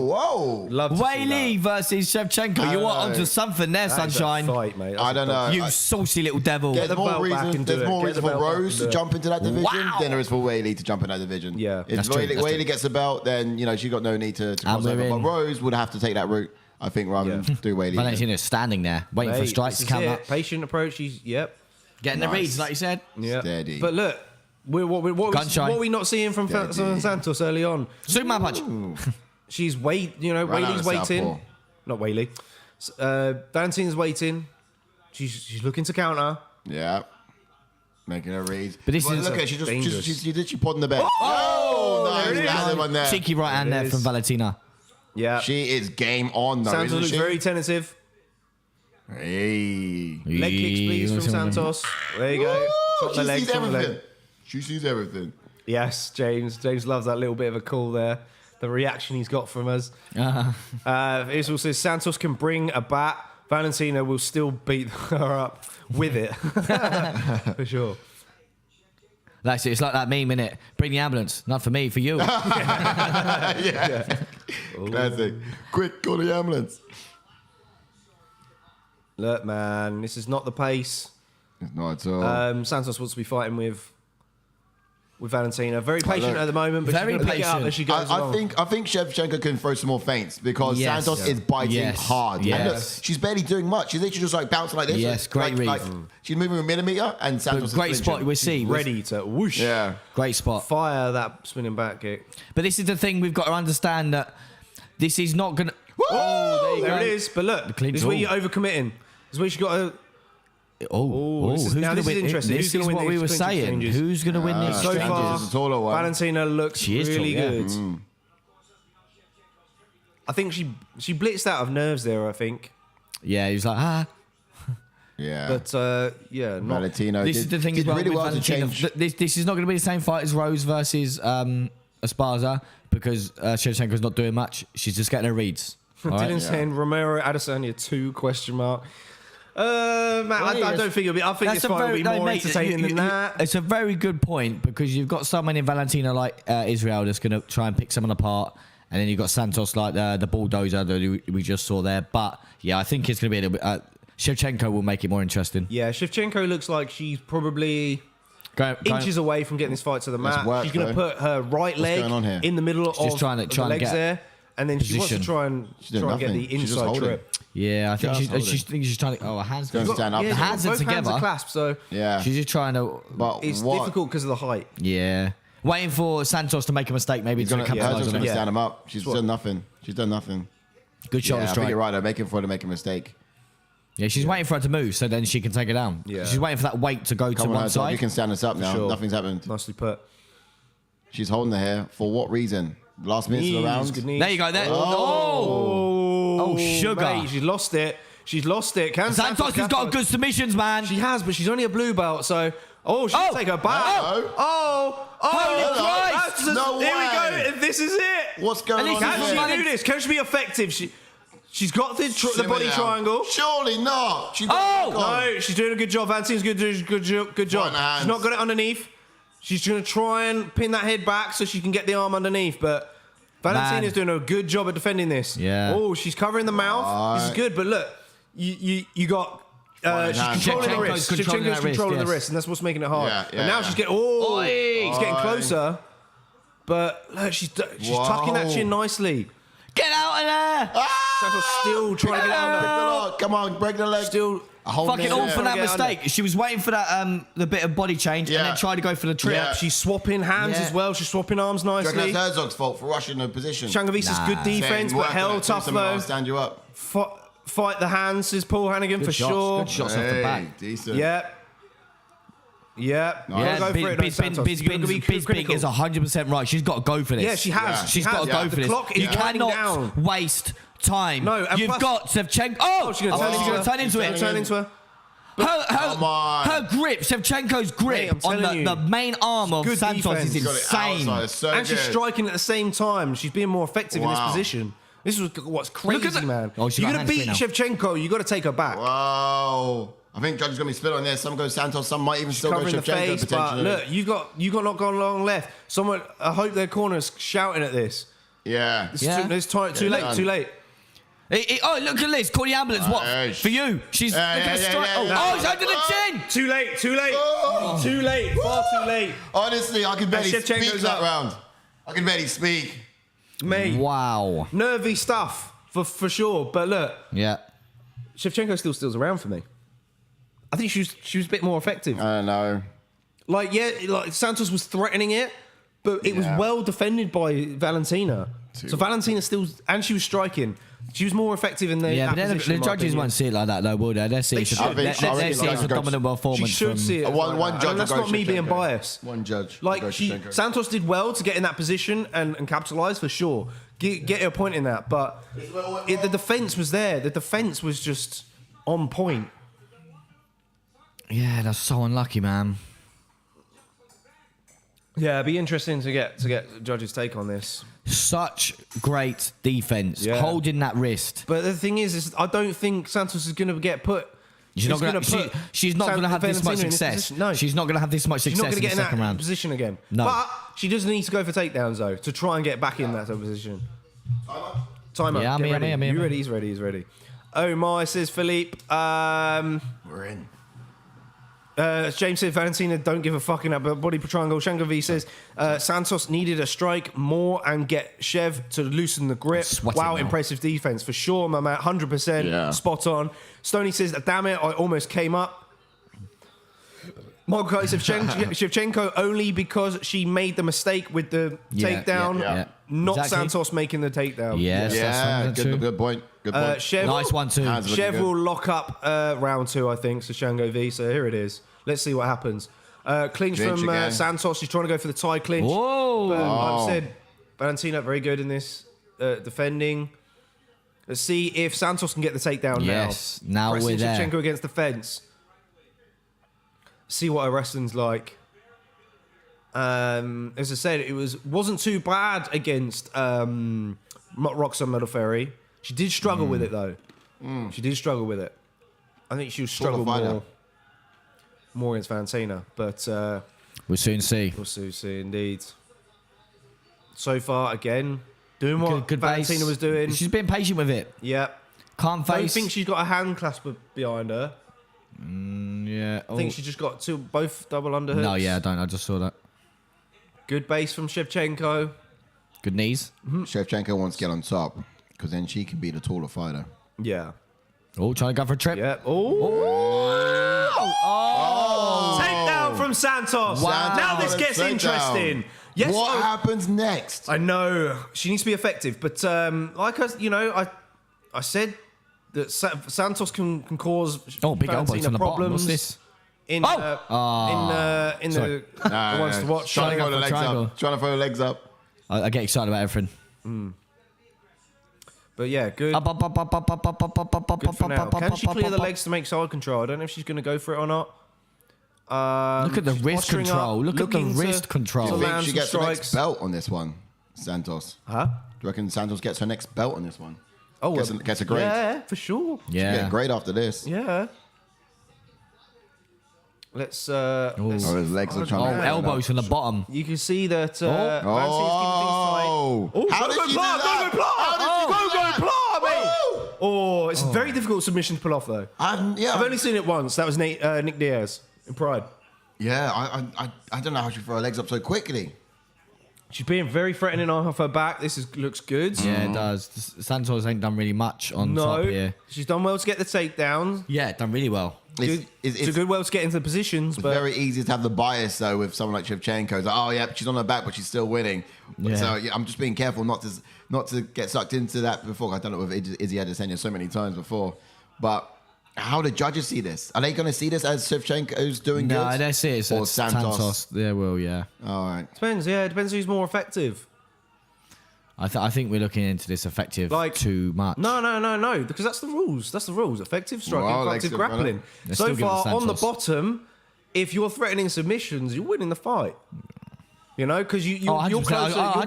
Love to see Weili versus Shevchenko. You are onto something there, sunshine. Fight, mate. I don't know. You saucy little devil. There's more reason for Rose to jump into that division than there is for Weili to jump in that division. Yeah. If Weili gets the belt, then she's got no need to cross over. But Rose would have to take that route, I think, rather than do Weili. Valentina's standing there, waiting for strikes to come up. Patient approach. Getting the reads, like you said. Yeah. Steady. But look, what are we not seeing from Santos early on? Superman punch. She's Weili's waiting. Not Weili. Valentina's waiting. She's looking to counter. Yeah. Making her read. But this is look at she put in the bed. Nice. Cheeky right hand there from Valentina. Yeah. She is game on though. Santos looks very tentative. Hey. Leg kicks, please, from Santos. There you go. Chop the leg, chop the leg. She sees everything. Yes, James. James loves that little bit of a call there. The reaction he's got from us. Israel says Santos can bring a bat. Valentina will still beat her up with it. For sure. That's it. It's like that meme, innit? Bring the ambulance. Not for me, for you. Yeah. Classic. Quick, call the ambulance. Look, man, this is not the pace It's not at all. Santos wants to be fighting with. with Valentina. Very patient at the moment, but Very she's going to pick it up as she goes along. I think Shevchenko can throw some more feints because Santos is biting hard. Yes. And look, she's barely doing much. She's literally just like bouncing like this. Yes, great read. She's moving a millimeter, and Santos Great is spot. We see. Ready to whoosh. Yeah. Great spot. Fire that spinning back kick. But this is the thing we've got to understand that this is not going to... Oh, there it is. But look, clean- this is where you're overcommitting. This is where you got to... Who's this is going to win? interesting. This Who's gonna is win what the we were clinch saying. exchanges? Who's going to win the So exchanges? far, Is a taller one. Valentina looks She is really tall, yeah. good. I think she blitzed out of nerves there, I think. Yeah, he was like, Yeah. But, yeah, not... Valentino. This is the thing as well really with well to Valentina. change. This is not going to be the same fight as Rose versus Esparza because Shevchenko's not doing much. She's just getting her reads. All right? Dylan saying Romero Adesanya 2 ? Matt, I don't think it'll be. I think this fight will be more entertaining than that. It's a very good point because you've got someone in Valentina like Israel that's going to try and pick someone apart, and then you've got Santos like the bulldozer that we just saw there. But yeah, I think it's going to be a little bit. Shevchenko will make it more interesting. Yeah, Shevchenko looks like she's probably inches away from getting this fight to the mat. She's going to put her right leg in the middle of the legs there. And then she wants to try and get the inside trip. Yeah, I think she's trying to. Oh, her hands going to stand up. Yeah, the hands are together. Hands are clasped, so yeah, she's just trying to. But it's difficult because of the height. Yeah, waiting for Santos to make a mistake. Maybe to capitalize on it. Stand him up. She's done nothing. She's done nothing. Good shoulder strike. I think you're right. They're making for her to make a mistake. Yeah, she's waiting for her to move so then she can take it down. Yeah. She's waiting for that weight to go to one side. You can stand us up now. Sure. Nothing's happened. Nicely put. She's holding her hair. For what reason? Last minute of the round. There you go. There. Oh, sugar. Mate, she's lost it. She's lost it. Santos has got good submissions, man. She has, but she's only a blue belt, so... Oh, she'll take her back. Holy Christ. No way. Here we go. This is it. What's going on Can here? she do this? Can she be effective? She's got the body triangle. Surely not. No, she's doing a good job. Valentina's good job. She's not got it underneath. She's going to try and pin that head back so she can get the arm underneath, but Valentina's doing a good job at defending this. Yeah. Oh, she's covering the mouth. This is good, but look, you got... she's controlling the wrist. Shevchenko's controlling the wrist, and that's what's making it hard. And now she's getting... she's getting closer. But look, she's tucking that chin nicely. Get out of there! Santos still trying to get out. Come on, break the leg. Still... Fucking all for that mistake. She was waiting for that the bit of body change and then tried to go for the trip. Yeah. She's swapping hands as well. She's swapping arms nicely. Do you reckon that's Herzog's fault for rushing the position? Shangavisa's good defense, but hell tough though. Stand you up. Fight the hands, says Paul Hannigan for sure. Good shots off the back. Decent. Yep. Go for it. Bizbig is 100% right. She's got to go for this. Yeah, she has. Yeah. She's got to go for this. Clock is you cannot waste time. No, and you've got Shevchenko. Oh, she's going to turn into it. Turn into her. Her grip, Shevchenko's grip on the main arm of Santos is insane. And she's striking at the same time. She's being more effective in this position. This is what's crazy, man. You're going to beat Shevchenko, you got to take her back. Wow. I think Judge is going to be split on this. Some go Santos, some might even still go Shevchenko potentially. Look, you got not gone long left. Someone, I hope their corner's shouting at this. Yeah. It's too late. Look at this. Call the ambulance. What? For you. She's looking to strike. He's under the chin. Too late. Far too late. Honestly, I can barely speak that round. I can barely speak. Mate. Wow. Nervy stuff, for sure. But look. Yeah. Shevchenko still steals around for me. I think she was a bit more effective. I don't know. Like Santos was threatening it, but it was well defended by Valentina. So Valentina still... And she was striking. She was more effective in the but the judges won't see it like that, though, will they? They see it's a dominant performance. She should see it. One judge. And that's not me being biased. One judge. Santos did well to get in that position and capitalise for sure. Get her point in that. But the defence was there. The defence was just on point. Yeah, that's so unlucky, man. Yeah, it'd be interesting to get judges' take on this. Such great defense, holding that wrist. But the thing is I don't think Santos is going to get put. She's not going to have this much success. No, she's not going to have this much success. She's not going to get in that round. position again. No, but she does need to go for takedowns though to try and get back in that position. Time up. Yeah, I'm ready. You ready? He's ready. Oh my, says Philippe. We're in. James said Valentina don't give a fucking about body triangle. Shango V says Santos needed a strike more and get Shev to loosen the grip. Wow, impressive defense for sure, my man. 100% spot on. Stoney says, damn it, I almost came up. Michael says Shevchenko only because she made the mistake with the takedown, not Santos making the takedown. Yes, that's good point. Good point. Shev, nice one too. Shev will lock up round 2, I think, so Shango V. So here it is. Let's see what happens. Clinch from Santos. She's trying to go for the tie clinch. Whoa! But, like I said, Valentina very good in this defending. Let's see if Santos can get the takedown now we're there. Shevchenko against the fence. See what her wrestling's like. As I said, it wasn't too bad against Roxanne Modafferi. She did struggle with it though. She did struggle with it. I think she'll struggle more against Valentina, but we'll soon see. We'll soon see, indeed. So far, again, doing what good Valentina was doing. She's been patient with it. Yeah. Can't face. I don't think she's got a hand clasper behind her. Yeah. I think she just got both double underhooks. No, yeah, I don't. I just saw that. Good base from Shevchenko. Good knees. Shevchenko wants to get on top because then she can be the taller fighter. Yeah. Oh, trying to go for a trip. Yeah. Oh. Takedown from Santos. Wow. Now this gets interesting. Yes. What happens next? I know she needs to be effective, but like I said that Santos can cause big elbows on the bottom. What's this? In the ones to watch. Trying to throw the legs up. Trying to throw the legs up. I get excited about everything. But yeah, good. Good for now. Can she clear the legs to make side control? I don't know if she's going to go for it or not. Look at the wrist control. Look at the wrist control. Do you think she gets the next belt on this one, Santos? Huh? Do you reckon Santos gets her next belt on this one? Oh, gets a grade. Yeah, for sure. Yeah. She'll get a grade after this. Yeah. Let's. His legs are trying to elbows from the bottom. You can see that. Valentin's keeping things tight. How did she do that? Oh, it's a very difficult submission to pull off, though. I've only seen it once. That was Nick Diaz in Pride. Yeah, I don't know how she throw her legs up so quickly. She's being very threatening off her back. Looks good. Yeah, it does. Santos ain't done really much on top here. She's done well to get the takedown. Yeah, done really well. It's a good well to get into the positions. It's but very easy to have the bias, though, with someone like Shevchenko. It's like, oh, yeah, she's on her back, but she's still winning. Yeah. So I'm just being careful not to get sucked into that before. I've done it with Izzy Adesanya so many times before. But how do judges see this? Are they going to see this as Shevchenko's doing good? No, they see it. Or Santos? They will, yeah. All right. Depends, yeah. It depends who's more effective. I think we're looking into this effective too much. No, because that's the rules. That's the rules. Effective striking, effective grappling. So far, on the bottom, if you're threatening submissions, you're winning the fight. You know, because you're closer. I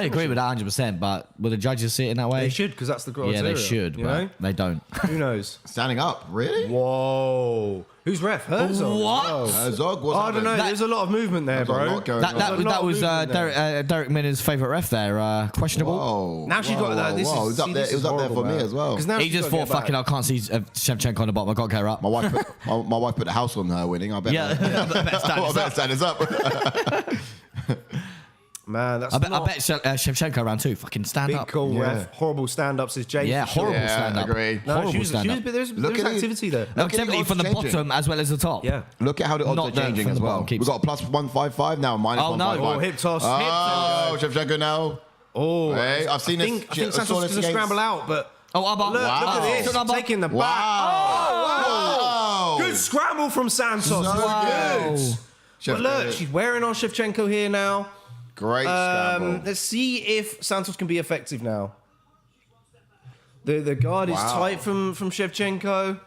agree with that 100%, but will the judges see it in that way? They should, because that's the criteria. Yeah, they should, but they don't. Who knows? Standing up, really? Whoa. Who's ref? Herzog. What? Herzog? I don't know. There's a lot of movement there, bro. That was Derek Minner's favourite ref there. Questionable. Whoa. Now she's got that. It was up there for me as well. He just thought, fucking, I can't see Shevchenko on the bottom. I got to get her up. My wife put a house on her winning. I bet. Yeah, I bet stand us up. Man, that's I bet Shevchenko round 2 fucking stand up. Big cool ref. Horrible stand-up, says James. Yeah, horrible stand-up. Agreed. No, horrible stand-up. There's activity there. Activity from the bottom as well as the top. Yeah. Look at how the odds are changing as well. We've got a plus 155 now, minus 155. Oh, hip toss. Oh, Shevchenko now. Oh, hey, I've seen this. I think Santos is going to scramble out, but... Look at this. Taking the back. Wow. Good scramble from Santos. Good. But look, she's wearing on Shevchenko here now. Great scramble. Let's see if Santos can be effective now. The guard is tight from Shevchenko.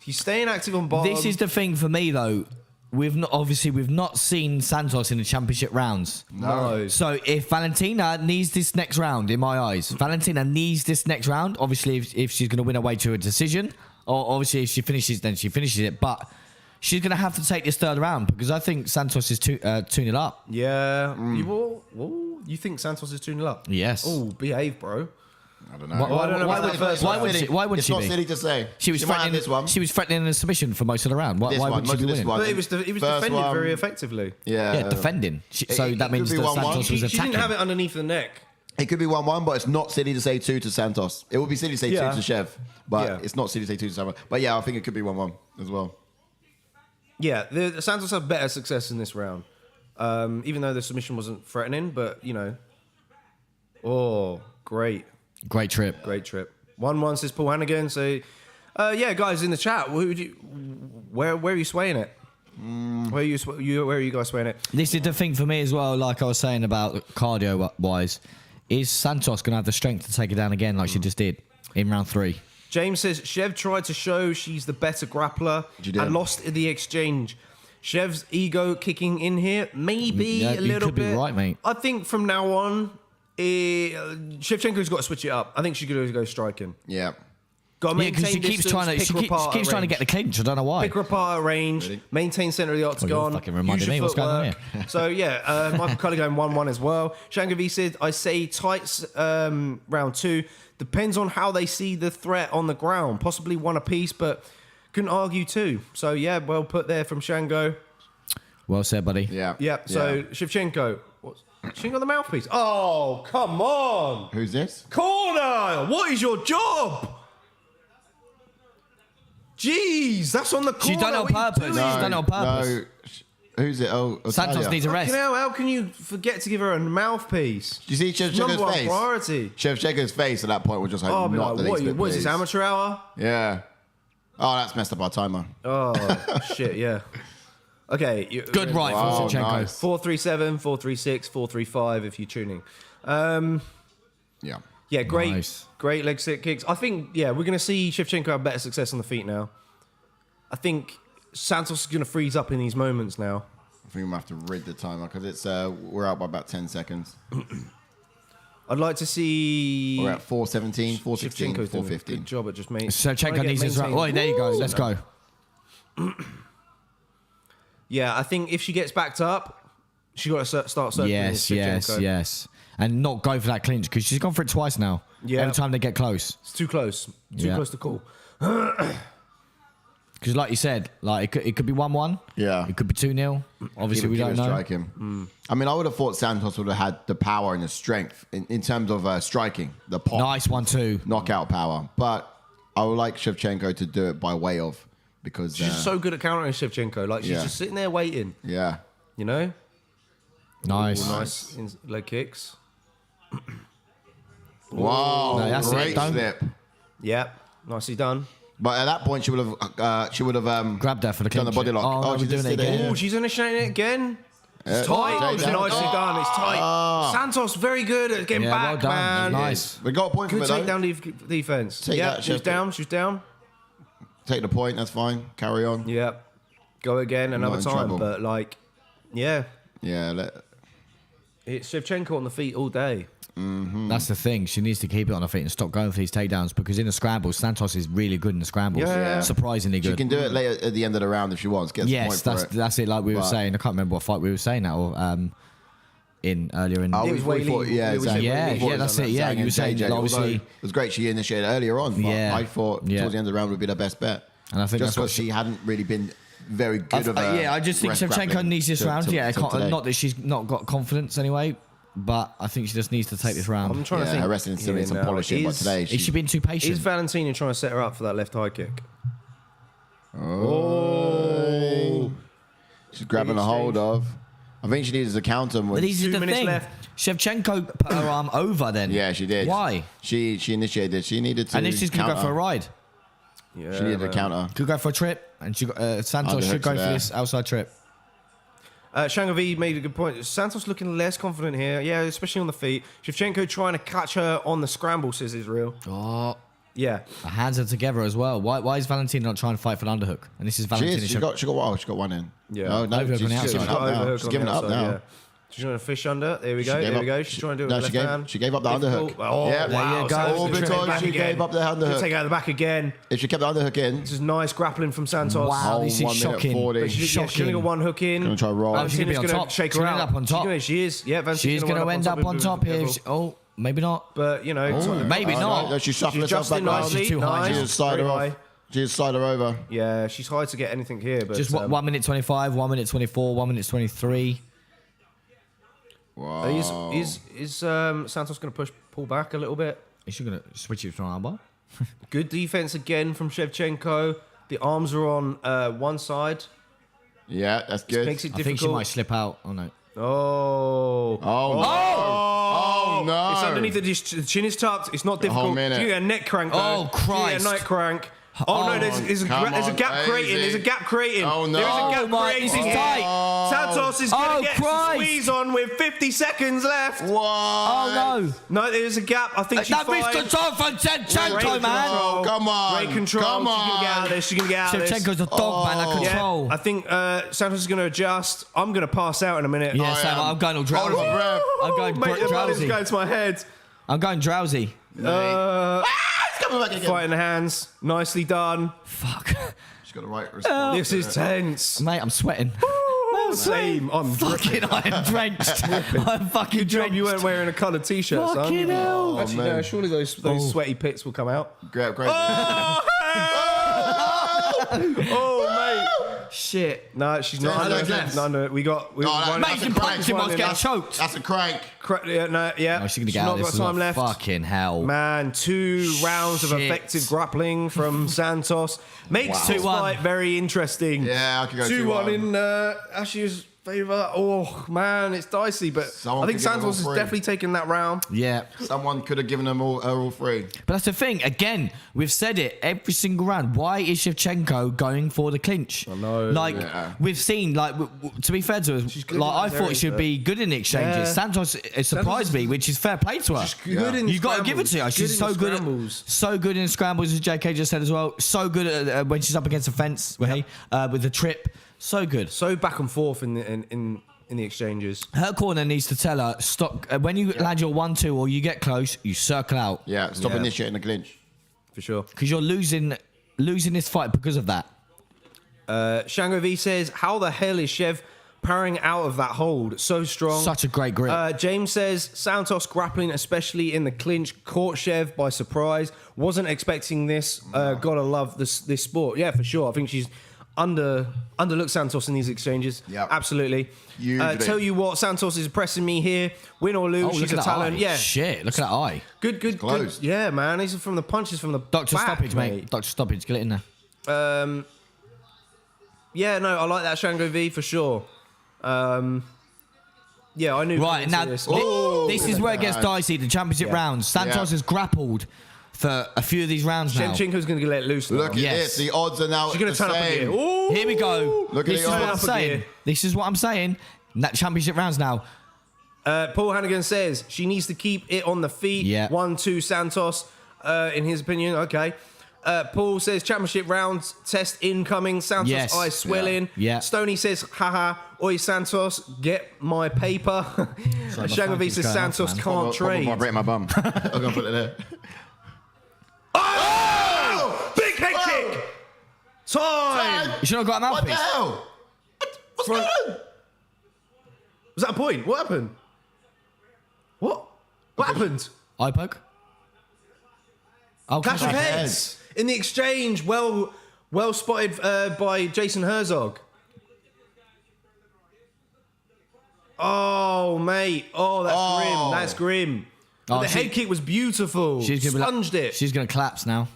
He's staying active on bottom. This is the thing for me, though. We've not seen Santos in the championship rounds. No. So if Valentina needs this next round, in my eyes, Valentina needs this next round. Obviously, if she's going to win her way to a decision, or obviously if she finishes, then she finishes it. But she's going to have to take this third round because I think Santos is 2-0 up. Yeah. You think Santos is 2-0 up? Yes. Oh, behave, bro. I don't know. Why would it's she not be? silly to say. She was might have threatening this one. She was threatening a submission for most of the round. Why would she be winning? One. But he was defending very effectively. Yeah, defending. So that means that 1-1. Santos was She attacking. didn't have it underneath the neck. It could be 1-1, but it's not silly to say 2 to Santos. It would be silly to say 2 to Shev, but it's not silly to say 2 to Santos. But yeah, I think it could be 1-1 as well. Yeah, the Santos had better success in this round, even though the submission wasn't threatening. But you know, great trip. 1-1 says Paul Hannigan. So, yeah, guys in the chat, where are you swaying it? Where are you guys swaying it? This is the thing for me as well. Like I was saying about cardio wise, is Santos going to have the strength to take it down again like she just did in round 3? James says Shev tried to show she's the better grappler and lost in the exchange. Shev's ego kicking in here, maybe a little bit. You could be right, mate. I think from now on, Shevchenko's got to switch it up. I think she's going to go striking. Yeah. Got to maintain she keeps distance, trying to get the clinch. I don't know why. Pick her apart at range, Really? maintain centre of the octagon. Fucking reminded me what's going on here. So yeah, Michael Cully going 1-1 as well. Shangavi said, I say tights round 2. Depends on how they see the threat on the ground. Possibly 1 apiece, but couldn't argue 2. So yeah, well put there from Shango. Well said, buddy. Yeah. Yeah. So Shevchenko, she got the mouthpiece. Oh, come on. Who's this? Corner. What is your job? Jeez, that's on the corner. She's done it on purpose. She's done it on purpose. No. Who's it? Oh, Santos Talia. needs a rest. How can you forget to give her a mouthpiece? Do you see Number Shevchenko's one face? priority. Shevchenko's face at that point was just like, Oh, I'll be not like, the what least bit is this, pleased. amateur hour? Yeah. Oh, that's messed up our timer. Oh, shit, yeah. Okay. Good right Wow, for Shevchenko. nice. 437, 436, 435 if you're tuning. Yeah. Yeah, great, Nice. great leg sit kicks. I think, yeah, we're going to see Shevchenko have better success on the feet now. I think Santos is going to freeze up in these moments now. I think we might have to rid the timer because it's we're out by about 10 seconds. I'd like to see... We're at 4:17, 4:16, Shevchenko's doing a 4:15. good job at just making... Shevchenko needs his right. Oh, there you go. Let's go. Yeah, I think if she gets backed up, she got to start circling. Yes. And not go for that clinch because she's gone for it twice now. Yeah. Every time they get close. It's too close. Too Yeah. close to call. Because like you said, like it could be 1-1. Yeah. It could be 2-0. Obviously, we don't know. Strike him. I mean, I would have thought Santos would have had the power and the strength in terms of striking, the pop, Nice 1-2. knockout power. But I would like Shevchenko to do it by way of because She's so good at countering Shevchenko. Like, she's just sitting there waiting, yeah. you know? Nice. Nice leg kicks. Wow, No, that's great it. Don't- slip. Yeah, nicely done. But at that point, she would have Grabbed her for the done the clinch. body lock. Oh, no, she we're doing just it did again. Oh, she's initiating it again. It's tight. Oh, It's down. nicely done. It's tight. Santos, very good at getting Yeah, back, well done. man. Nice. We got a point Good from it, though. takedown defense. Take Yeah, that, she was Shevchenko. down. She was down. Take the point. That's fine. Carry on. Yeah. Go again another in time. trouble. But, like, yeah. Yeah. It's Shevchenko on the feet all day. That's the thing. She needs to keep it on her feet and stop going for these takedowns because in the scrambles, Santos is really good in the scrambles. Yeah. Surprisingly She good. can do it later at the end of the round if she wants. Gets Yes, the point for it. that's it. Like we were But- saying, I can't remember what fight we were saying that or earlier in. Oh, It we was thought, Weili. yeah, It was exactly. Yeah, We thought yeah, it was that's on it. that Yeah, Zhang you were and saying JJ, that although obviously- it was great she initiated earlier on. But Yeah. I thought Yeah. towards the end of the round would be the best bet. And I think just that's what because she hadn't really been very good of a yeah, I just think rest Shevchenko grappling needs this till- round. till- Yeah, till today. not that she's not got confidence anyway, but I think she just needs to take this round. I'm trying to Yeah, think. her wrestling still needs some now. polishing, but today Is she being too Is patient? Valentina trying to set her up for that left high kick? Oh. She's grabbing a hold of. I think she needs a counter. But this is 2 the minutes thing. left. Shevchenko put her arm over then. Yeah, she did. Why? She initiated. She needed to. And this is going to go counter. for a ride. Yeah, She needed a man. counter. Could go for a trip, and she got, Santos Underhooks should go for there. this outside trip. Shangavi made a good point. Santos looking less confident here. Yeah, especially on the feet. Shevchenko trying to catch her on the scramble, says Israel. Oh, Yeah. her hands are together as well. Why is Valentina not trying to fight for an underhook? And this is She Valentina. is. She got one in. Yeah. No, Overhook she's on the giving outside. it up now. Overhook She's on giving the it up outside, now. yeah. She's trying to fish under. There we She go. gave There we up- go. She's trying to do it No, with she the left gave- hand. she gave up the Difficult. underhook. Oh, Yeah. wow. There you go. So All it's because back she again. gave up the underhook. She'll take out the back again. If she kept the underhook in, This is nice grappling from Santos. Wow, this is 1 minute shocking. 40. But she's only Shocking. got one hook in. Gonna try roll. Oh, she's gonna be on Valentina's top. Shake She's her gonna out. end up on top. She is. Yeah, She's going to end up on top here. Oh, maybe not. But, you know, Maybe not. No, she's shuffling herself just back in around. nicely. She's too high. Nice. She just slide her Very off. high. She just slide her over. Yeah, she's hard to get anything here. But Just 1 minute 25, 1 minute 24, 1 minute 23. Wow. Is Santos going to pull back a little bit? Is she going to switch it to an armbar? Good defense again from Shevchenko. The arms are on one side. Yeah, that's good. Makes it I difficult. think she might slip out. Oh, no. Oh. Oh, no. It's underneath the chin is tucked. It's not difficult. minute. You get a neck crank. Though. Oh, Christ. You get a neck crank. Oh, no, there's a gap creating. There's a gap creating. Oh, no. There's a gap Oh, my, creating. this is tight. Santos is going to get Christ. some squeeze on with 50 seconds left. What? Oh, no. No, there's a gap. I think she's That fine. missed control from Shevchenko, man. Oh, come on. Great control. Come She's going to get out of on. this. She's going to get out of this. Shevchenko's a dog, man. That control. Yeah, I think Santos is going to adjust. I'm going to pass out in a minute. Yeah, Sam, I'm going all drowsy. Hold my breath. I'm going Mate, the blood is drowsy. going to my head. I'm going drowsy. It's coming back again. Fighting the hands. Nicely done. Fuck. She's got the right response. This is tense. Mate, I'm sweating. Same. I'm Fucking, I am drenched. I'm fucking Good job drenched. you weren't wearing a coloured t-shirt, son. Fucking hell. Actually, no, surely those sweaty pits will come out. Great. Oh, mate. Shit. No, she's not 10 under. seconds. No, we got. Oh, one- Mate, you can punch him whilst getting choked. That's a crank. Yeah. Oh, she's going to get not out of got this. time left. Fucking hell. Man, 2 rounds of Shit. effective grappling from Santos. Makes this 2-1. fight very interesting. Yeah, I could go 2-1 in Ashley's favour. Oh, man, it's dicey. But Someone I think could give them all Santos has three. definitely taken that round. Yeah. Someone could have given them all 3. But that's the thing. Again, we've said it every single round. Why is Shevchenko going for the clinch? I know. Like, Yeah. we've seen, like, to be fair to her, good like, in I those thought areas, she'd but- be good in the exchanges. Yeah. Santos surprised me, which is fair play to her. She's good in You got to give it to her. She's in so good scrambles. so good in scrambles, as JK just said as well. So good at, when she's up against the fence, with the trip. So good. So back and forth in the exchanges. Her corner needs to tell her, stop. When you land your 1-2 or you get close, you circle out. Yeah, stop Yeah. initiating the clinch. For sure. Because you're losing this fight because of that. Shango V says, how the hell is Shev powering out of that hold? So strong. Such a great grip. James says, Santos grappling, especially in the clinch, caught Shev by surprise. Wasn't expecting this. Gotta love this sport. Yeah, for sure. I think she's underlooked Santos in these exchanges. Yep. Absolutely. Hugely. Tell you what, Santos is pressing me here. Win or lose, she's look a at that talent. eye. Yeah. Shit, look at that eye. Good. closed. Yeah, man. These are from the punches from the Doctor back, stoppage, mate. Doctor stoppage, get it in there. Yeah, no, I like that Shango V for sure. Yeah, I knew. Right, now, this. this is where it gets dicey, the championship rounds. Santos has grappled for a few of these rounds now. Shevchenko's going to let loose. Look at Yes. this. The odds are now She's going the to turn up same. again. Ooh. Here we go. Look at This the is what I'm odds. saying. This is what I'm saying. That championship rounds now. Paul Hannigan says she needs to keep it on the feet. Yeah. 1-2 Santos, in his opinion. Okay. Paul says championship rounds test incoming. Santos Yes. eyes swelling. Yeah. Stoney says, haha, oi Santos, get my paper. Shango V says going off, Santos man. can't trade. I'm breaking my bum. I'm going to put it there. Oh! Big head kick! Time! You should have got a What the mouthpiece. hell? What's Front- going on? Was that a point? What happened? What happened? Eye poke. Oh, Clash of of heads. heads. In the exchange, well spotted by Jason Herzog. Oh, mate. Oh, that's grim. That's grim. But Oh, the head kick was beautiful. She's gonna Sponged it. She's gonna collapse now.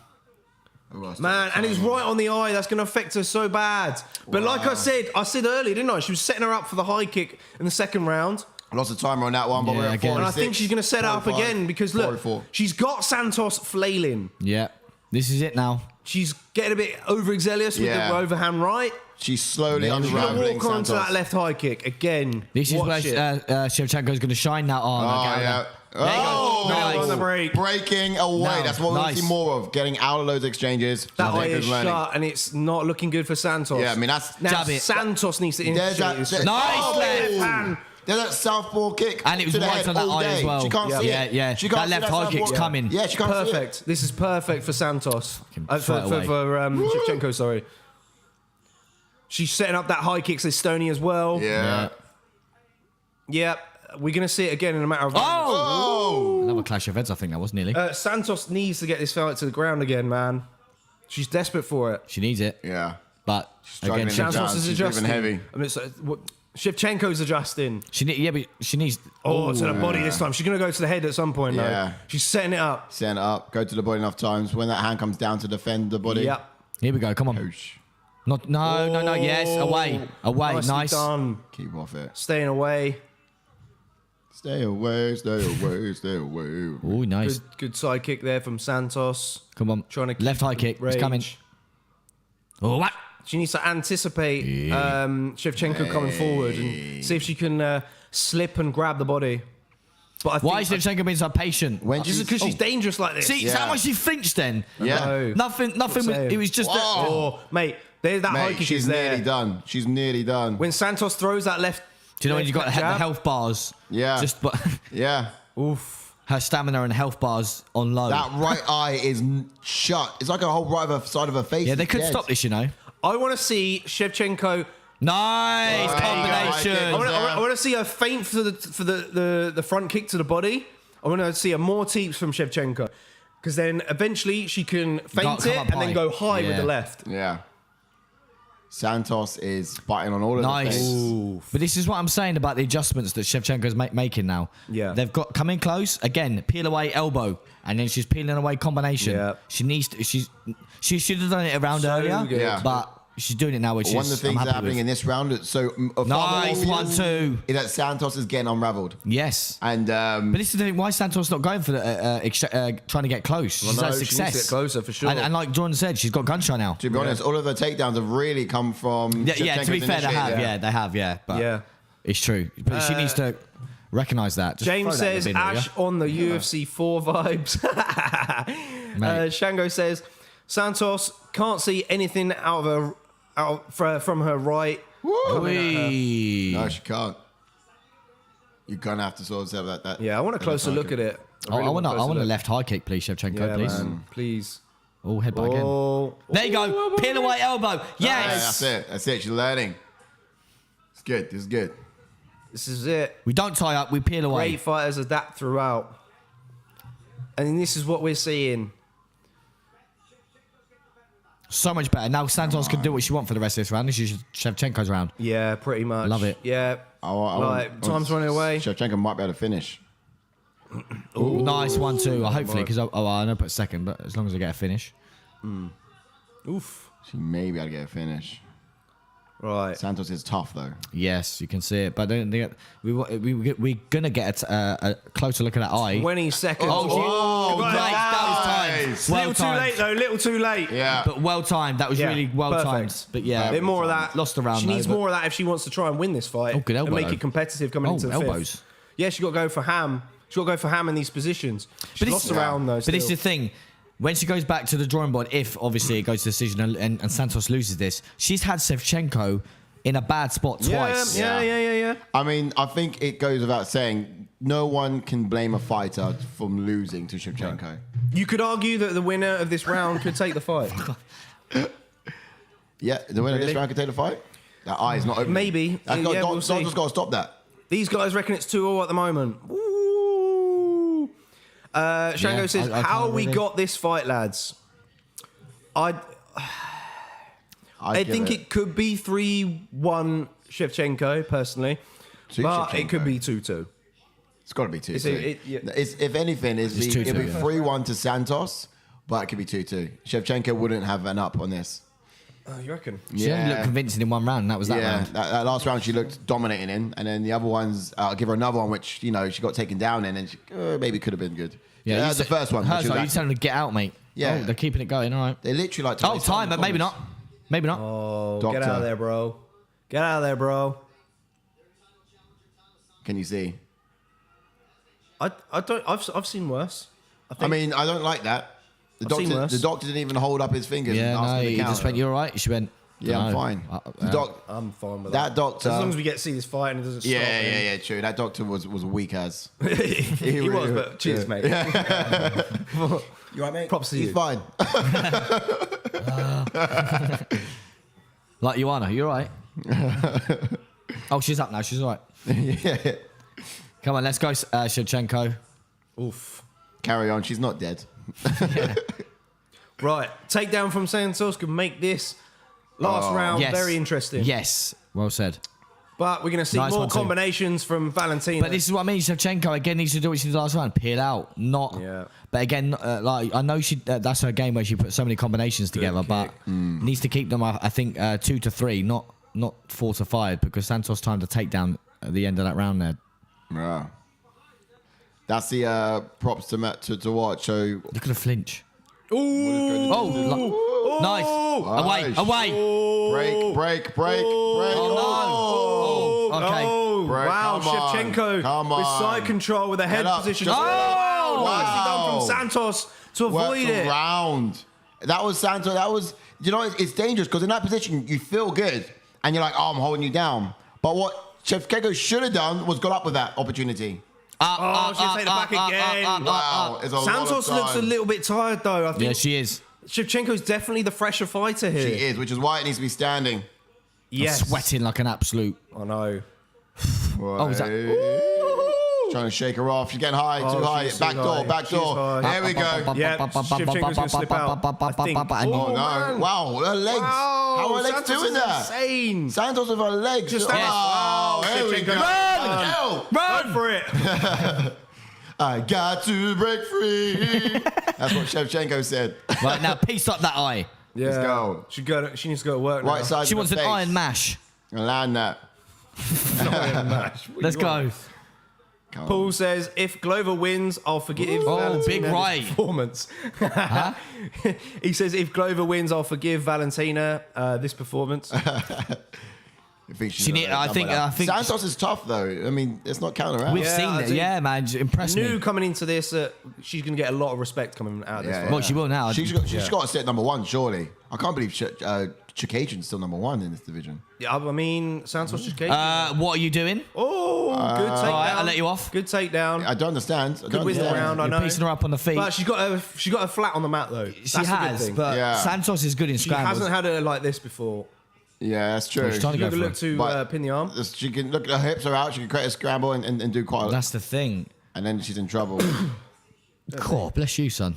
Man, and it's right on the eye. That's going to affect her so bad. But like I said earlier, didn't I? She was setting her up for the high kick in the second round. Lost the timer on that one, but Yeah, we're at again. 46. And I think she's going to set it up 45, again because, look, 44. she's got Santos flailing. Yeah. This is it now. She's getting a bit overzealous with Yeah. the overhand right. She's slowly Yeah, She's going to unraveling walk onto Santos. that left high kick again. This is where Watch it. Shevchenko's going to shine now. Oh, no, Oh, get out yeah. of there. There you go. Nice. Nice. On the break. Breaking away. No, That's what we want to nice. see more of. Getting out of those exchanges. That So eye they're is learning. shut and it's not looking good for Santos. Yeah, I mean, that's... Now Jab it. Santos needs to There's initiate that... this. Nice Oh! left hand. There's that southpaw kick. And it was to the right head on that all eye day. as well. She can't see Yeah, it. yeah. She can't That see left high kick's southpaw. coming. Yeah, she can't see it. Perfect. This is perfect for Santos. For fight away. Shevchenko, sorry. She's setting up that high kick to Stoney as well. Yeah. Yep. We're going to see it again in a matter of... Oh! Oh! Another a clash of heads, I think that was nearly. Santos needs to get this fight to the ground again, man. She's desperate for it. She needs it. Yeah. But Struggling again, in Santos ground. is She's adjusting. moving heavy. I mean, Shevchenko's adjusting. but she needs. To the body this time. She's going to go to the head at some point, though. Yeah. She's setting it up. Stand up. Go to the body enough times. When that hand comes down to defend the body. Yep. Here we go. Come on. Oosh. No. Yes, away. Nicely Nice. done. Keep off it. Staying away. Stay away, stay away, stay away. Oh, nice. Good side kick there from Santos. Come on. Trying to keep Left high kick. range. It's coming. Oh, what? She needs to anticipate Shevchenko coming forward and see if she can slip and grab the body. But Why is Shevchenko being so patient? Just because she's dangerous like this. See, is that why she flinched then? Yeah. No. Nothing. It was just. Oh, mate, there's that high Mate, kick she's is there. nearly done. She's nearly done. When Santos throws that left. Do you know when you got the jab? health bars? Yeah. But Yeah. Oof. her stamina and health bars on low. That right eye is shut. It's like a whole side of her face. Yeah, they is could dead. stop this, you know. I want to see Shevchenko. Nice There you go. combination. I want to see her feint for the front kick to the body. I want to see her more teeps from Shevchenko, because then eventually she can feint come it up and then high. go high with Yeah. the left. Yeah. Santos is biting on all of the Nice. things. But this is what I'm saying about the adjustments that Shevchenko's making now. Yeah. They've got come in close again, peel away elbow, and then she's peeling away combination. Yeah. She needs to, she should have done it around So earlier. good. Yeah. But she's doing it now, which One of the is things I'm that are happy happening with. in this round, so Nice, 1-2. is that Santos is getting unraveled. Yes. And But this is the thing, why is Santos not going for the trying to get close? She's no, had she needs to success. get closer for sure. And like Jordan said, she's got gunshot now. to be honest, all of the takedowns have really come from Yeah, to be Shevchenko's fair, they initiative. have. Yeah, they have. Yeah, but Yeah. it's true. But she needs to recognise that. Just James throw that in says the bin, will Ash ya? on the UFC 4 vibes. Mate. Shango says Santos can't see anything from her right. Whee. No, she can't. You're gonna have to sort of say that. Yeah, I want a closer look at it. I want a look. left high kick, please, Shevchenko, Yeah, please. man, please. Oh, headbutt again. Oh, There you go. Peel away elbow. Yeah, Yes. that's it. That's it. She's learning. It's good. This is good. this is it. We don't tie up. We peel away. Great fighters adapt throughout, and this is what we're seeing. So much better. Now Santos can do what she wants for the rest of this round. This is Shevchenko's round. Yeah, pretty much. Love it. Yeah, time's running away. Shevchenko might be able to finish. Nice 1-2. Hopefully, because I know put second, but as long as I get a finish. Oof. She may be able to get a finish. Right. Santos is tough though. Yes, you can see it. But we're going to get a closer look at that eye. 20 seconds. Oh, got it. Nice. That was timed. nice. Well Little too timed. late though. Little too late. Yeah. But well timed. That was Yeah, really well perfect. timed. But yeah, A bit more of that. Lost the round, She though, needs but- more of that if she wants to try and win this fight. Oh, good elbow, and make though. it competitive coming Oh, into the elbows. fifth. Yeah, she got to go for ham. She got to go for ham in these positions. She lost the round though. But this is the thing. When she goes back to the drawing board, if obviously it goes to decision and Santos loses this, she's had Shevchenko in a bad spot twice. Yeah. I mean, I think it goes without saying, no one can blame a fighter from losing to Shevchenko. You could argue that the winner of this round could take the fight. Yeah, the winner of Really? this round can take the fight. That eye is not open. Maybe. That's Yeah, we'll see. Santos got to stop that. These guys reckon it's 2-0 at the moment. Ooh. Shango Yeah, says, I how can't we really- got this fight, lads? I think it could be 3-1 Shevchenko, personally. To But it could Shevchenko. be 2-2. It's got to be 2-2. Yeah. If anything, It's it'll 2-2, be yeah. 3-1 to Santos, but it could be 2-2. Shevchenko wouldn't have an up on this. Oh, you reckon? She only looked convincing in one round. And that was that Yeah, round. that last round she looked dominating in, and then the other ones, I'll give her another one, which she got taken down in, and she maybe could have been good. Yeah, that was the first one. Hers, which was you telling them to get out, mate. Yeah. Oh, they're keeping it going. All right. they literally like to Oh, waste time, but maybe not. corners. Maybe not. Oh, Doctor. get out of there, bro. Get out of there, bro. Can you see? I don't. I've seen worse. I mean, I don't like that. I've seen worse. The doctor didn't even hold up his fingers. Yeah, and ask no, him to he count. just went, "You're all right." She went, Yeah, I'm "No." fine. I'm fine with that doctor. As long as we get to see this fight and it doesn't stop. yeah, true. That doctor was weak as. He really was, was. but cheers, mate. You right, mate? Props to He's you. fine. Like Joanna, you're all right. Oh, she's up now. She's all right. Yeah. Come on, let's go, Shevchenko. Oof. Carry on. She's not dead. Right. Takedown from Santos could make this last round very interesting. Yes. Well said. But we're going to see more combinations from Valentina. But this is what I mean. Shevchenko again needs to do what she did last round. Peel out. Not. Yeah. But again, like I know that's her game where she put so many combinations together, but needs to keep them. I think 2 to 3, not 4 to 5, because Santos timed a takedown at the end of that round there. Yeah. That's the props to watch. So look at the flinch. Ooh. Nice. Away. Break. Oh, no. Okay. Break. Wow, Shevchenko with side control with a head position. Nicely done from Santos to avoid it. Round. That was Santos. That was, it's dangerous because in that position, you feel good. And you're like, I'm holding you down. But what Shevchenko should have done was got up with that opportunity. She's going to take the back again. Wow. Santos looks a little bit tired, though. I think yeah, she is. Shevchenko's definitely the fresher fighter here. She is, which is why it needs to be standing. Yes. I'm sweating like an absolute. I know. Is that? Trying to shake her off. She's getting high, too high. Back door. There we go. Yeah, Shevchenko's going to slip out. I think. Oh, no. Wow, her legs. How are her legs doing that? Insane. Santos with her legs. Just here we go. Run for it. I got to break free. That's what Shevchenko said. Right, now piece up that eye. Yeah. Let's go. She needs to go to work right now. side. She wants an iron mash. Land that. Iron mash. Let's go. Paul says, if Glover wins, I'll forgive Valentina big right performance. Huh? He says, if Glover wins, I'll forgive Valentina this performance. I think Santos is tough though. I mean, it's not counter out. We've seen it. Yeah, man, impressed me. Coming into this, she's going to get a lot of respect coming out of this fight. Well, she will now. She's got to sit number 1, surely. I can't believe Chikagian's still number 1 in this division. Yeah, I mean, Santos just came. What are you doing? Oh, good takedown. Right, I'll let you off. Good takedown. I don't understand. Good win round, I know. You're piecing her up on the feet. But she got her flat on the mat, though. She has, but Santos is good in scrambles. She hasn't had her like this before. Yeah, that's true. She's trying to look to pin the arm. She can look. Her hips are out. She can create a scramble and do quite a lot. That's the thing. And then she's in trouble. God, bless you, son.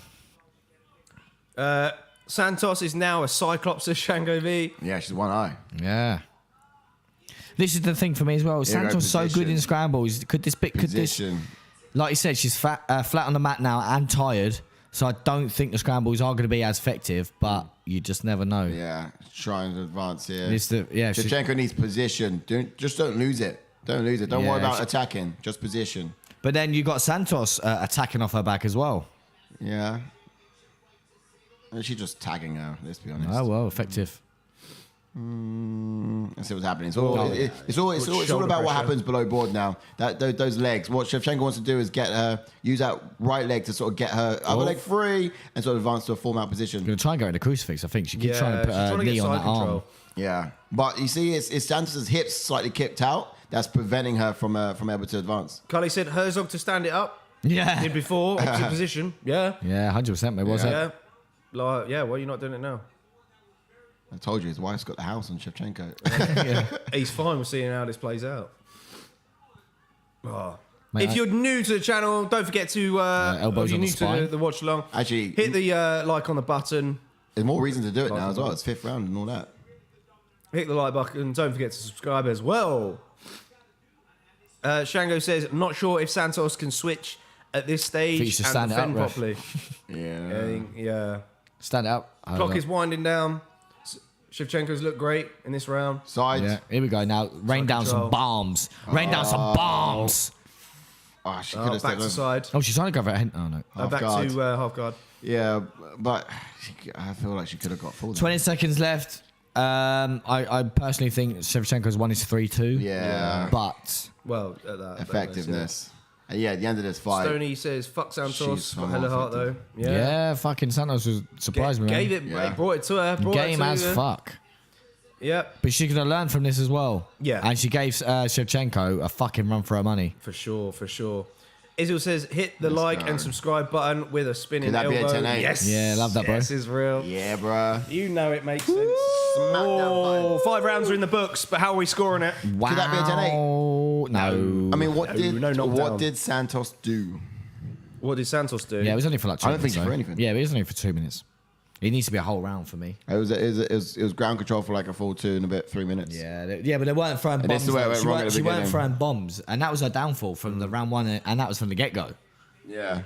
Santos is now a Cyclops of Shango V. Yeah, she's one eye. Yeah. This is the thing for me as well. Santos is so good in scrambles. Could this, like you said, she's flat on the mat now and tired. So I don't think the scrambles are going to be as effective, but you just never know. Yeah, trying to advance here. Shevchenko needs position. Don't lose it. Don't lose it. Don't worry about attacking. Just position. But then you got Santos attacking off her back as well. Yeah. And she's just tagging her, let's be honest. Oh, well, effective. Let's see what's happening. It's all about what happens below board now. Those legs. What Shevchenko wants to do is use that right leg to sort of get her other leg free and sort of advance to a form-out position. She's going to try and go in the crucifix, I think. She keeps trying to put her knee on that arm. Yeah. But you see, it's Santos' hips slightly kicked out. That's preventing her from able to advance. Carly said Herzog to stand it up. Yeah. Did before, opposite position. Yeah. Yeah, 100% it was it. Yeah. Why are you not doing it now? I told you, his wife's got the house on Shevchenko. Yeah. He's fine with seeing how this plays out. Oh. Mate, if you're new to the channel, don't forget to elbows on the spine. To the watch along. Actually, hit the like on the button. There's more reason to do it now as well. It's 5th round and all that. Hit the like button. Don't forget to subscribe as well. Shango says, not sure if Santos can switch at this stage and defend properly. Yeah. Stand up. Clock is winding down. Shevchenko's looked great in this round. Side. Yeah. Here we go now. Rain down some bombs. Rain down some bombs. Oh, she could have back to side. Oh, she's trying to go for a hint. Oh, no. Back to half guard. Yeah, but I feel like she could have got full. 20 seconds left. I personally think Shevchenko's won is 3-2. Yeah. But. Well, at that. Effectiveness. Yeah, at the end of this fight. Stoney says, fuck Santos. Got hella heart, though. Yeah, fucking Santos was surprised me, man. Gave it, brought it to her. Game as fuck. Yeah. But she could have learned from this as well. Yeah. And she gave Shevchenko a fucking run for her money. For sure. Izil says, hit the and subscribe button with a spinning elbow. Could that be a 10-8? Yes. Yeah, love that, bro. This is real. Yeah, bro. You know it makes sense. Oh, 5 rounds are in the books, but how are we scoring it? Wow. Could that be a 10-8? No. I mean, what did Santos do? What did Santos do? Yeah, it was only for like 2 I don't minutes. think it's for anything. Yeah, it was only for 2 minutes. It needs to be a whole round for me. It was ground control for like a full 2 and a bit, 3 minutes. Yeah, but they weren't throwing And bombs. this is where it went She wrong weren't, at the she weren't beginning. throwing bombs, and that was her downfall from the round one, and that was from the get-go. Yeah.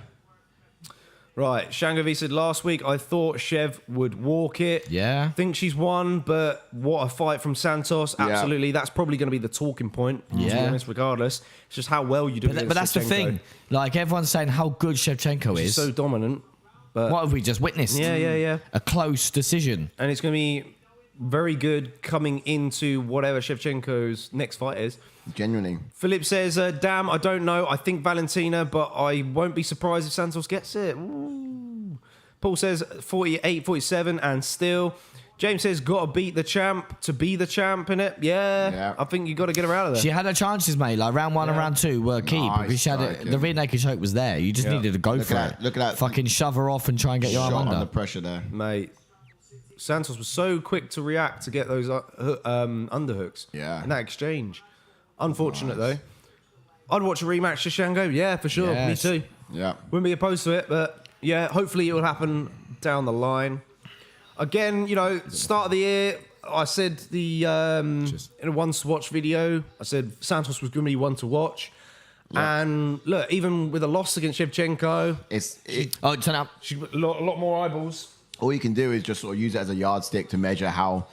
Right, Shango V said last week I thought Shev would walk it. Yeah. Think she's won, but what a fight from Santos. Yeah. Absolutely, that's probably going to be the talking point. To be Yeah. honest, regardless, it's just how well you do. But that's the thing. Like, everyone's saying how good Shevchenko She's is. so dominant. But What have we just witnessed? Yeah. A close decision. And it's going to be very good coming into whatever Shevchenko's next fight is. Genuinely. Philip says, damn, I don't know. I think Valentina, but I won't be surprised if Santos gets it. Ooh. Paul says 48, 47, and still. James says, got to beat the champ to be the champ, innit? Yeah. I think you got to get her out of there. She had her chances, mate. Like, round one and round two were key. Nice because she had striking. the rear naked choke was there. You just needed to go for it. Look at that. Fucking shove her off and try and get your arm Shot under. under pressure there. Mate, Santos was so quick to react to get those underhooks in that exchange. Unfortunate, though. I'd watch a rematch to Shango. Yeah, for sure. Yes. Me too. Yeah. Wouldn't be opposed to it, but yeah, hopefully it will happen down the line. Again, you know, start of the year, I said in a once to watch video, I said Santos was going to be one to watch. Yeah. And look, even with a loss against Shevchenko, Turn up. she got a lot more eyeballs. All you can do is just sort of use it as a yardstick to measure how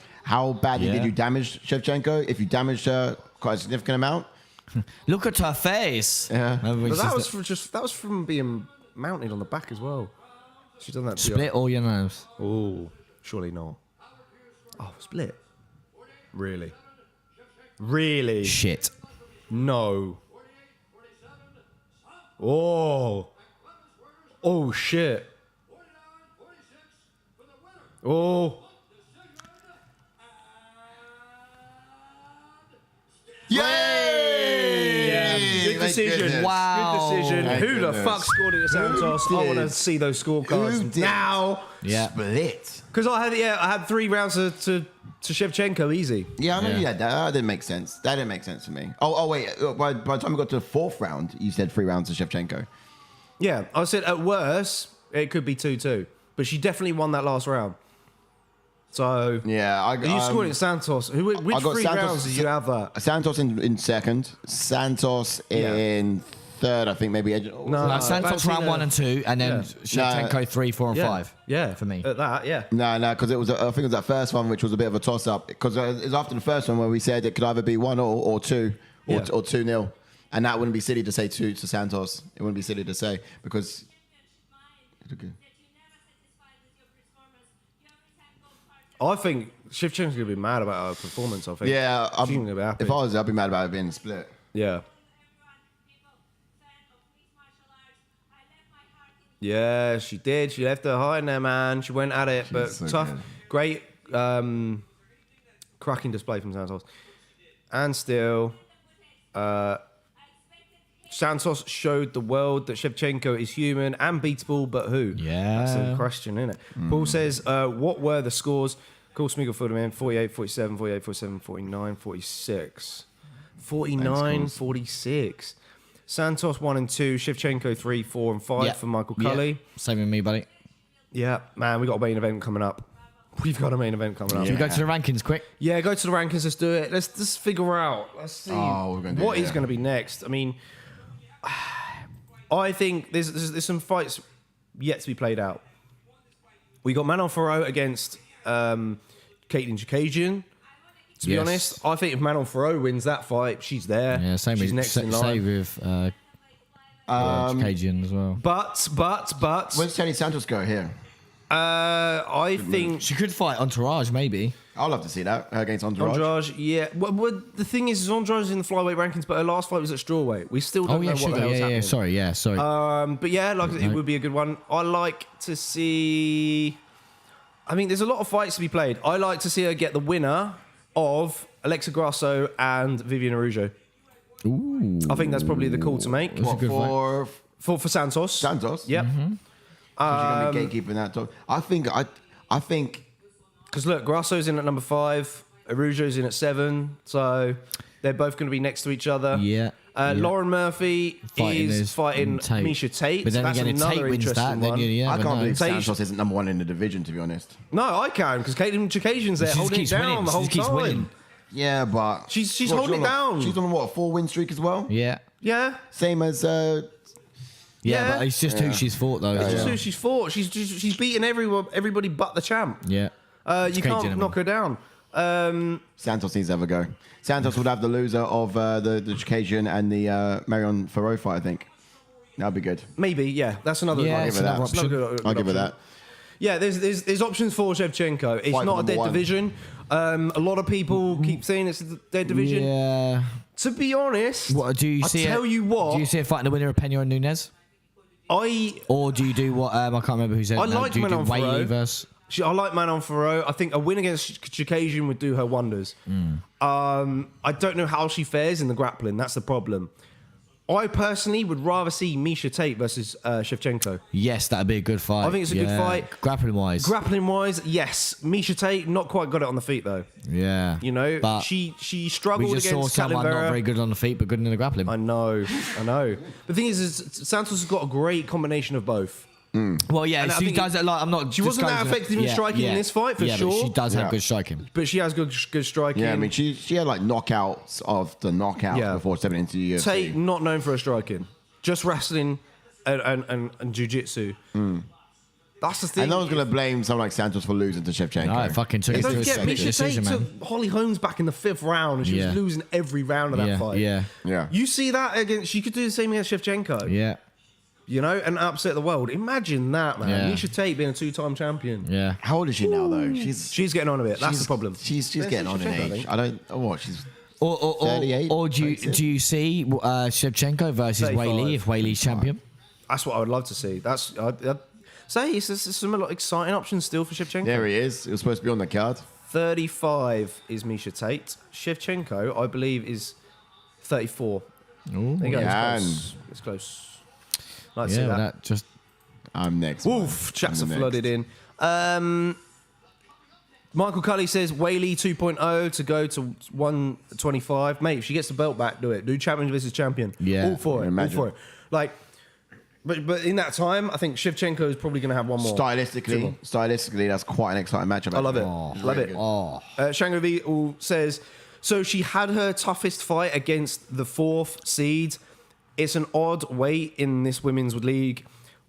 badly did you damage Shevchenko. If you damaged her quite a significant amount. Look at her face. Yeah. But that was from being mounted on the back as well. She's done that. Split all your nerves. Oh, surely not. Oh, split. Really? Really? Shit. No. Oh. Oh, shit. Oh. Yay! Yeah. Good decision. goodness. Wow. Good decision. Thank Who the goodness. fuck scored it at Santos? I did? want to see those scorecards Who did? now. Yeah. Split. Because I had 3 rounds to Shevchenko easy. Yeah, I know you had that. That didn't make sense. That didn't make sense to me. Oh wait. By the time we got to the 4th round, you said 3 rounds to Shevchenko. Yeah, I said at worst, it could be 2-2. But she definitely won that last round. So, Yeah, you scored it Santos. Which I got 3 Santos- rounds did you have that? Santos in second. Santos in third, I think maybe. Like Santos round 1 and 2, and then Shevchenko 3, 4, and 5. Yeah, for me. At that, yeah. No, because it was. I think it was that first one, which was a bit of a toss-up. Because it was after the first one where we said it could either be 1-0 or 2 or 2-0, and that wouldn't be silly to say 2 to Santos. It wouldn't be silly to say because. I think Shevchenko's going to be mad about her performance, I think. Yeah, She's gonna be happy. if I was, I'd be mad about it being split. Yeah. Yeah, she did. She left her heart in there, man. She went at it, but so tough. good. Great, cracking display from Santos. And still, Santos showed the world that Shevchenko is human and beatable, but who? Yeah. That's the question, isn't it? Paul says, what were the scores? Cool, Smeagol filled him in. 48, 47, 48, 47, 49, 46. 49, 46. Santos 1 and 2. Shevchenko 3, 4, and 5 for Michael Cully. Yeah. Same with me, buddy. Yeah, man, we got a main event coming up. We've got a main event coming up. Should we go to the rankings quick? Yeah, go to the rankings. Let's do it. Let's just figure out. Let's see what is going to be next. I mean, I think there's some fights yet to be played out. We got Manon Farrow against Caitlin Chikagian. To be honest, I think if Manon Farrow wins that fight, she's there. Yeah, same she's with next in line. same with Chikagian as well. When's Tony Santos go here? I think She could fight Entourage, maybe. I'd love to see that against Andrade. Andrade, yeah. Well, the thing is Andrade's in the flyweight rankings, but her last fight was at strawweight. We still don't know what the hell's happening. Sorry. But yeah, it would be a good one. I like to see. I mean, there's a lot of fights to be played. I like to see her get the winner of Alexa Grasso and Vivian Araujo. Ooh. I think that's probably the call to make. What, for Santos? Santos? Yep. So you're going to be gatekeeping that talk. I think. Because look, Grasso's in at number 5, Araujo's in at 7, so they're both going to be next to each other. Yeah. Lauren Murphy is fighting Miesha Tate. But then that's again, if another Tate wins interesting that, one. then I can't believe Tate- Santos isn't number 1 in the division, to be honest. No, I can, because Caitlin Chikagian's there She just holding it keeps down winning. the She whole just keeps time. winning. Yeah, but... She's holding it down. She's on, what, a 4-win streak as well? Yeah. Yeah. Same as... Yeah, but it's just who she's fought, though. It's just who she's fought. She's beaten everybody but the champ. Yeah. You can't knock her down. Santos needs to have a go. Santos would have the loser of the Chikagian and the Marion Ferro fight, I think. That'd be good. Maybe, yeah. That's another. Yeah, I'll give it's her that. another It's another option. good I'll give her option. that. Yeah, there's options for Shevchenko. It's Fight not for a dead number 1. division. A lot of people keep saying it's a dead division. Yeah. To be honest, What do you I see? tell you what, Do you see it fighting the winner of Pena and Nunes? Or do you do what? I can't remember who said. I like do you do Manon Weili Ferro. versus? I like Manon Ferro. I think a win against Chikagian would do her wonders. I don't know how she fares in the grappling. That's the problem. I personally would rather see Miesha Tate versus Shevchenko. Yes, that'd be a good fight. I think it's a good fight. Grappling wise. Grappling wise, yes. Miesha Tate not quite got it on the feet though. Yeah. You know, But she we struggled just saw against someone Caitlin not Vera. very good on the feet, but good in the grappling. I know. The thing is Santos has got a great combination of both. Well, yeah, And I she think does it like I'm not. she wasn't that discouraging it. effective in striking in this fight, for But sure. she does have Yeah. good striking. But she has good striking. Yeah, I mean, she had like knockouts of the knockouts Yeah. before stepping into the UFC. Tate not known for her striking, just wrestling and jiu-jitsu. That's the thing. And no one's going to blame someone like Santos for losing to Shevchenko. No, it fucking took And it to don't a forget, split Miesha decision, Tate man. took Holly Holmes back in the 5th round, and she Yeah. was losing every round of that Yeah, fight. yeah, Yeah. You see that against? She could do the same against Shevchenko. yeah, You know, and upset the world. Imagine that, man. Yeah. Miesha Tate being a 2-time champion. yeah. How old is she now, though? She's getting on a bit. That's the problem. She's Where's getting on in Shevchenko, I age. think? I don't... Oh, what? She's... Or 38, do you see Shevchenko versus 35. Weili if Weili's champion? That's what I would love to see. I'd say it's some exciting options still for Shevchenko. There he is. It was supposed to be on the card. 35 is Miesha Tate. Shevchenko, I believe, is 34. Ooh, There you go. yeah. It's close. Like to see yeah, that. that just I'm next. Woof, chats are I'm next. flooded in. Michael Cully says Weili 2.0 to go to 125. Mate, if she gets the belt back, do it. Do champion versus champion. Yeah. All for it. Imagine. All for it. Like, but in that time, I think Shevchenko is probably going to have one more. Stylistically, that's quite an exciting matchup. I love it. actually. Love Really it. good. oh Shango V says, so she had her toughest fight against the 4th seed. It's an odd weight in this women's league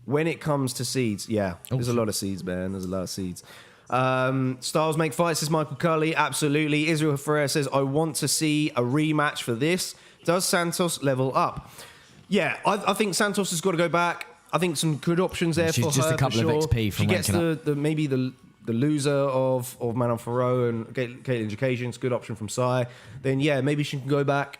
when it comes to seeds. Yeah, there's a lot of seeds, man. There's a lot of seeds. Styles make fights, says Michael Curley. Absolutely. Israel Ferrer says, I want to see a rematch for this. Does Santos level up? Yeah, I think Santos has got to go back. I think some good options there She's for just her. a couple for of sure. XP from she gets ranking maybe the loser of Manon Ferro and Caitlin Chikagian. It's a good option from Sai. Then yeah, maybe she can go back,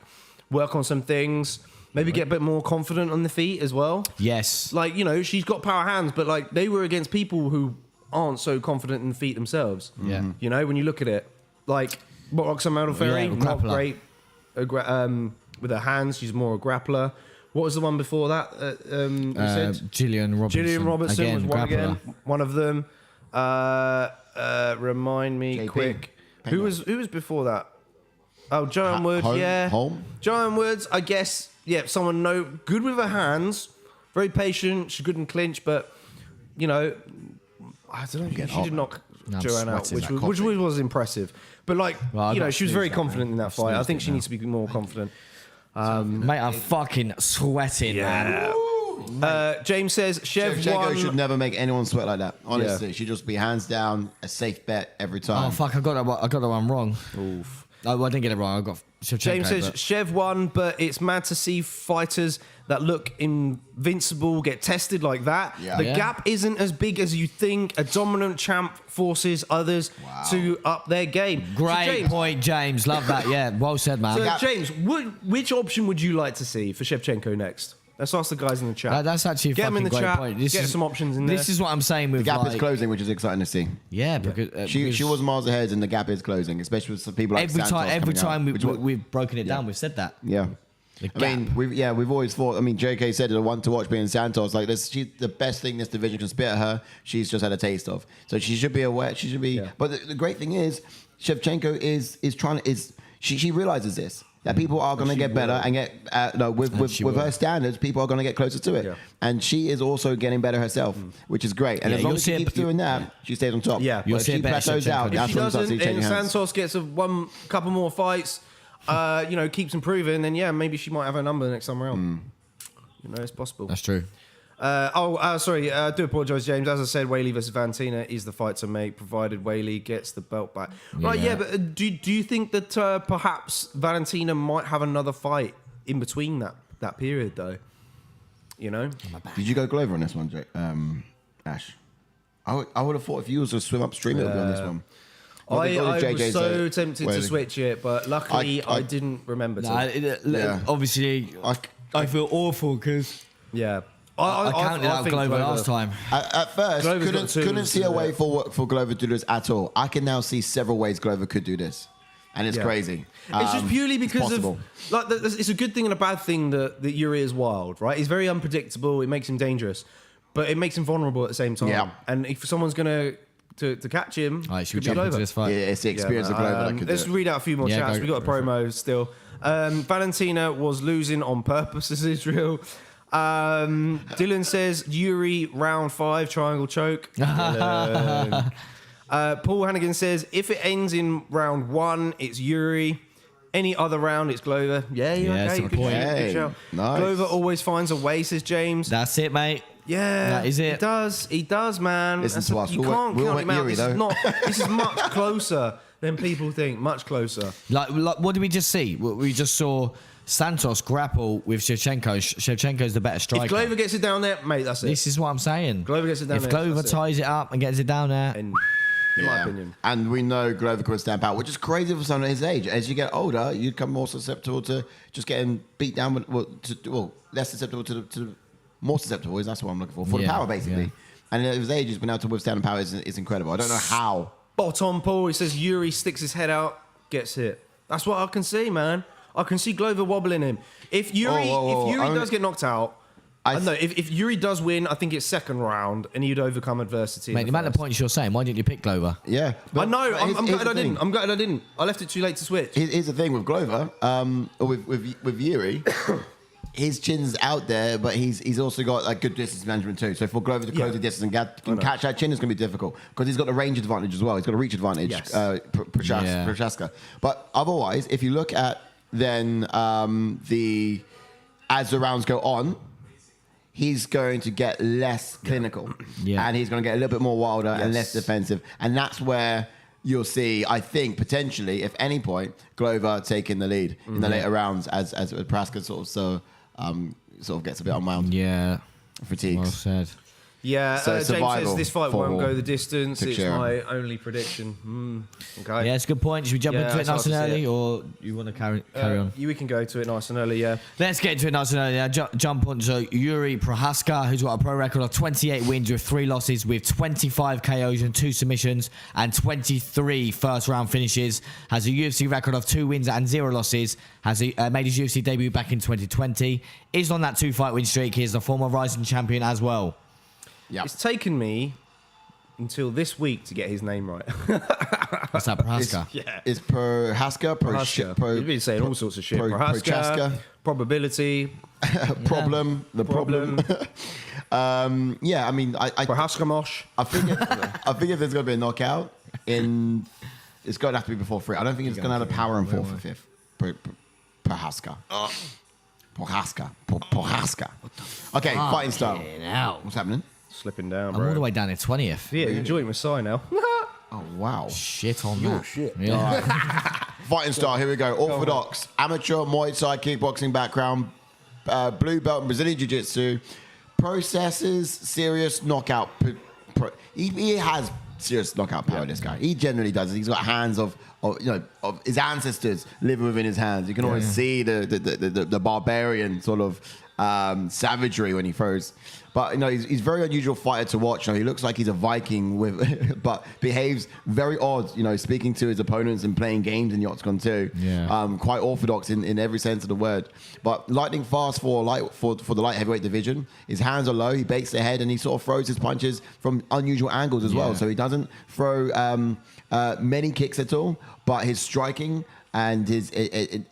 work on some things, maybe get a bit more confident on the feet as well. yes, Like, you know, she's got power hands, but like they were against people who aren't so confident in the feet themselves. Yeah. You know, when you look at it, like Roxanne Modafferi, Yeah, not grappler. great with her hands. She's more a grappler. What was the one before that? You said Gillian Robertson. Gillian Robertson again, was one grappler. again. One of them. Remind me JP. quick. Who was before that? Oh, Joanne Woods. Home? Yeah, Home? Joanne Woods. I guess. Yeah, someone good with her hands. Very patient. She's good in clinch, but you know, I don't know. Getting She hot, did man. knock No, I'm Joanne out, sweating which that was impressive. But like, Well, I you know, got she was very sneezed at, confident in that fight. I think sneezed she it needs to be more confident. Mate, I'm fucking sweating, man. James says Chev Shevchenko won. should never make anyone sweat like that. Honestly, she'd just be hands down a safe bet every time. Oh fuck, I got that one wrong. Oof. Oh, I didn't get it wrong. I got Shevchenko. James says but- Chev won, but it's mad to see fighters that look invincible get tested like that. Yeah. The Yeah. gap isn't as big as you think. A dominant champ forces others to up their game. Great So James, point, James. Love that. Yeah, well said, man. So James, which option would you like to see for Shevchenko next? Let's ask the guys in the chat. That's actually a Get 'em fucking in the great chat. point. Get some options in there. This is what I'm saying with the gap like, is closing, which is exciting to see. Yeah, because She was miles ahead, and the gap is closing, especially with some people like every Santos time coming out, we've broken it down, we've said that. Yeah. The I mean, gap. we've always thought. I mean, JK said the one to watch being Santos. Like this, she's the best thing this division can spit at her. She's just had a taste of, so she should be aware. She should be. Yeah. But the great thing is, Shevchenko is trying. She realizes this. that people are going to get better and get with her standards, people are going to get closer to it. Yeah. And she is also getting better herself, which is great. And as long as she keeps doing that, she stays on top. Yeah, you'll see if she plateaus out, if she doesn't, and Santos gets couple more fights, keeps improving, then yeah, maybe she might have her number next time around. It's possible. That's true. Sorry. I do apologise, James. As I said, Weili versus Valentina is the fight to make, provided Weili gets the belt back. Right? Yeah, but do you think that perhaps Valentina might have another fight in between that period, though? Did you go Glover on this one, Ash? I would have thought if you was to swim upstream, it would be on this one. I was so tempted to switch it, but luckily I didn't remember to. Obviously, I feel awful because I counted out Glover last time. At first, couldn't see a way for Glover to do this at all. I can now see several ways Glover could do this, and it's crazy. It's just purely because of it's a good thing and a bad thing that Yuri is wild, right? He's very unpredictable. It makes him dangerous, but it makes him vulnerable at the same time. Yeah. And if someone's gonna to catch him, should we jump into this fight? Yeah, it's the experience of Glover. Let's read out a few more chats. We got a promo still. Valentina was losing on purpose as Israel. Dylan says Yuri round 5 triangle choke. Paul Hannigan says if it ends in round 1, it's Yuri. Any other round, it's Glover. Yeah, okay. Good shout. Nice. Glover always finds a way, says James. That's it, mate. Yeah, that is it. He does, man. Listen to us. You can't count him out. This is much closer than people think. Much closer. Like, what did we just see? We just saw Santos grapple with Shevchenko. Shevchenko's the better striker. If Glover gets it down there, mate, that's it. This is what I'm saying. Glover gets it down there. If Glover ties it up and gets it down there. In my opinion. And we know Glover can stamp out, which is crazy for someone his age. As you get older, you become more susceptible to just getting beat down, less susceptible to more susceptible, that's what I'm looking for the power, basically. Yeah. And at his age, he's been able to withstand the power is incredible. I don't know how. Bottom Paul, he says Yuri sticks his head out, gets hit. That's what I can see, man. I can see Glover wobbling him. If Yuri does get knocked out, I don't know. If Yuri does win, I think it's second round, and he'd overcome adversity. Mate, the amount of points you're saying, why didn't you pick Glover? Yeah, I know. I'm glad I didn't. I'm glad I didn't. I left it too late to switch. Here's the thing with Glover, or with Yuri. His chin's out there, but he's also got good distance management too. So for Glover to close the distance and catch that chin is going to be difficult because he's got a range advantage as well. He's got a reach advantage, Procházka. But otherwise, if you look at then as the rounds go on, he's going to get less clinical, and he's going to get a little bit more wilder and less defensive, and that's where you'll see, I think, potentially, if any point, Glover taking the lead in the later rounds as Procházka sort of gets a bit unwound. Yeah. Fatigues. Well said. Yeah, so James says this fight won't go the distance. Teixeira. It's my only prediction. Okay. Yeah, it's a good point. Should we jump into it nice and early, or you want to carry on? We can go to it nice and early, yeah. Let's get into it nice and early. Jump on to Jiří Procházka, who's got a pro record of 28 wins with 3 losses, with 25 KOs and 2 submissions, and 23 first-round finishes. Has a UFC record of 2 wins and 0 losses. Has made his UFC debut back in 2020. Is on that 2-fight win streak. He is the former Rizin champion as well. Yep. It's taken me until this week to get his name right. What's that, Procházka? It's Procházka. You've been saying all sorts of shit. Procházka. Probability. Problem. The problem. I mean, Procházka Mosh. I think if there's going to be a knockout, it's going to have to be before 3. I don't think it's going to have a power in 4th or 5th. Procházka. Procházka. Okay, fighting style. What's happening? Slipping down, I'm all the way down at 20th. Yeah, you're joining with Sai now. Oh, wow. Shit on that. Shit. Yeah. Fighting style, here we go. Orthodox, amateur Muay Thai kickboxing background, blue belt in Brazilian Jiu-Jitsu, processes serious knockout. He has serious knockout power, this guy. He generally does. He's got hands of his ancestors living within his hands. You can always see the barbarian sort of savagery when he throws. But he's a very unusual fighter to watch. He looks like he's a Viking but behaves very odd. Speaking to his opponents and playing games in the octagon too. Yeah. Quite orthodox in every sense of the word. But lightning fast for the light heavyweight division. His hands are low. He bakes the head and he sort of throws his punches from unusual angles as well. So he doesn't throw many kicks at all. But his striking and his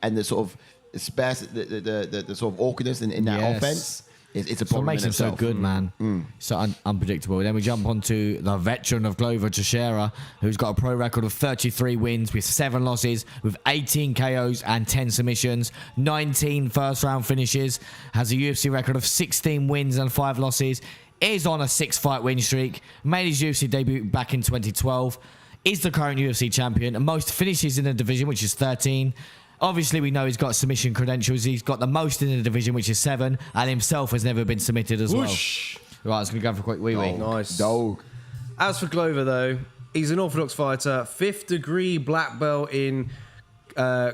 and the sort of the sort of awkwardness in that offense. It's a problem. What makes him so good, man. So unpredictable. Then we jump on to the veteran of Glover Teixeira, who's got a pro record of 33 wins with 7 losses, with 18 KOs and 10 submissions, 19 first-round finishes, has a UFC record of 16 wins and 5 losses, is on a 6-fight win streak, made his UFC debut back in 2012, is the current UFC champion, and most finishes in the division, which is 13. Obviously, we know he's got submission credentials. He's got the most in the division, which is 7, and himself has never been submitted as well. Right, I was going to go for a quick wee-wee. Nice. Dog. As for Glover, though, he's an orthodox fighter, 5th degree black belt in, I'm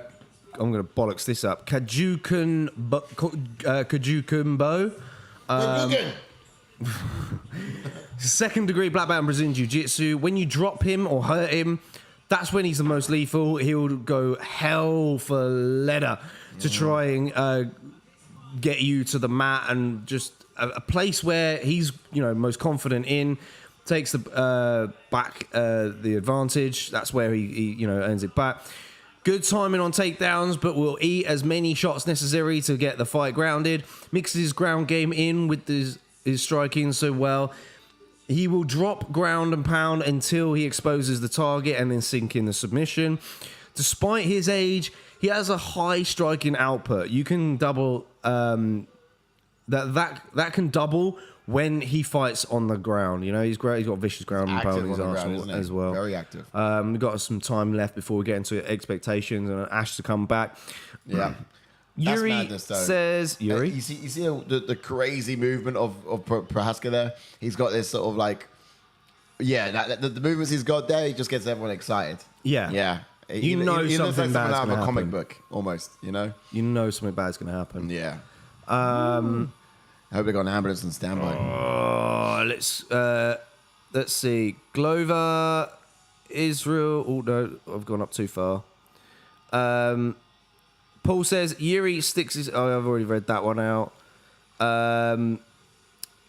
going to bollocks this up, Kajukenbo. Second degree black belt in Brazilian Jiu-Jitsu. When you drop him or hurt him, that's when he's the most lethal. He'll go hell for leather to try and get you to the mat, and just a place where he's most confident in, takes the the advantage. That's where he earns it back. Good timing on takedowns, but will eat as many shots necessary to get the fight grounded. Mixes his ground game in with his striking so well. He will drop ground and pound until he exposes the target and then sink in the submission. Despite his age, he has a high striking output. You can double that can double when he fights on the ground. He's great. He's got vicious ground and pound in his arsenal as well. Very active. We've got some time left before we get into expectations and Ash to come back. Yeah. Yuri says, Yuri? You see the crazy movement of Procházka there? He's got this sort of like, the movements he's got there, he just gets everyone excited. Yeah. Yeah. You know something bad's going to happen. A comic book, almost, You know something bad's going to happen. Yeah. I hope they got an ambulance on standby. Let's see. Glover, Israel. Oh, no, I've gone up too far. Paul says Yuri sticks his. Oh, I've already read that one out.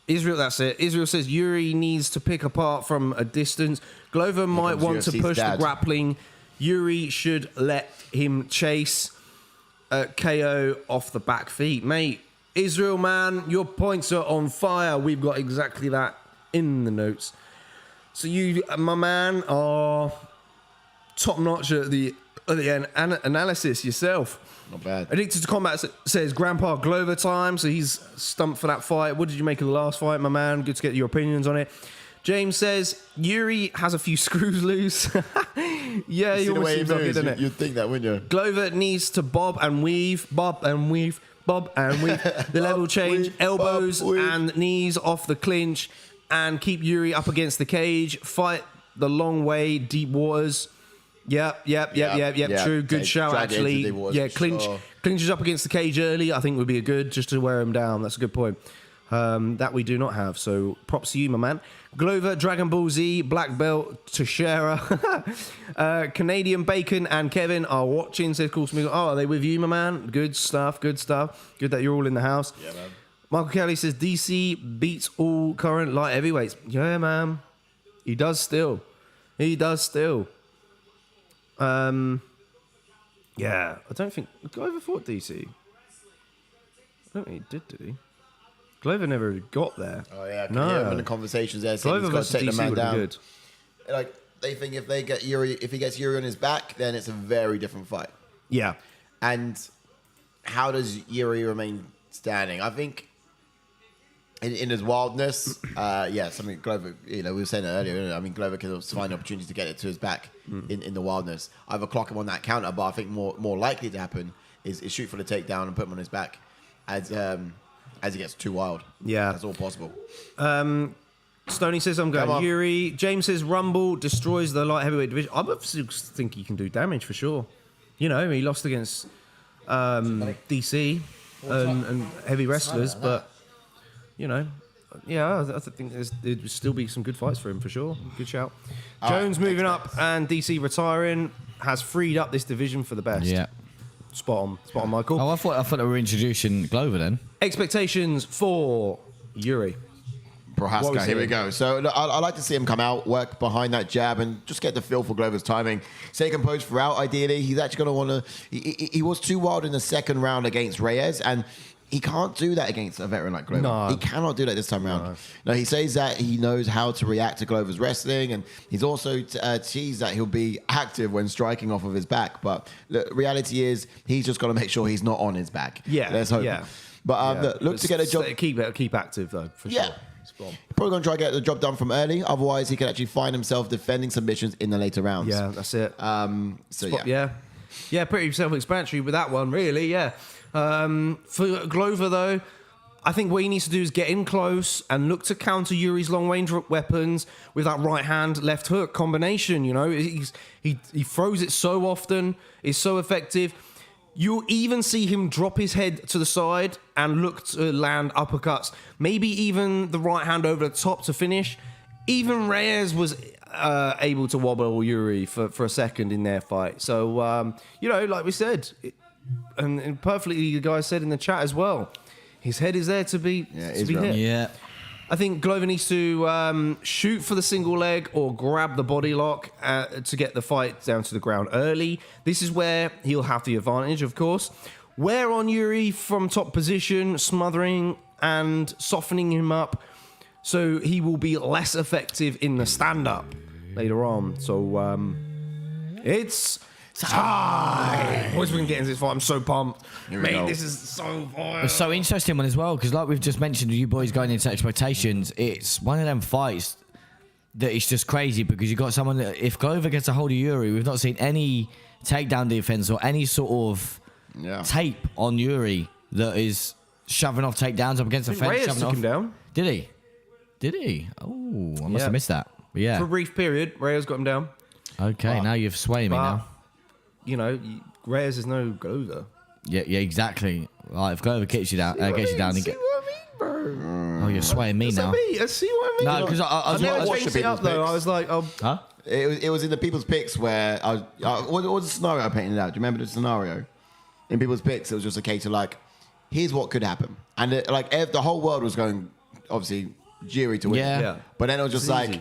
Israel, that's it. Israel says Yuri needs to pick apart from a distance. Glover might want to push the grappling. Yuri should let him chase KO off the back feet. Mate, Israel, man, your points are on fire. We've got exactly that in the notes. So you, my man, are top notch at the analysis yourself. Not bad. Addicted to Combat says Grandpa Glover time, so he's stumped for that fight. What did you make of the last fight, my man? Good to get your opinions on it. James says Yuri has a few screws loose. Yeah, he always seems like it, doesn't it? You'd think that, wouldn't you? Glover needs to bob and weave. The level change, elbows and knees off the clinch, and keep Yuri up against the cage. Fight the long way, deep waters. Yep. True. Good shout, actually. Yeah, clinches up against the cage early, I think would be a good, just to wear him down. That's a good point. That we do not have. So props to you, my man. Glover, Dragon Ball Z, Black Belt, Teixeira, Canadian Bacon and Kevin are watching. Says, "Cool, are they with you, my man? Good stuff. Good that you're all in the house." Yeah, man. Michael Kelly says DC beats all current light heavyweights. Yeah, man. He does still. Yeah, I don't think Glover fought DC. I don't think he did he? Glover never got there. Oh yeah, no. In the conversations there, saying he's got to take the man down. Good. Like they think if he gets Yuri on his back, then it's a very different fight. Yeah. And how does Yuri remain standing? I think in his wildness, something Glover, we were saying it earlier. I mean, Glover can find opportunities to get it to his back in the wildness. Either clock him on that counter, but I think more likely to happen is shoot for the takedown and put him on his back as he gets too wild. Yeah. That's all possible. Stoney says, I'm going Yuri. James says, Rumble destroys the light heavyweight division. I think he can do damage for sure. He lost against DC and heavy wrestlers, but, I think there would still be some good fights for him for sure. Good shout. Jones moving up and DC retiring has freed up this division for the best. Yeah. Spot on, Michael. Oh, I thought they were introducing Glover then. Expectations for Yuri. Procházka, here we go. So look, I like to see him come out, work behind that jab, and just get the feel for Glover's timing. Stay composed throughout, ideally. He's actually going to want to... He was too wild in the second round against Reyes, and he can't do that against a veteran like Glover. No. He cannot do that this time around. No, he says that he knows how to react to Glover's wrestling, and he's also teased that he'll be active when striking off of his back. But the reality is, he's just got to make sure he's not on his back. Yeah, let's hope. Yeah. But look to get a job. Keep active though, for sure. Probably going to try to get the job done from early. Otherwise, he could actually find himself defending submissions in the later rounds. Yeah, that's it. Yeah, pretty self-explanatory with that one, really. Yeah. For Glover though, I think what he needs to do is get in close and look to counter Yuri's long-range weapons with that right hand, left hook combination. You know, he throws it so often, it's so effective. You'll even see him drop his head to the side and look to land uppercuts. Maybe even the right hand over the top to finish. Even Reyes was able to wobble Yuri for a second in their fight. So, you know, like we said, and perfectly the guy said in the chat as well, his head is there to be hit. Yeah. I think Glover needs to shoot for the single leg or grab the body lock to get the fight down to the ground early. This is where he'll have the advantage, of course. Wear on Yuri from top position, smothering and softening him up so he will be less effective in the stand-up later on. So it's time. Boys, we can get into this fight. I'm so pumped. Mate, this is so fun. It's so interesting one as well, because like we've just mentioned, you boys going into expectations, it's one of them fights that it's just crazy because you've got someone that, if Glover gets a hold of Yuri, we've not seen any takedown defense or any sort of tape on Yuri that is shoving off takedowns up against the fence. Reyes took him down. Did he? Oh, I must have missed that. But yeah. For a brief period, Reyes got him down. Okay, now you've swayed me now. You know, Reyes is no Glover. Yeah, exactly. Right, if Glover gets you down, See what I mean, bro? Oh, you're swaying me now. I see what I mean. No, because I never changed it up though. I was like, oh, huh? It was in the people's picks where what was the scenario I painted out? Do you remember the scenario? In people's picks, it was just a case of like, here's what could happen, and the whole world was going, obviously, Jiří to win. Yeah. But then it was just like,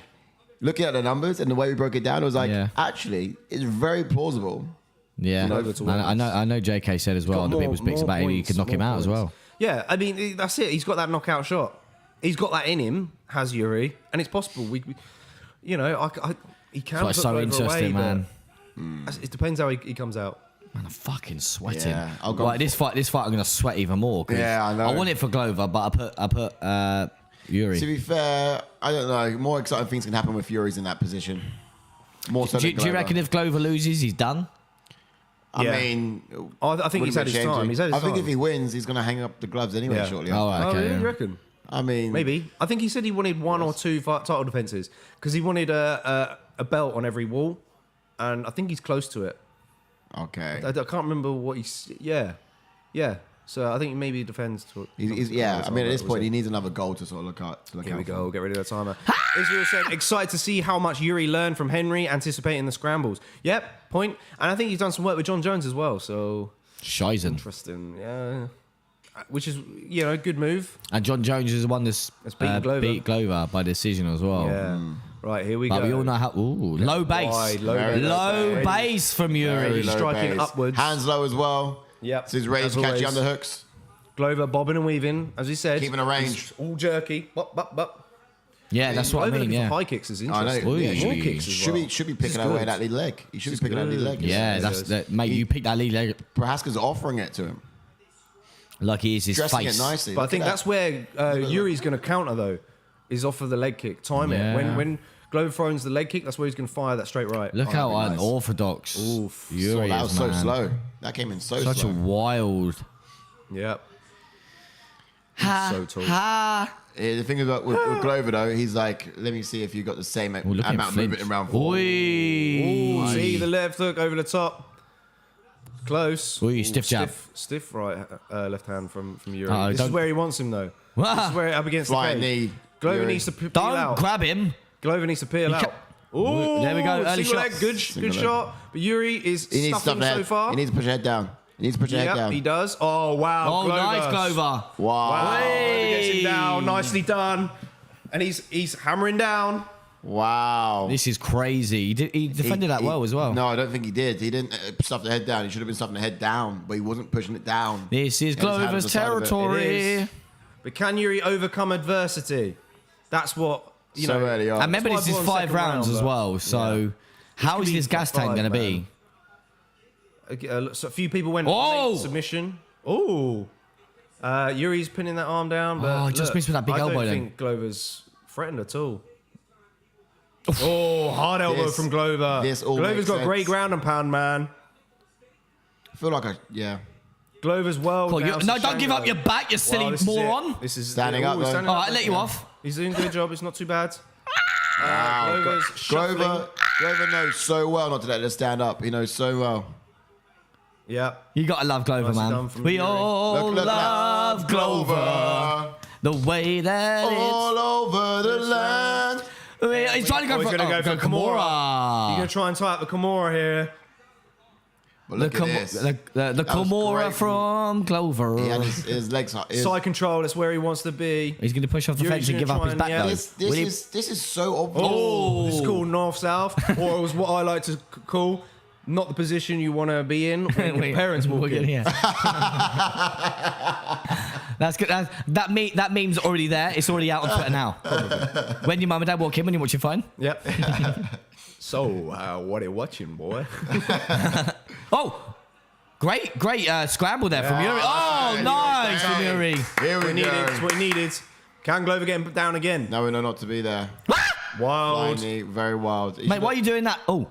looking at the numbers and the way we broke it down, it was like, actually, it's very plausible. Yeah, I know. JK said as well on the people's picks about him, you could knock him out as well. Yeah, I mean that's it. He's got that knockout shot. He's got that in him. Has Jiří, and it's possible. We you know, he can. It's so interesting, man. It depends how he comes out. Man, I'm fucking sweating. Yeah, I'll go. Right, this fight, I'm gonna sweat even more. Yeah, I know. I want it for Glover, but I put Jiří. To be fair, I don't know. More exciting things can happen with Fury's in that position. More so. Do you reckon if Glover loses, he's done? I mean, I think he's had his time. I think if he wins, he's going to hang up the gloves anyway shortly. Oh, okay. You reckon? I mean, maybe. I think he said he wanted one or two title defenses because he wanted a belt on every wall, and I think he's close to it. Okay. I can't remember what he's. Yeah. So I think maybe he defends. I mean, at this point, he needs another goal to sort of look at. Here we go. Get rid of that timer. Israel said, excited to see how much Jiří learned from Henry, anticipating the scrambles. Yep, point. And I think he's done some work with John Jones as well. So Shizen. Interesting. Yeah. Which is, you know, a good move. And John Jones is the one that's beat Glover by decision as well. Yeah. Right, here we go. But we all know how. Ooh, low base. Low base from Jiří. Striking upwards. Hands low as well. Yep. So he's ready to catch you underhooks. Glover bobbing and weaving, as he said. Keeping a range. All jerky. Bop. Yeah, that's what I mean. Yeah. High kicks is interesting. I know. Yeah, more kicks as well. Should be picking away that lead leg. He should be picking that lead leg. Yeah, that's mate. You pick that lead leg. Procházka's offering it to him. Like he is his dressing face. It nicely. But I think that's where Yuri's going to counter though. Is off of the leg kick. Time it when Glover throws the leg kick. That's where he's going to fire that straight right. Look how unorthodox Jiří is. That was so slow. That came in so slow. Such a wild. Yep. So tall. Yeah, the thing is with Glover though, he's like, let me see if you got the same amount of movement in round 4. Ooh, see the left hook over the top. Close. Ooh, stiff jab. Stiff right left hand from Jiří. This is where he wants him though. This is where up against flying the cage. knee. Glover needs to peel out. Don't grab him. Glover needs to peel out. Ooh, there we go. Early single shot. leg, good shot. But Jiří is stuffing so far. He needs to push your head down. He does. Oh, wow. Oh, nice Glover. Wow. Gets him down. Nicely done. And he's hammering down. Wow. This is crazy. He defended that well as well. No, I don't think he did. He didn't stuff the head down. He should have been stuffing the head down, but he wasn't pushing it down. This is He had his hand on Glover's the side of it. territory. It is. But can Yuri overcome adversity? That's what, you know. Early on. And remember, That's this why I is bought 5 second rounds round, as but- well. So, Yeah. how could is be this gas tank 5, going to be? man. So a few people went Oh! late submission. Oh, Yuri's pinning that arm down. But Oh, just missed with that big elbow I don't then. think Glover's threatened at all. Oh, hard elbow This- from Glover. this all Glover's makes got sense. great ground and pound, man. I feel like Glover's well. Cool, down no, to don't give up Shevchenko. your back, you silly Wow, this is it. moron. This is Standing up, he's though. standing All up, right, let you yeah. off. He's doing a good job. It's not too bad. Glover's shuffling. Glover knows so well not to let us stand up. He knows so well. Yeah. You got to love Glover, Nicely man. done from We Yuri. all Look, love Glover. The way that all over the land. He's trying to go Oh, he's for, gonna go for Kimura. You're going to try and tie up the Kimura here. But look at this. The was Kimura great. from Glover. He had his legs up. Side control, that's where he wants to be. He's going to push off the Yuri's fence and give gonna up try his and- back, yeah. though. Will he- This is so obvious. Oh, this is called north-south, or it was what I like to call not the position you want to be in when your parents walk in. Yeah. That's good. That meme's already there. It's already out on Twitter now. When your mum and dad walk in when you watch your phone. Yep. So, what are you watching, boy? Oh, great scramble there from Yuri. Oh, nice from Yuri. Here we Needed. go. It's what he needed. Can Glover get him down again? No, we know not to be there. Wild. Blindly, very wild. He Mate, should why are you doing that? Oh,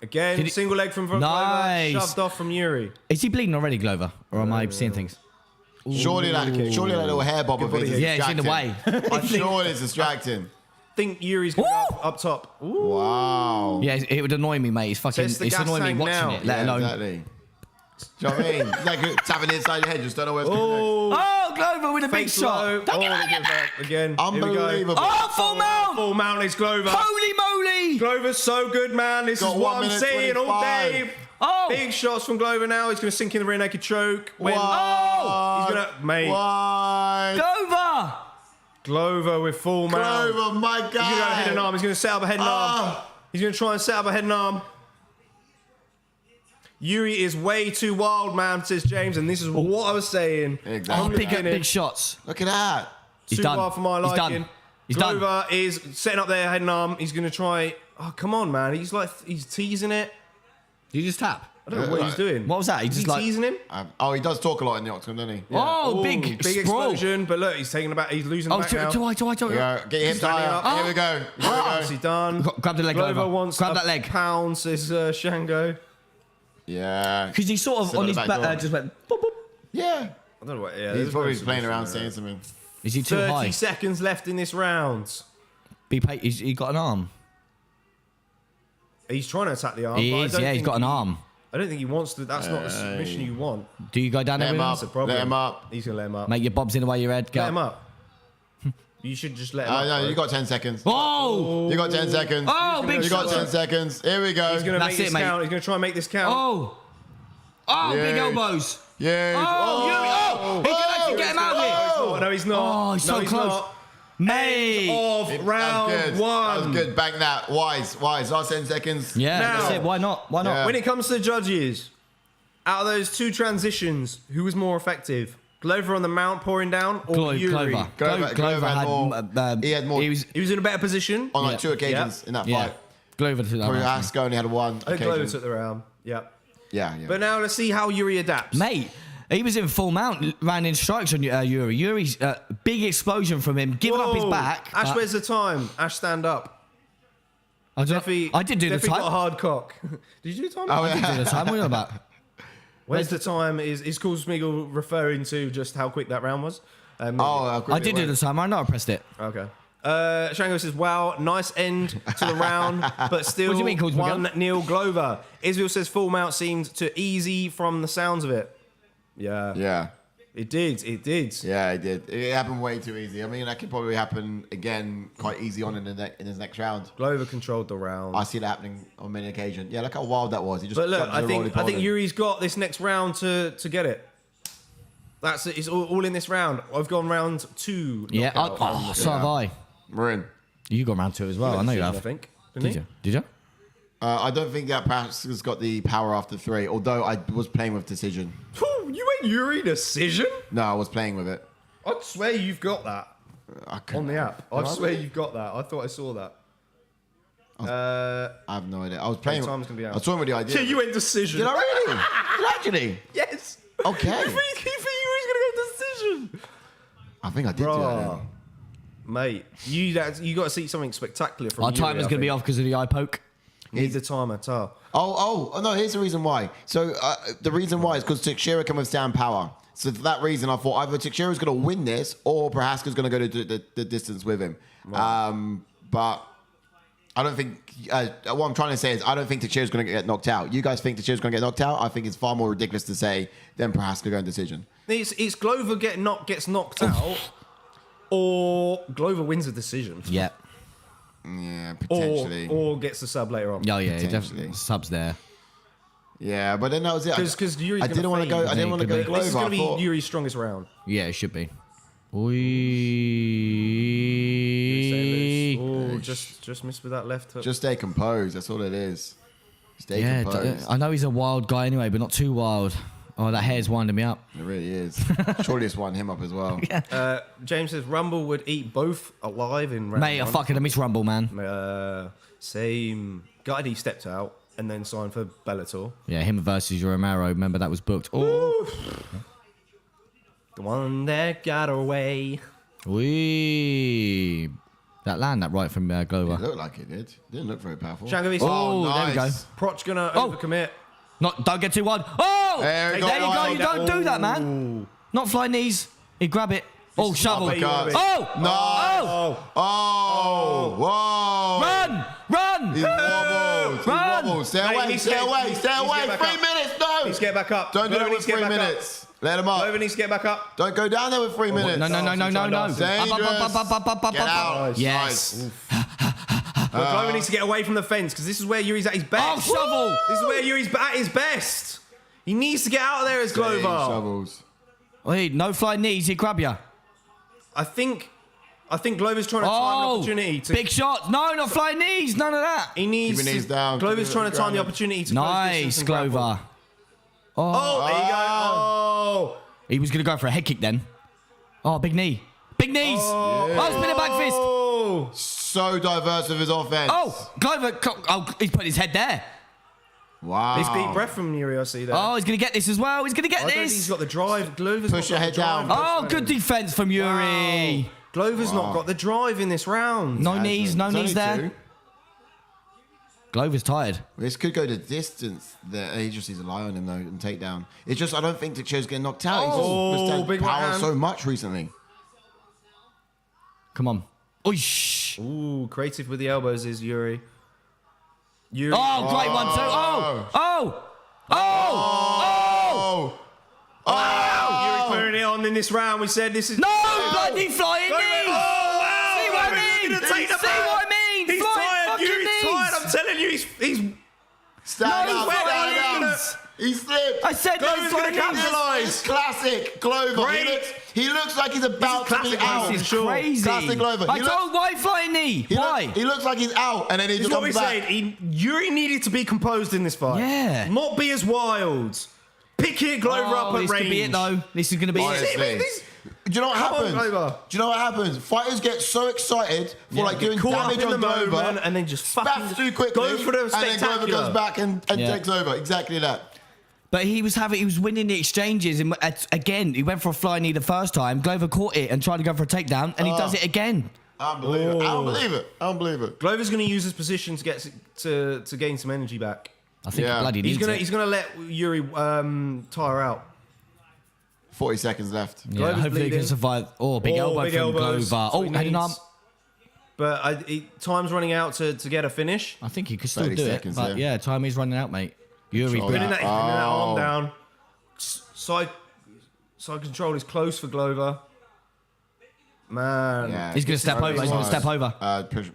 Again, Did he- single leg from Nice. Glover, shoved off from Yuri. is he bleeding already, Glover? Or am I seeing things? Surely that little hair bob of body his is kick. Yeah, it's in the distracting. way. I'm sure it's distracting. Think Yuri's going to go up top. Ooh. Wow. Yeah, it would annoy me, mate. It's fucking. Test the It's gas annoying me tank watching now. it, let Yeah, alone. exactly. Do you know what I mean? It's like tapping inside your head, just don't know where it's going next. Oh, Oh, Glover with a big fake shot. slow. Don't Oh, get they out get of back again. Unbelievable. Here we go. Oh, full mount. Full mount is Glover. Holy moly. Glover's so good, man. This Got is what 1 I'm minute saying all 25. day. Oh. Big shots from Glover now. He's going to sink in the rear naked choke. When What? he's going to, mate. What? Glover. Glover with full mount. Glover, my God. He's going to go head and arm. He's going to set up a head and arm. Ah. He's going to try and set up a head and arm. Yuri is way too wild, man, says James, and this is what I was saying. Exactly. Oh, From the big beginning. shots. Look at that. He's Too done. wild for my He's liking. done. He's done. Glover is setting up their head and arm. He's going to try. Oh, come on, man. He's teasing it. Did you just tap? I don't know what he's doing. What was that? He Is just he like. teasing him? He does talk a lot in the octagon, doesn't he? Oh, Ooh, big big sprawl. explosion. But look, he's taking the back. He's losing the Oh, back now. do I? Yeah, get your hips Standing higher. up. Here we go. What's he done? Grab the leg, Glover Glover. wants Grab a that leg. pound, says Shango. Yeah. Because he sort of Sit on on his the back back door. just went. Boop, boop. Yeah. I don't know what. Yeah, He's there's probably no playing around submission saying there. something. Is he too 30 high? seconds left in this round. He got an arm. He's trying to attack the arm. He but I is, don't yeah, he's think got an arm. I don't think he wants to. That's not the submission you want. Do you go down Let there him with up. him? That's a problem. Let him up. He's going to let him up. Mate, your bob's in the way of your head. Go. Let him up. You should just let him up. No, bro. you got 10 seconds. Oh! You got 10 seconds. Oh, big You got shot. 10 seconds. Here we go. He's going to That's make this it, mate. count. He's going to try and make this count. Oh! Oh, big Yeah. elbows. Yeah. Oh, Yuri. Oh, he can actually get him out of it. Oh, no, he's not. Oh, he's no, so he's close. Not. Mate. Of round That's good. one. That was good. Bank that. Wise. Last 10 seconds. Yeah, Now- that's it. Why not? Why not? Yeah. When it comes to the judges, out of those two transitions, who was more effective? Glover on the mount pouring down, or Yuri? Glover. Glover had more- he had more- He was He was in a better position. On like Yeah. 2 occasions in that yeah. fight. Glover to that. Procházka only had one I think Glover occasion. took the round. Yeah. Yeah. But now let's see how Yuri adapts. Mate, he was in full mount, ran in strikes on Yuri. Yuri's big explosion from him, giving up his Whoa. back. Ash, but- where's the time? Ash, stand up. I did do the Definitely got a time. hard cock. Did you do the time? Oh, I did do the time. What are you on about? Where's the time? Is Cool Smeagol referring to just how quick that round was? I did do the time. I know I pressed it. Okay. Shango says, wow, nice end to the round, but still What do you mean, Cool Smeagol? 1-0 Glover. Israel says full mount seemed to easy from the sounds of it. Yeah. Yeah. It did. It did. Yeah, it did. It happened way too easy. I mean, that could probably happen again quite easy on in his next round. Glover controlled the round. I see that happening on many occasions. Yeah, look how wild that was. He just But look, jumped I to the think roly-poly. Yuri's got this next round to get it. That's it. It's all in this round. I've gone round 2. Yeah. knockout. So have I. We're in. You got round 2 as well. I know you have. I think. Did you? I don't think that Procházka's got the power after 3, although I was playing with decision. You went Yuri decision? No, I was playing with it. I'd swear you've got that on the app. I swear you've got that. I thought I saw that. I have no idea. I was playing. Time's gonna be out. I was talking with the idea. Yeah, you went decision. Did I really? Did I actually? Yes. Okay. You think Yuri's gonna go decision? I think I did do that. Then. Mate, you got to see something spectacular from Our Yuri, timer's going to be off because of the eye poke. Need the timer, Tar. Oh, no, here's the reason why. So the reason why is because Teixeira can withstand power. So for that reason, I thought either Teixeira's going to win this or Procházka's going to go to the distance with him. Right. But I don't think... what I'm trying to say is I don't think Teixeira's going to get knocked out. You guys think Teixeira's going to get knocked out? I think it's far more ridiculous to say than Procházka going decision. It's Glover gets knocked out or Glover wins a decision. Yeah. Yeah, potentially. Or gets the sub later on. Oh, yeah, definitely. Subs there. Yeah, but then that was it. Because Yuri's I didn't want to go. I didn't want to go Glover. This is going to be Yuri's strongest round. Yeah, it should be. Oh, just missed with that left hook. Just stay composed. That's all it is. Stay composed. I know he's a wild guy anyway, but not too wild. Oh, that hair's winding me up. It really is. Surely it's winding him up as well. Yeah. James says Rumble would eat both alive in round Mate, I fucking miss Rumble, man. Same. Guy stepped out and then signed for Bellator. Yeah, him versus Romero. Remember that was booked. Oh. The one that got away. Wee. That land, that right from Glover. It looked like it did. Didn't look very powerful. Shango, oh, nice. There we go. Proch gonna overcommit. Don't get too wide. Oh! There you go. You don't do that, man. Not fly knees. He'd grab it. Oh, shovel. Oh! No! Oh! Whoa! Run! He wobbles. Run! He wobbles. Stay away. 3 minutes. No! He's get back up. Don't do it with 3 minutes. Let him up. Glover needs to get back up. Don't go down there with 3 minutes. No. Dangerous. Get out. Yes. Glover needs to get away from the fence because this is where Yuri's at his best. Oh, shovel! This is where Yuri's at his best. He needs to get out of there as Glover. Shovels. Wait, no fly knees. He'd grab you. I think Glover's trying to time an opportunity to... Big shot. No, not fly knees. None of that. He needs... Keep your knees down. Glover's trying to time the opportunity to... Nice, Glover. Oh, there you go. Oh. He was going to go for a head kick then. Oh, big knee. Big knees. Oh, spinning back fist. Oh. So diverse with his offense. Oh, Glover. Oh, he's put his head there. Wow. This deep breath from Yuri, I see there. Oh, he's going to get this as well. He's going to get I don't think this. he's got the drive. Glover's Push your head down. Oh, good defense from Yuri. Wow. Glover's not got the drive in this round. No knees there. 2. Glover's tired. This could go to distance. He just needs to lie on him though and take down. It's just I don't think Teixeira's getting knocked out. He's just big power hand. so much recently. Come on. Oish. Ooh, creative with the elbows is Yuri. Oh, great 1-2. Yuri clearing it on in this round. We said this is... No, bloody flying knees. See what I mean? He's tired. Yuri's tired. I'm telling you, he's Stand No, up. He slipped. I said no Glover's going to flying knees. capitalise. It's classic Glover. He looks like he's about to be out. This is crazy. Classic Glover. I told why flying knee? Why? He looks like he's out, and then he This just is what we comes back. said. Yuri needed to be composed in this fight. Yeah. Not be as wild. Pick it, Glover up at this range. could be it though. This is going to be Honestly. it. Do you know what Come on, happens? Glover. Do you know what happens? Fighters get so excited for like doing Caught up damage in the on Glover, moment and then just fucking spats too quickly, go for the and then Glover spectacular. goes back and takes over. Exactly that. But he was winning the exchanges. And again, he went for a fly knee the first time. Glover caught it and tried to go for a takedown, and he does it again. I don't believe it. Glover's going to use his position to get to gain some energy back. I think Yeah. he bloody needs it. He's gonna let Yuri tire out. 40 seconds left. Yeah, Glover's hopefully he bleeding. can survive. Oh, big elbow big from elbows. Glover. That's what Oh, he head and arm. needs. But time's running out to get a finish. I think he could still 30 do seconds, it. But yeah. yeah, time is running out, mate. Yuri, Control Putting bring that, arm down. Side control is close for Glover. Man. Yeah. He's going to step over. He's going to step over. He's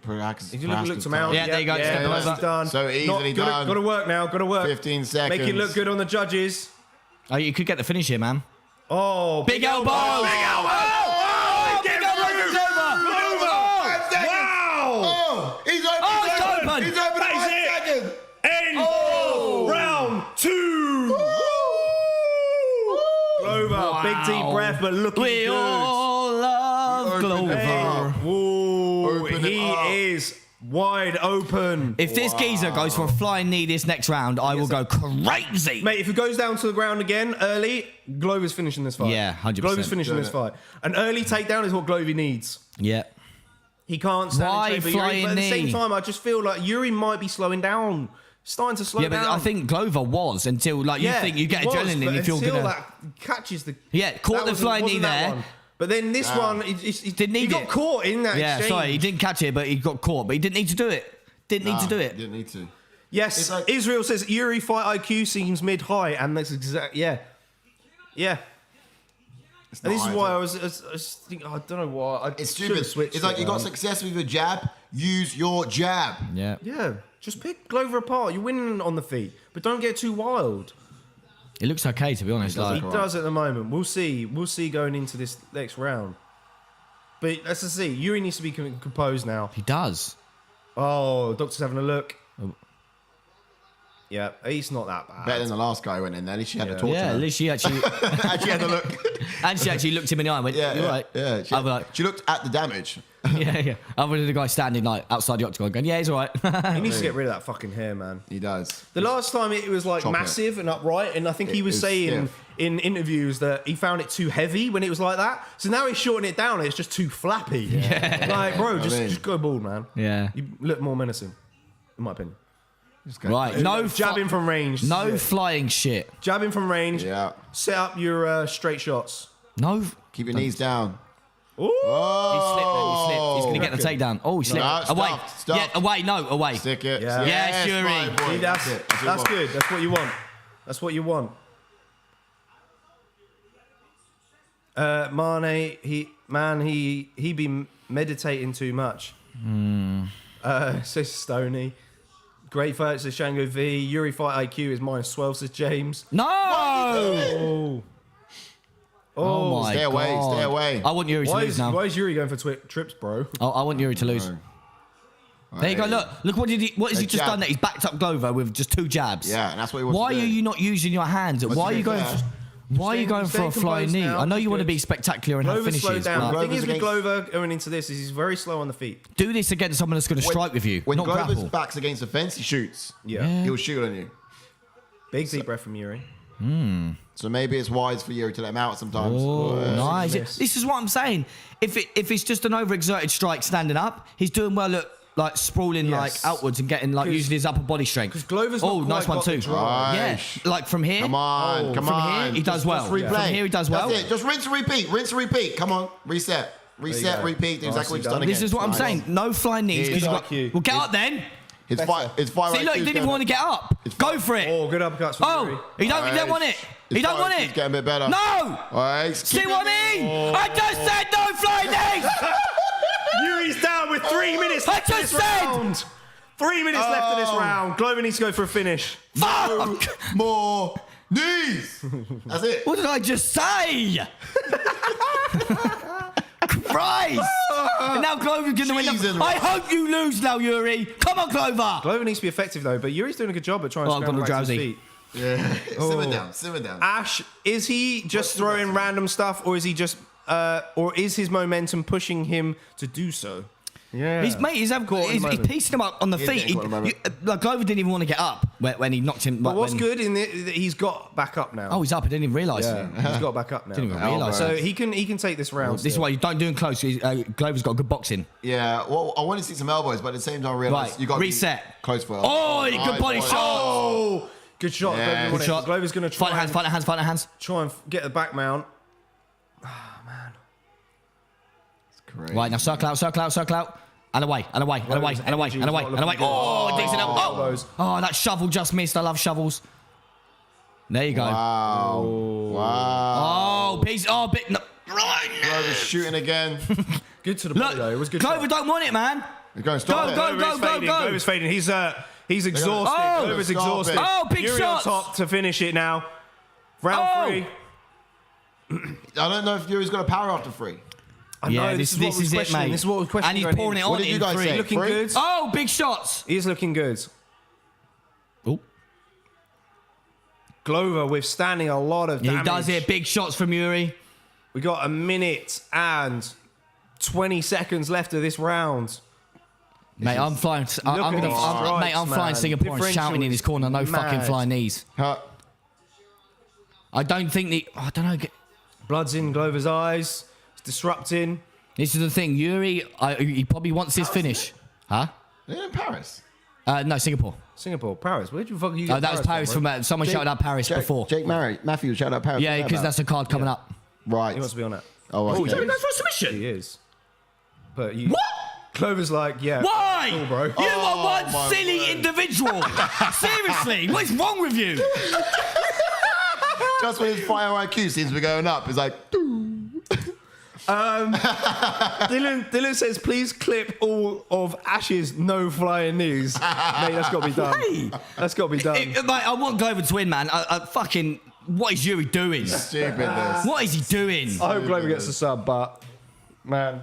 going to look to mount. Yeah, there you go. Step nice over. done. So easily done. Got to work now. Got to work. 15 seconds. Make it look good on the judges. Oh, you could get the finish here, man. Oh, Big elbow. Big elbow. Oh, big elbow from Glover. Wow. Oh, he's open. Oh, it's open. He's open. That is it. Second. End round 2. Glover, Wow. big deep breath, but looking We good. all love Opened it Glover. up. Ooh, Open it he up. is wide open. If this geezer goes for a flying knee this next round, I will go crazy. Mate, if it goes down to the ground again early, Glover's finishing this fight. Yeah, 100%. Glover's finishing this fight. An early takedown is what Glover needs. Yeah. He can't stand Why in shape, flying but at the same knee? time, I just feel like Yuri might be slowing down. Starting to slow Yeah, down. but I think Glover was until you think you get he was, adrenaline but and you feel until gonna. that catches the. Caught that the flying knee wasn't that there. one. But then this one, he Didn't need he got it. caught in that Yeah, exchange. sorry, he didn't catch it, but he got caught. But he didn't need to do it. Didn't need to do it. Didn't need to. Yes, It's like- Israel says Yuri fight IQ seems mid-high, and that's yeah. It's And not this is high why at I all. was thinking, I don't know why. It's should've stupid. switched It's like it, you got man. success with your jab. Use your jab. Yeah. Yeah, just pick Glover apart. You're winning on the feet, but don't get too wild. It looks okay, to be honest. He does Like, He does at the moment. We'll see. We'll see going into this next round. But let's just see. Yuri needs to be composed now. he does. Oh, doctor's having a look. Yeah, he's not that bad. Better than the last guy who went in there. At least she had to talk to Yeah, at him. least she actually, Actually had to look. and she actually looked him in the eye and went, Yeah, "You're yeah, right." yeah. I'll be like, She looked at the damage. yeah. Other than the guy standing like outside the octagon going, "Yeah, he's all right." He needs to get rid of that fucking hair, man. He does. The last time it was like Chop it. massive and upright, and I think he It was was saying stiff. in interviews that he found it too heavy when it was like that. So now he's shortening it down and it's just too flappy. Yeah. Like, bro, just go bald, man. Yeah. You look more menacing, in my opinion. Right. No Jabbing from range. No Yeah. flying shit. Jabbing from range. Yeah. Set up your straight shots. No. Keep your knees down. Ooh. He slipped. Then. He slipped. He's gonna get the takedown. Oh, he slipped. No, away. stop. Yeah. Away. No. Away. Stick it. Yeah. Yes, Yuri. my boy. See, that's it. that's what you good. That's what you want. That's what you want. Mane, he be meditating too much. Says Stoney. Great fight, says Shango V. Yuri fight IQ is -12, says James. No. Oh. Oh my Stay away, God. stay away. I want Yuri to lose now. Why is Yuri going for trips, bro? I want Yuri to lose. There you go. Look what did he? What has he just jab. done? There, he's backed up Glover with just 2 jabs. Yeah, and that's what he wants Why to are do. you not using your hands? Why are you going? fair. Why are you going for a Stay flying composed knee? now. I know you want to Good. be spectacular and have Glover slowed finishes. down. but The thing Glover's is with against- Glover going into this is he's very slow on the feet. do this against someone that's going to strike with you, When not Glover's grapple. back's against the fence, he shoots. Yeah. He'll shoot on you. Big deep breath from Yuri. So maybe it's wise for Yuri to let him out sometimes. Oh, nice. Miss. This is what I'm saying. If it's just an overexerted strike standing up, he's doing well at like sprawling Yes. like outwards and getting like using his upper body strength. 'cause Glover's not oh, nice quite one got the too. drive. Yeah, Nice. like from here. Come on, come from on. here he does well. Just replay. From here he does well. That's it. Just rinse and repeat. Rinse and repeat. Come on. Reset. Reset, go. repeat. Do exactly what Nicely you've done done. again. This is what I'm Nice. saying. No flying knees because Here's you've got. IQ. Well, get up then. His fight. His fight. See, look, he didn't even want to get up. Go for it. Oh, good uppercuts from Yuri. Oh, he don't want it. He don't want He's it. getting a bit better. No. All right. See what I mean? I just said no flying knees. Yuri's down with 3 minutes I left in just this said- round. 3 minutes left in this round. Glover needs to go for a finish. Fuck. More knees. That's it. What did I just say? Christ! And now Glover's going to win. Jesus. I hope you lose now, Yuri. Come on, Glover. Glover needs to be effective though, but Yuri's doing a good job at trying to Oh, I've scramble got back to his drowsy. feet. Yeah. Simmer down. Simmer down. Ash, is he just throwing random stuff, or is he just, or is his momentum pushing him to do so? Yeah, He's moment. piecing him up on the He is feet. getting caught in the moment. Like Glover didn't even want to get up when he knocked him. But what's when- good in that he's got back up now. Oh, he's up. I didn't even realise. yeah, he's got back up now. Didn't even realise. So he can take this round. This is still. why you don't do him close. Glover's got good boxing. Yeah. Well, I want to see some elbows, but at the same time, I realize Right, you got to reset. be close for. Oh, good body boy. shot. Oh, good shot. Yeah, Glover won good it. Shot. Glover's going to try Fight hands. try and get the back mount. Crazy. Right, now circle out. And away. Oh, decent up. Elbows. Oh, that shovel just missed. I love shovels. There you go. Wow. Wow. Oh, piece. Oh, bit. No. Glover's shooting again. Good to the body though. It was good. Glover shot. don't want it, man. He's going to stop Go, it. go, go. Glover's fading. He's exhausted. Oh, Glover's stop exhausted. it. Oh, big Yuri shots. on top to finish it now. Round Oh. 3. I don't know if Yuri's got a power after 3. I know, this is it, mate. This is what we're questioning. And he's pouring it on What did you guys say? Looking Three? good. Oh, big shots. He is looking good. Oh. Glover withstanding a lot of damage. He does it. Big shots from Jiří. We got 1 minute and 20 seconds left of this round. Mate, I'm flying. I'm flying Singapore and shouting in his corner. No fucking flying knees. I don't think I don't know. Blood's in Glover's eyes. It's disrupting. This is the thing. Jiří, he probably wants his finish. Huh? They're in Paris. No, Singapore. Singapore, Paris. Where do you fucking That was Paris from someone shouted out Paris before. Jake Matthews shouted out Paris. Yeah, because that's a card coming up. Right. He wants to be on it. Oh, Oh, okay. he's going for a submission. He is. But you. What? Glover's like, yeah. Why? Cool, bro. You are one silly individual. Seriously, what's wrong with you? Just when his fire IQ seems to be going up, it's like. Dylan says, please clip all of Ash's no flying knees. Mate, that's got to be done. Hey. That's got to be done. Mate, I want Glover to win, man. Fucking, what is Jiří doing? Stupidness. What is he doing? I hope Glover gets a sub, but man.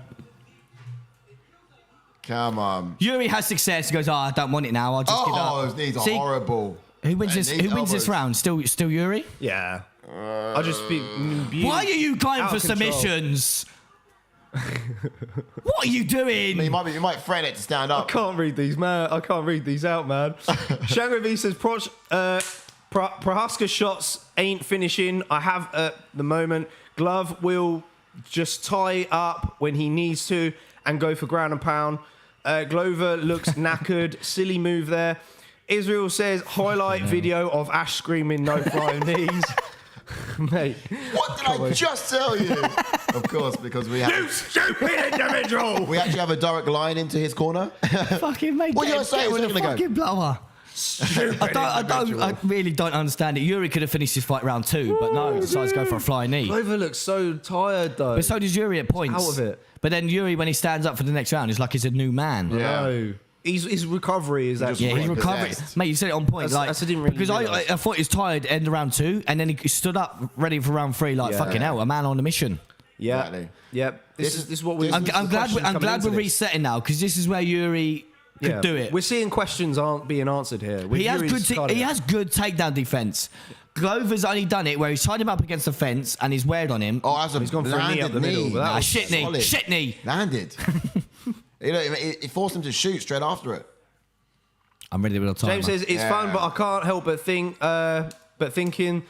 Come on. Jiří has success. He goes, I don't want it now. I'll just give it up. Oh, those knees are horrible. Who wins this? Knees, Who wins this elbows. round? Still Jiří? Yeah. I'll just be. Why are you going out for of control. submissions? What are you doing? You might threaten it to stand I up. can't read these, man. I can't read these out, man. Shango V says, Procházka shots ain't finishing. I have at the moment. Glove will just tie up when he needs to and go for ground and pound. Glover looks knackered. Silly move there. Israel says, highlight video of Ash screaming no flying knees. Mate. What did I just tell you? Of course, because we have. You stupid individual! We actually have a direct line into his corner. Fucking mate. What are you saying? With It's a not gonna go. fucking blower. I really don't understand it. Jiří could have finished his fight round 2, but no, decides to go for a flying knee. Glover looks so tired, though. But so does Jiří at points. Out of it. But then Jiří, when he stands up for the next round, is like he's a new man. Yeah. No. His recovery is actually... Yeah, he's Repossessed. recovering. Mate, you said it on point. I didn't really because realise. I thought he was tired end of round 2, and then he stood up ready for round 3 like fucking hell, a man on a mission. Yeah. Exactly. Yep. This is what we... I'm glad we're resetting now, because this is where Jiří could do it. We're seeing questions aren't being answered here. He has good takedown defense. Glover's only done it where he's tied him up against the fence and he's weared on him. Oh, that's He's gone for a knee up the middle, but that was shit knee, solid. shit knee. Landed. It forced him to shoot straight after it. I'm ready with a timer. James says it's fun, but I can't help but thinking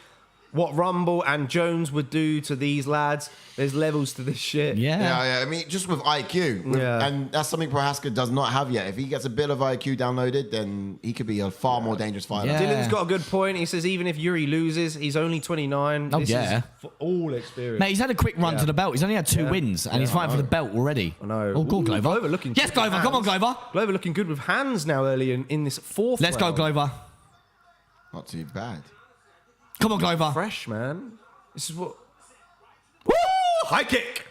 what Rumble and Jones would do to these lads. There's levels to this shit. Yeah. I mean, just with IQ. Yeah. And that's something Procházka does not have yet. If he gets a bit of IQ downloaded, then he could be a far more dangerous fighter. Yeah. Dylan's got a good point. He says even if Jiří loses, he's only 29. Oh, this yeah. is for all experience. Mate, he's had a quick run to the belt. He's only had 2 wins, and he's fighting for the belt already. I know. Oh, go on, Glover. Glover looking yes, good with Glover. Come on, hands. Glover. Glover looking good with hands now early in this 4th Let's go, round. Glover. Not too bad. Come on, Glover. Fresh, man. This is what... Woo! High kick!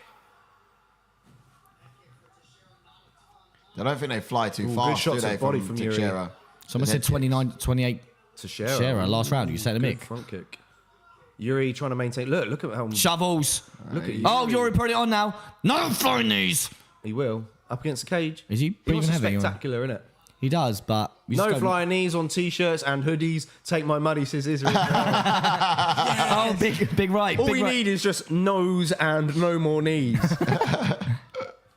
I don't think they fly too Ooh, fast, good shots do they, at body from from Jiří. Teixeira? Someone said 29, 28. Teixeira. Last round. You said to Good Mick. front kick. Jiří trying to maintain... Look at how... Shovels. Look at you. Oh, Jiří put it on now. No flying knees. He will. Up against the cage. Is he He breathing looks heavy? spectacular, innit? He does, but... we just No don't- flying knees on T-shirts and hoodies. Take my money, says Israel. Oh, big right. All big we right. need is just nose and no more knees.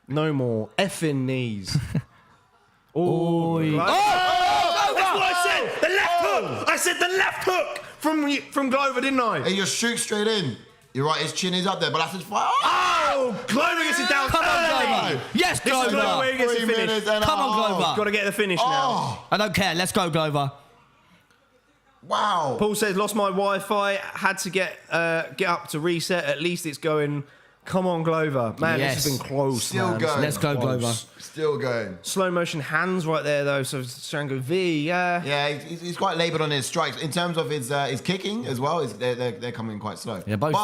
No more effing knees. Oh, Oi. that's what I said. The left hook. I said the left hook from Glover, didn't I? He just shoots straight in. You're right, his chin is up there, but that's his fight. Oh, Glover gets it down. Come on, Glover. Yes, This is not where Glover. he gets the 3 finish. minutes and a Come on, half. Glover. Got to get the finish now. Oh, I don't care. Let's go, Glover. wow. Paul says, lost my Wi-Fi. Had to get up to reset. At least it's going. Come on, Glover. Man, Yes. this has been close, Still man. going. Let's go, Close. Glover. Still going. Slow motion hands right there, though. So Shango V, yeah. Yeah, he's quite laboured on his strikes. In terms of his kicking as well, they're coming quite slow. They're both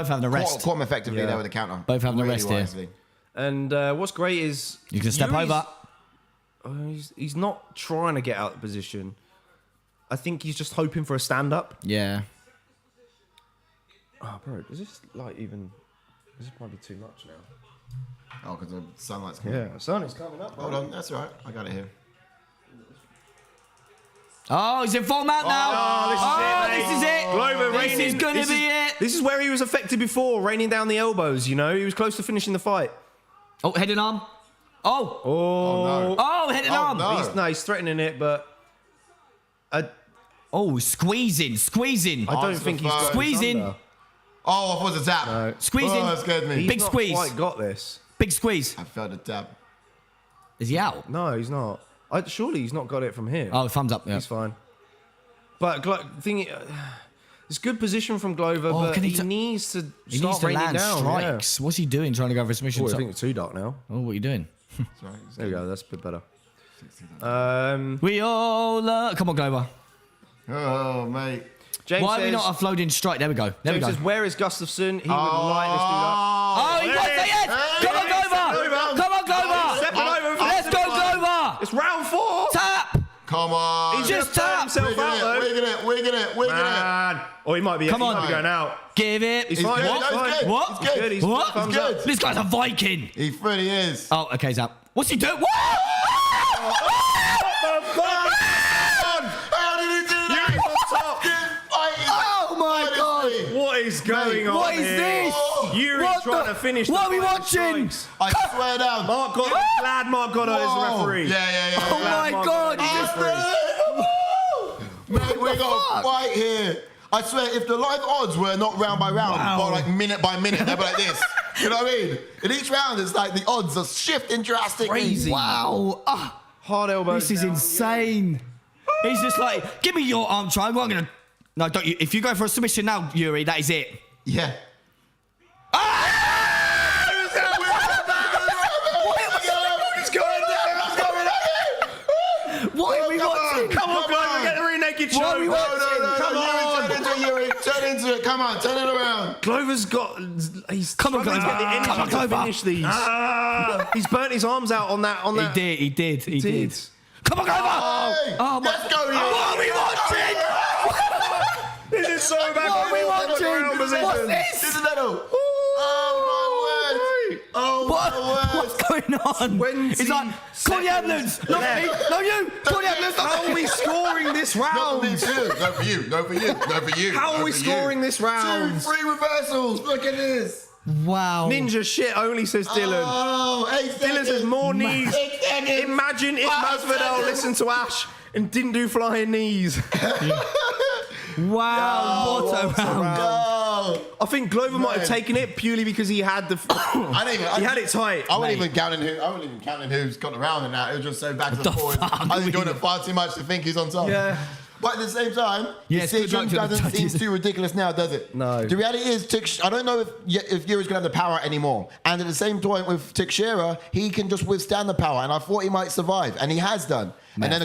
having a rest. Caught him effectively Yeah. there with the counter. Both having a Really rest here. wisely. And what's great is... You can step Jiří's- over. He's not trying to get out of position. I think he's just hoping for a stand-up. Yeah. Oh, bro, is this like even... This might be too much now. Oh, because the sunlight's coming. Yeah, sun is coming up. Hold on, that's all right. I got it here. Oh, he's in full mount now. Oh, this is it. Glover, raining. this is going to be it. This is where he was affected before, raining down the elbows, you know? He was close to finishing the fight. Oh, head and arm. Oh. Oh. Oh, head and arm. No. He's threatening it, but... Oh, squeezing. I don't think he's got squeezing. Under. Oh, I was a tap. No. Squeezing. Oh, that scared me. He's Big not squeeze. quite got this. Big squeeze. I felt a tap. Is he out? No, he's not. Surely he's not got it from here. Oh, thumbs up. Yeah. He's fine. But it's good position from Glover, but he needs to He start needs to raining land down. strikes. What's he doing trying to go for a submission? Oh, I think it's too dark now. Oh, what are you doing? There we go. That's a bit better. We all come on, Glover. Oh, mate. James Why says, are we not offloading strike? There we go. There James we says, go. where is Gustafsson? He would like this dude up. Oh, he wants it, yes! Come on, Glover! Come on, Glover! Stepping over for Let's go, Glover! It's round 4. Tap! Come on. He's Just just turned tap. himself out, though. Wigging it. Man. Oh, he might be, Come on. going out. Give it. He's fine. good. He's No, fine. he's good. What? He's good. He's What? thumbs He's up. good. This guy's a Viking. He really is. Oh, okay, he's out. What's he doing? What? How did he do that? Yuri's on top. Oh my God! What is going on What is here? this? Yuri's What trying the- to finish. What the are we fight with watching? strikes. I swear down. Mark Goddard. Glad Mark Goddard is the Whoa. referee. Yeah. Oh my Mark God! Goddard He is just the referee. Mate, we got a fight here. I swear, if the live odds were not round by round, or like minute by minute, they'd be like this. You know what I mean? In each round, it's like the odds are shifting drastically. Crazy. Wow! Ah, Hard elbows. this is down. insane. He's just like, give me your arm triangle. I'm gonna. No, don't you? If you go for a submission now, Yuri, that is it. Yeah. What are we watching? Come on, Glover, get the rear naked choke. What are we watching? Come on. Turn into it, Yuri. Turn into it. Come on, turn it around. Glover's got. He's Come on, struggling to Glover. get the energy Come on, to Glover. finish these. He's burnt his arms out on that. He did. Come on, Glover! Hey, Oh my! let's go, Yuri. What are we watching? This is so bad. What are we watching? What's this? This is Neto. Oh, my word. Oh, my word. What's going on? 20 He's like, call the ambulance! Not me! No, you! Call the ambulance! How Not are me! we scoring this No round? for you. No for you. How are we scoring this round? 2, 3 reversals. Look at this. Wow. Ninja shit only, says Dylan. Oh, 8 seconds. Dylan says more knees. 8 seconds. Imagine if 5 Masvidal seconds. listened to Ash and didn't do flying knees. Wow, what a round. Oh, I think Glover might have taken it purely because he had the. I didn't even, he had it tight. I wasn't even counting who's got around in that. It was just so back and forth. fuck? I was enjoying it far too much to think he's on top. Yeah. But at the same time, Yes, the good luck decision to the doesn't seem judges. too ridiculous now, does it? No. The reality is, I don't know if Yuri's going to have the power anymore. And at the same point with Teixeira, he can just withstand the power. And I thought he might survive, and he has done. Man, and then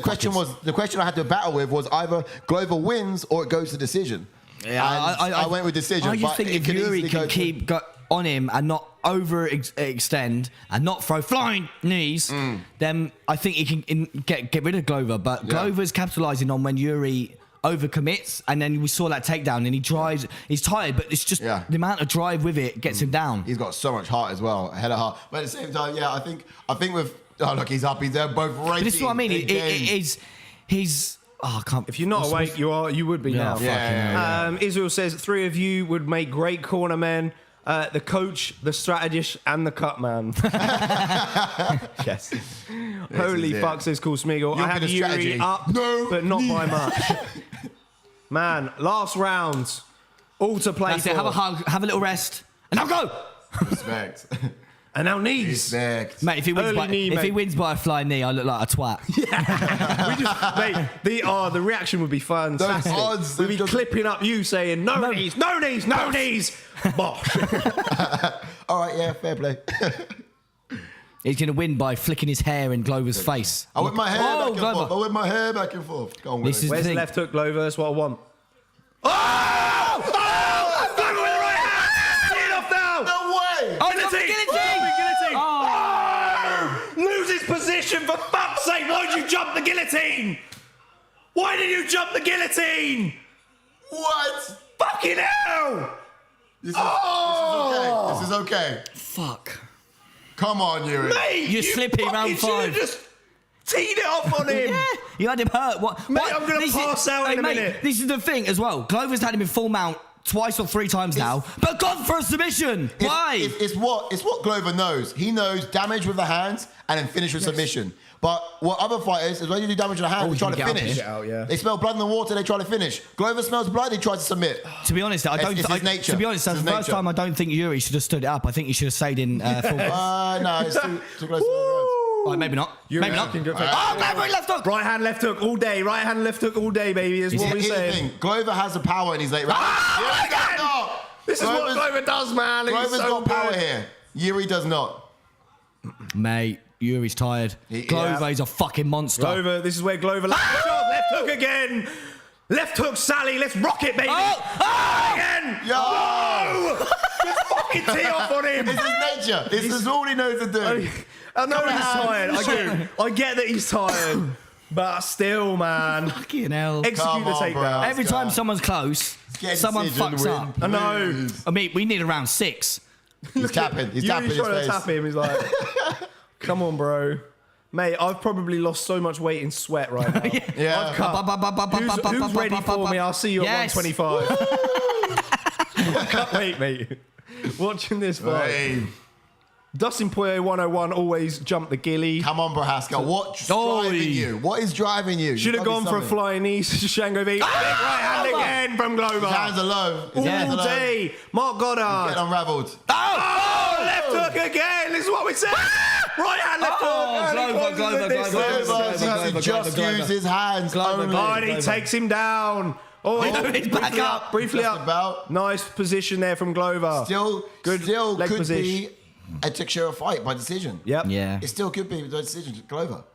the question I had to battle with was either Glover wins or it goes to decision. Yeah, I went with decision. I just but think it if could Yuri easily go can to- keep on him and not overextend and not throw flying knees, then I think he can get rid of Glover. But Glover's capitalising on when Yuri overcommits, and then we saw that takedown, and he drives. He's tired, but it's just the amount of drive with it gets him down. He's got so much heart as well, a head of heart. But at the same time, I think with look, he's up. He's there, both raking. But this is what I mean. He's. Oh, I can't. If you're not awake, you would be now. Israel says 3 of you would make great corner men. The coach, the strategist, and the cut man. Yes. Holy fuck, says Cool Smeagol. I have Yuri up, but not by much. Man, last round. All to play That's for. it. Have a hug. Have a little rest, and now go. Respect. And now knees. Respect. Mate, if he wins by a flying knee, I look like a twat. Mate, the reaction would be fantastic. odds, We'd be just- clipping up you saying, no knees, no knees, no knees. Bosh. All right, fair play. He's going to win by flicking his hair in Glover's face. I whip my hair back and Glover. forth. I whip my hair back and forth. Go on, This is Where's the the thing. left hook, Glover? That's what I want. Oh! Glover with the right hand! Get it off now! No way! Oh, he's got the guillotine! Loses position, for fuck's sake! Why did you jump the guillotine? Why did you jump the guillotine? What? Fucking hell! This is okay. Fuck. Come on, Yuri. Mate, You're slippy round fucking 5. should've just teed it off on him. Yeah, you had him hurt. What? Mate, I'm gonna pass out in a minute. This is the thing as well. Glover's had him in full mount twice or 3 times now, but gone for a submission. Why? It's what Glover knows. He knows damage with the hands and then finish with submission. But what other fighters is when you do damage with the hands, they try to finish. They smell blood in the water, they try to finish. Glover smells blood, he tries to submit. To be honest, I don't. It's his nature. To be honest, that's the first time I don't think Yuri should have stood it up. I think he should have stayed in full. No, it's too close to the Right, maybe not. Maybe not. Glover left hook. Right hand, left hook all day. Right hand, left hook all day, baby. Is what we're saying. Glover has the power in his late rounds. This is what Glover does, man. Glover's got power here. Yuri does not. Mate, Yuri's tired. Glover is a fucking monster. Glover, this is where Glover left hook again. Left hook, Sally. Let's rock it, baby. Again. Yo! Just fucking tee off on him. It's his nature. This is all he knows to do. I know he's tired. I get that he's tired. But still, man. Fucking hell. Execute the takedown. Every time someone's close, someone fucks up. I know. I mean, we need around 6. He's tapping. He's tapping his trying face. to tap him. He's like, come on, bro. Mate, I've probably lost so much weight in sweat right now. Yeah. I've cut. Who's ready for me? I'll see you at 125. I can't wait, mate. Watching this fight. Hey. Dustin Poirier 101 always jumped the gilly. Come on, Procházka. What's driving you? What is driving you? Should have gone for a flying knee. Shevchenko V. Big right hand again from Glover. His hands are low. All day. Mark Goddard. Get unraveled. Oh, left hook again. This is what we said. Right hand, left hook. Glover just used his hands only. And he takes him down. Oh, he's back up. Briefly Just up. about. Nice position there from Glover. Still Good leg could position. be a Teixeira fight by decision. Yep. Yeah. It still could be by decision to Glover.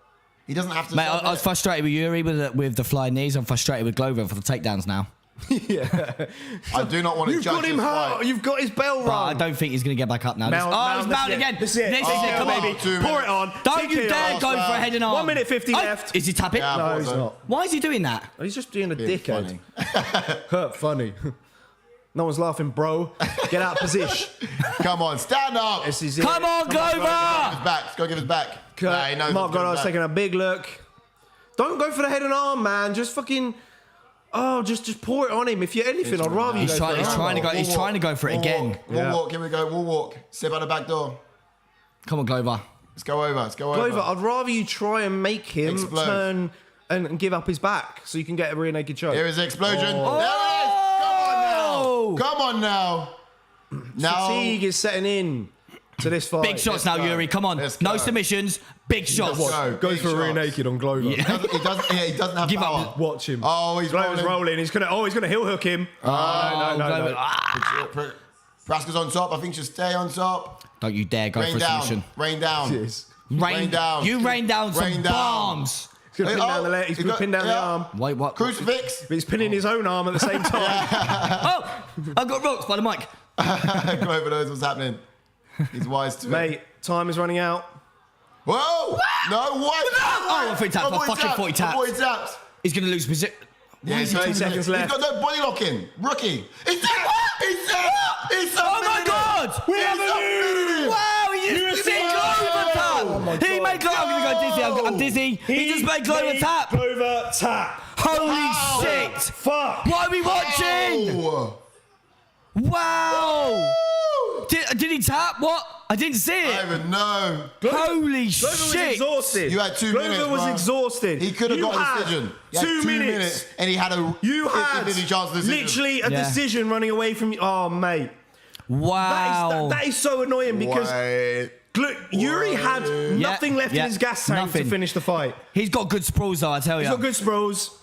He doesn't have to. Mate, I was frustrated with Yuri with the flying knees. I'm frustrated with Glover for the takedowns now. Yeah. I do not want to You've judge got him this hurt. fight. You've got his bell But I rung. don't think he's going to get back up now. He's mount again. This is it. This is it. Come on. baby. 2 Pour minutes. it on. Don't you dare go for a head and arm. 1 minute 50 left. Is he tapping? Yeah, No, he's not. Why is he doing that? He's just being a Being dickhead. funny. Hurt funny. No one's laughing, bro. Get out of position. Come on, stand up. This is it. Come on, Glover! Give his back. Let's go give his back. Nah, he knows Mark what's going Goddard's back. taking a big look. Don't go for the head and arm, man. Just fucking. Oh, just pour it on him. If you're anything, I'd rather you He's go for it. trying to go. He's trying to go for it again. We'll walk. Here we go. We'll walk. Step out the back door. Come on, Glover. Let's go over. Let's go over. Glover, I'd rather you try and make him Explode. turn and give up his back so you can get a rear naked choke. Here is the explosion. Oh. There it is. Come on now. Now. Fatigue is setting in to this fight. Big shots now, go. Yuri. Come on. Let's No go. submissions. Big shots. go. Goes Big for a rear shots. naked on Glover. He doesn't have Give up. power. Watch him. Oh, he's Glover's rolling. rolling. He's gonna heel hook him. No. Glover. Praska's on top. I think she'll stay on top. Don't you dare go Rain for a down. submission. Rain down. Yes. Rain down. You rain down some Rain down. bombs. He's gonna pin down the leg. He's he gonna got- pin down the yeah. arm. Wait, what? Crucifix. But he's pinning his own arm at the same time. Oh, I got rocked by the mic. Glover knows what's happening. He's wise to it. Mate, time is running out. Whoa! No, what? Oh, I thought he tapped. I fucking thought he tapped. I thought he tapped. He's going to lose position. Yeah, is he 30 seconds left? He's got no body locking. Rookie. He's there. He's there. He's Oh my God! We have a new. Wow, he just made Glover tap. He made Glover. I'm going to go dizzy. I'm dizzy. He just made Glover tap. Glover tap. Holy shit! Fuck. What are we watching? Oh. Wow! Did he tap? What? I didn't see I it. don't even know. Holy Glover was shit! exhausted. You had 2 Glover minutes. was bro. exhausted. He could have You got a had decision. He had 2 2 minutes. and he had a You had 50-50 chance of decision. literally a Yeah. decision running away from you. Oh, mate. Wow! That is so annoying because Wait. look, Yuri had nothing left in his gas tank to nothing. finish the fight. He's got good sprawls though, I tell you. He's got good sprawls.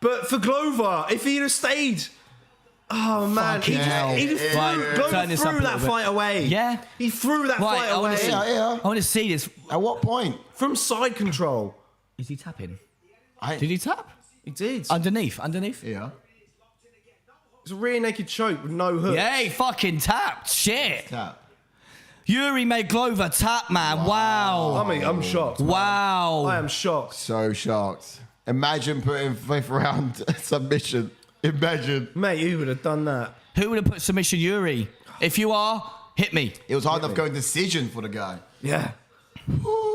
But for Glover, if he'd have stayed, oh man, he Fucking just hell. threw, Right, Glover turn this up threw a that little bit. fight away. Yeah. He threw that Right, fight I wanna away see- Yeah. I want to see this. At what point? from side control. Is he tapping? I, Did he tap? He did. Underneath. Yeah. It's a rear naked choke with no hook. Yeah, he fucking tapped. Shit. Tap. Yuri made Glover tap, man. Wow. I mean, I'm shocked. Wow. I am shocked. So shocked. Imagine putting 5th round submission. Imagine. Mate, who would have done that? Who would have put submission Yuri? If you are, hit me. It was hard enough going decision for the guy. Yeah.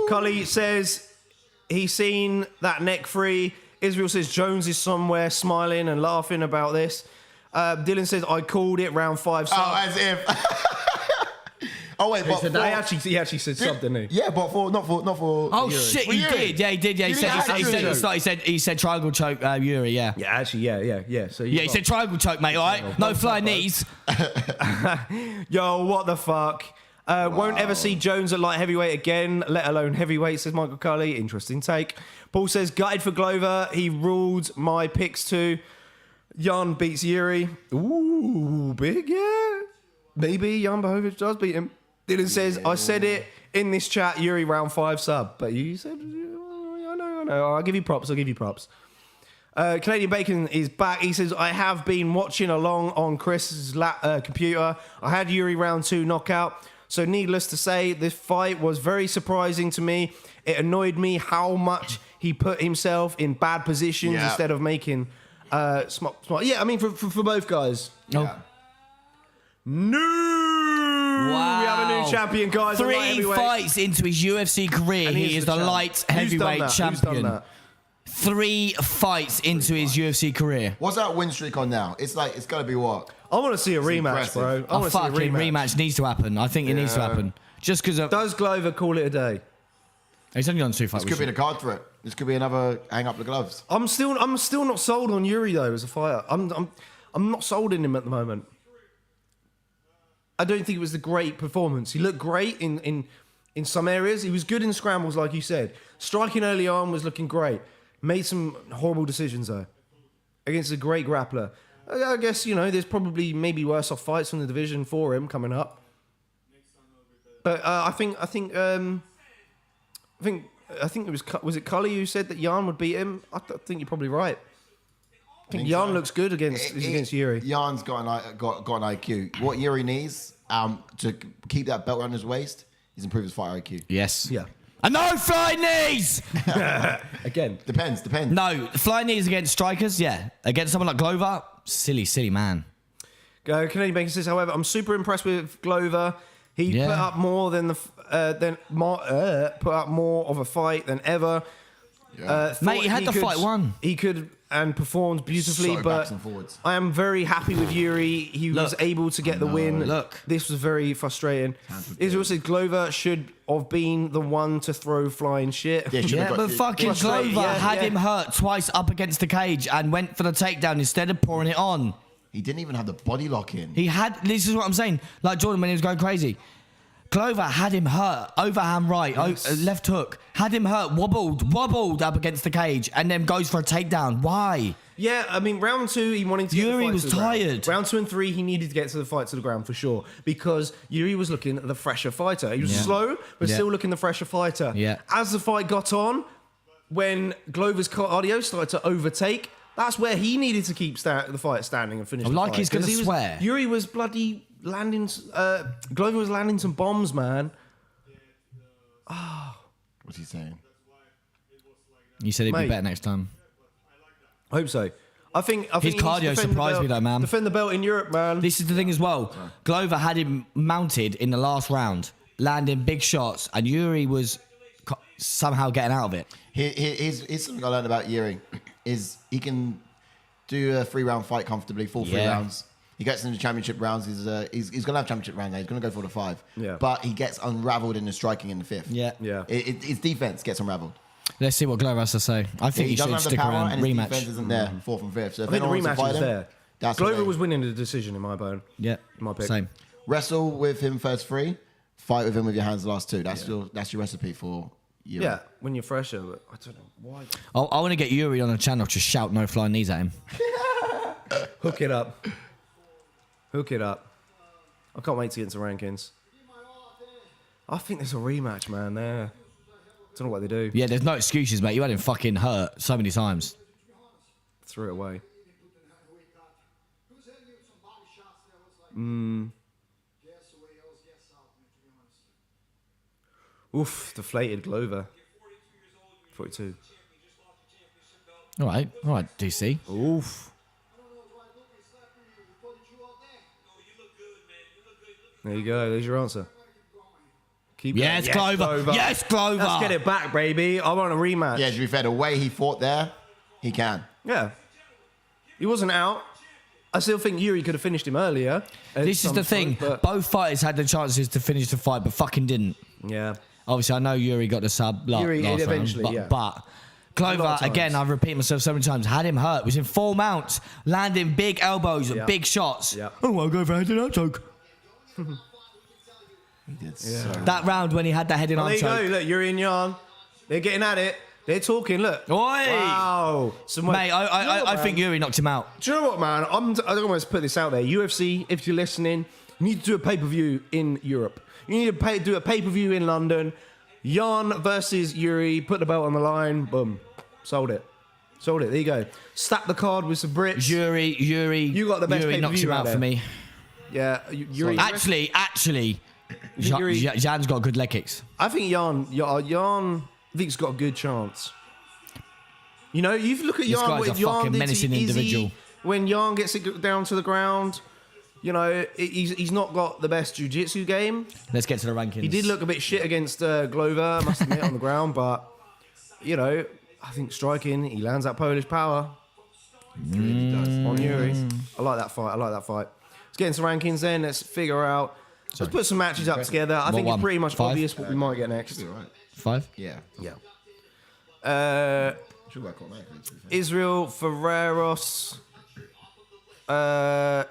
Cully says he's seen that neck free. Israel says Jones is somewhere smiling and laughing about this. Dylan says, I called it round 5. Sub. Oh, as if. Oh wait, but he actually said sub, didn't he? Yeah, but not for. Oh shit, he did. Yeah, he did. Yeah, he said triangle choke, Yuri. Yeah. Yeah, actually, yeah. So he said triangle choke, mate. All right, no flying knees. Yo, what the fuck? Won't ever see Jones at light heavyweight again, let alone heavyweight, says Michael Cully. Interesting take. Paul says, gutted for Glover. He ruled my picks too. Jan beats Yuri. Ooh, big, yeah. Maybe Jan Blachowicz does beat him. Dylan says, I said it in this chat, Yuri round 5 sub. But you said, I know. I'll give you props. Canadian Bacon is back. He says, I have been watching along on Chris's computer. I had Yuri round 2 knockout. So needless to say, this fight was very surprising to me. It annoyed me how much he put himself in bad positions instead of making smart. Yeah, I mean, for both guys. Oh. Yeah. Wow. We have a new champion, guys. 3 fights into his UFC career. And he is the light heavyweight champion. 3 fights into his UFC career. What's that win streak on now? It's got to be what? I want to see a rematch, bro. I want to see a rematch needs to happen. I think it needs to happen. Just because does Glover call it a day? He's only on 2 fights. This could be the card for it. This could be another hang up the gloves. I'm still not sold on Yuri though as a fighter. I'm not sold in him at the moment. I don't think it was the great performance. He looked great in some areas. He was good in scrambles, like you said. Striking early on was looking great. Made some horrible decisions though against a great grappler. I guess there's probably maybe worse off fights from the division for him coming up. But I think it was Cully who said that Jan would beat him. I think you're probably right. I think Jan looks good against Yuri. Jan's got an IQ. What Yuri needs to keep that belt around his waist is improve his fight IQ. Yes. Yeah. And no flying knees! Again. Depends. No, flying knees against strikers, yeah. Against someone like Glover, silly man. Canadian Bacon says, however, I'm super impressed with Glover. He put up more than put up more of a fight than ever. Yeah. Mate, he had the fight won. He could and performed beautifully, So but backs and forwards. I am very happy with Yuri. He was able to get the win. This was very frustrating. Israel said Glover should have been the one to throw flying shit. Yeah, but fucking Glover had him hurt twice up against the cage and went for the takedown instead of pouring it on. He didn't even have the body lock in. This is what I'm saying. Like Jordan when he was going crazy. Glover had him hurt, overhand right, left hook, had him hurt, wobbled up against the cage, and then goes for a takedown. Why? Yeah, I mean, round 2, he wanted to get Yuri the fight was to the ground. tired. Round 2 and 3, he needed to get to the fight to the ground for sure, because Yuri was looking the fresher fighter. He was slow, but still looking the fresher fighter. Yeah. As the fight got on, when Glover's cardio started to overtake, that's where he needed to keep the fight standing and finish the fight. He's going to swear. Yuri was bloody landing... Glover was landing some bombs, man. What's he saying? You said it'd be better next time. I hope so. I think his cardio surprised me though, man. Defend the belt in Europe, man. This is the thing as well. Glover had him mounted in the last round, landing big shots, and Yuri was somehow getting out of it. Here's something I learned about Yuri is he can do a 3-round fight comfortably, full 3 rounds. He gets into championship rounds. He's going to have championship round now. He's going to go for the 5. Yeah. But he gets unraveled in the striking in the 5th. Yeah. His defense gets unraveled. Let's see what Glover has to say. I think he should stick around. And rematch. His defense isn't there, 4th and 5th. So I think the rematch is there. Glover was winning the decision in my bone. Yeah, my pick. Same. Wrestle with him first 3. Fight with him with your hands the last 2. That's your recipe for Yuri. Yeah, when you're fresher. But I don't know why. I want to get Yuri on the channel to shout no flying knees at him. Hook it up. I can't wait to get into rankings. I think there's a rematch, man, there. Don't know what they do. Yeah, there's no excuses, mate. You had him fucking hurt so many times. Threw it away. Oof, deflated Glover. 42. All right, DC. Oof. There you go. There's your answer. Keep Yes, going. Glover. Yes, Glover. Let's get it back, baby. I want a rematch. Yeah, to be fair, the way he fought there, he can. Yeah. He wasn't out. I still think Yuri could have finished him earlier. This is the thing. Both fighters had the chances to finish the fight, but fucking didn't. Yeah. Obviously, I know Yuri got the sub Yuri last eventually, round, yeah. but Glover, again, I've repeated myself so many times, had him hurt. Was in full mounts, landing big elbows, Yeah. big shots. Yeah. Oh, I'll go for a head and arm choke. He did so. That round when he had that head and Well, arm there you choke. go. Look, Yuri and Jan. They're getting at it. They're talking. Look. Oi! Wow. Mate, I think Yuri knocked him out. Do you know what, man? I don't want to put this out there. UFC, if you're listening, you need to do a pay-per-view in Europe. You need to do a pay-per-view in London. Jan versus Yuri. Put the belt on the line. Boom. Sold it. There you go. Stack the card with some Brits. Yuri. You got the best Yuri knocked pay-per-view him out out there. for me. Yeah. Yuri. Actually, Yuri- Jan's got good leg kicks. I think Jan I think he's got a good chance. You know, you look at This Jan. guy's What a Jan fucking did to menacing Izzy, individual. When Jan gets it down to the ground, you know, he's not got the best jiu-jitsu game. Let's get to the rankings. He did look a bit shit against Glover, I must admit, on the ground, but, you know, I think striking, he lands that Polish power. He really does. On Yuri. I like that fight. Let's get into rankings then. Let's figure out. Let's put some matches up together. I think one? it's pretty much 5? obvious what we might get next. Should be all right. 5? Yeah. Yeah. Should work automatically, to be fair. Israel Ferreros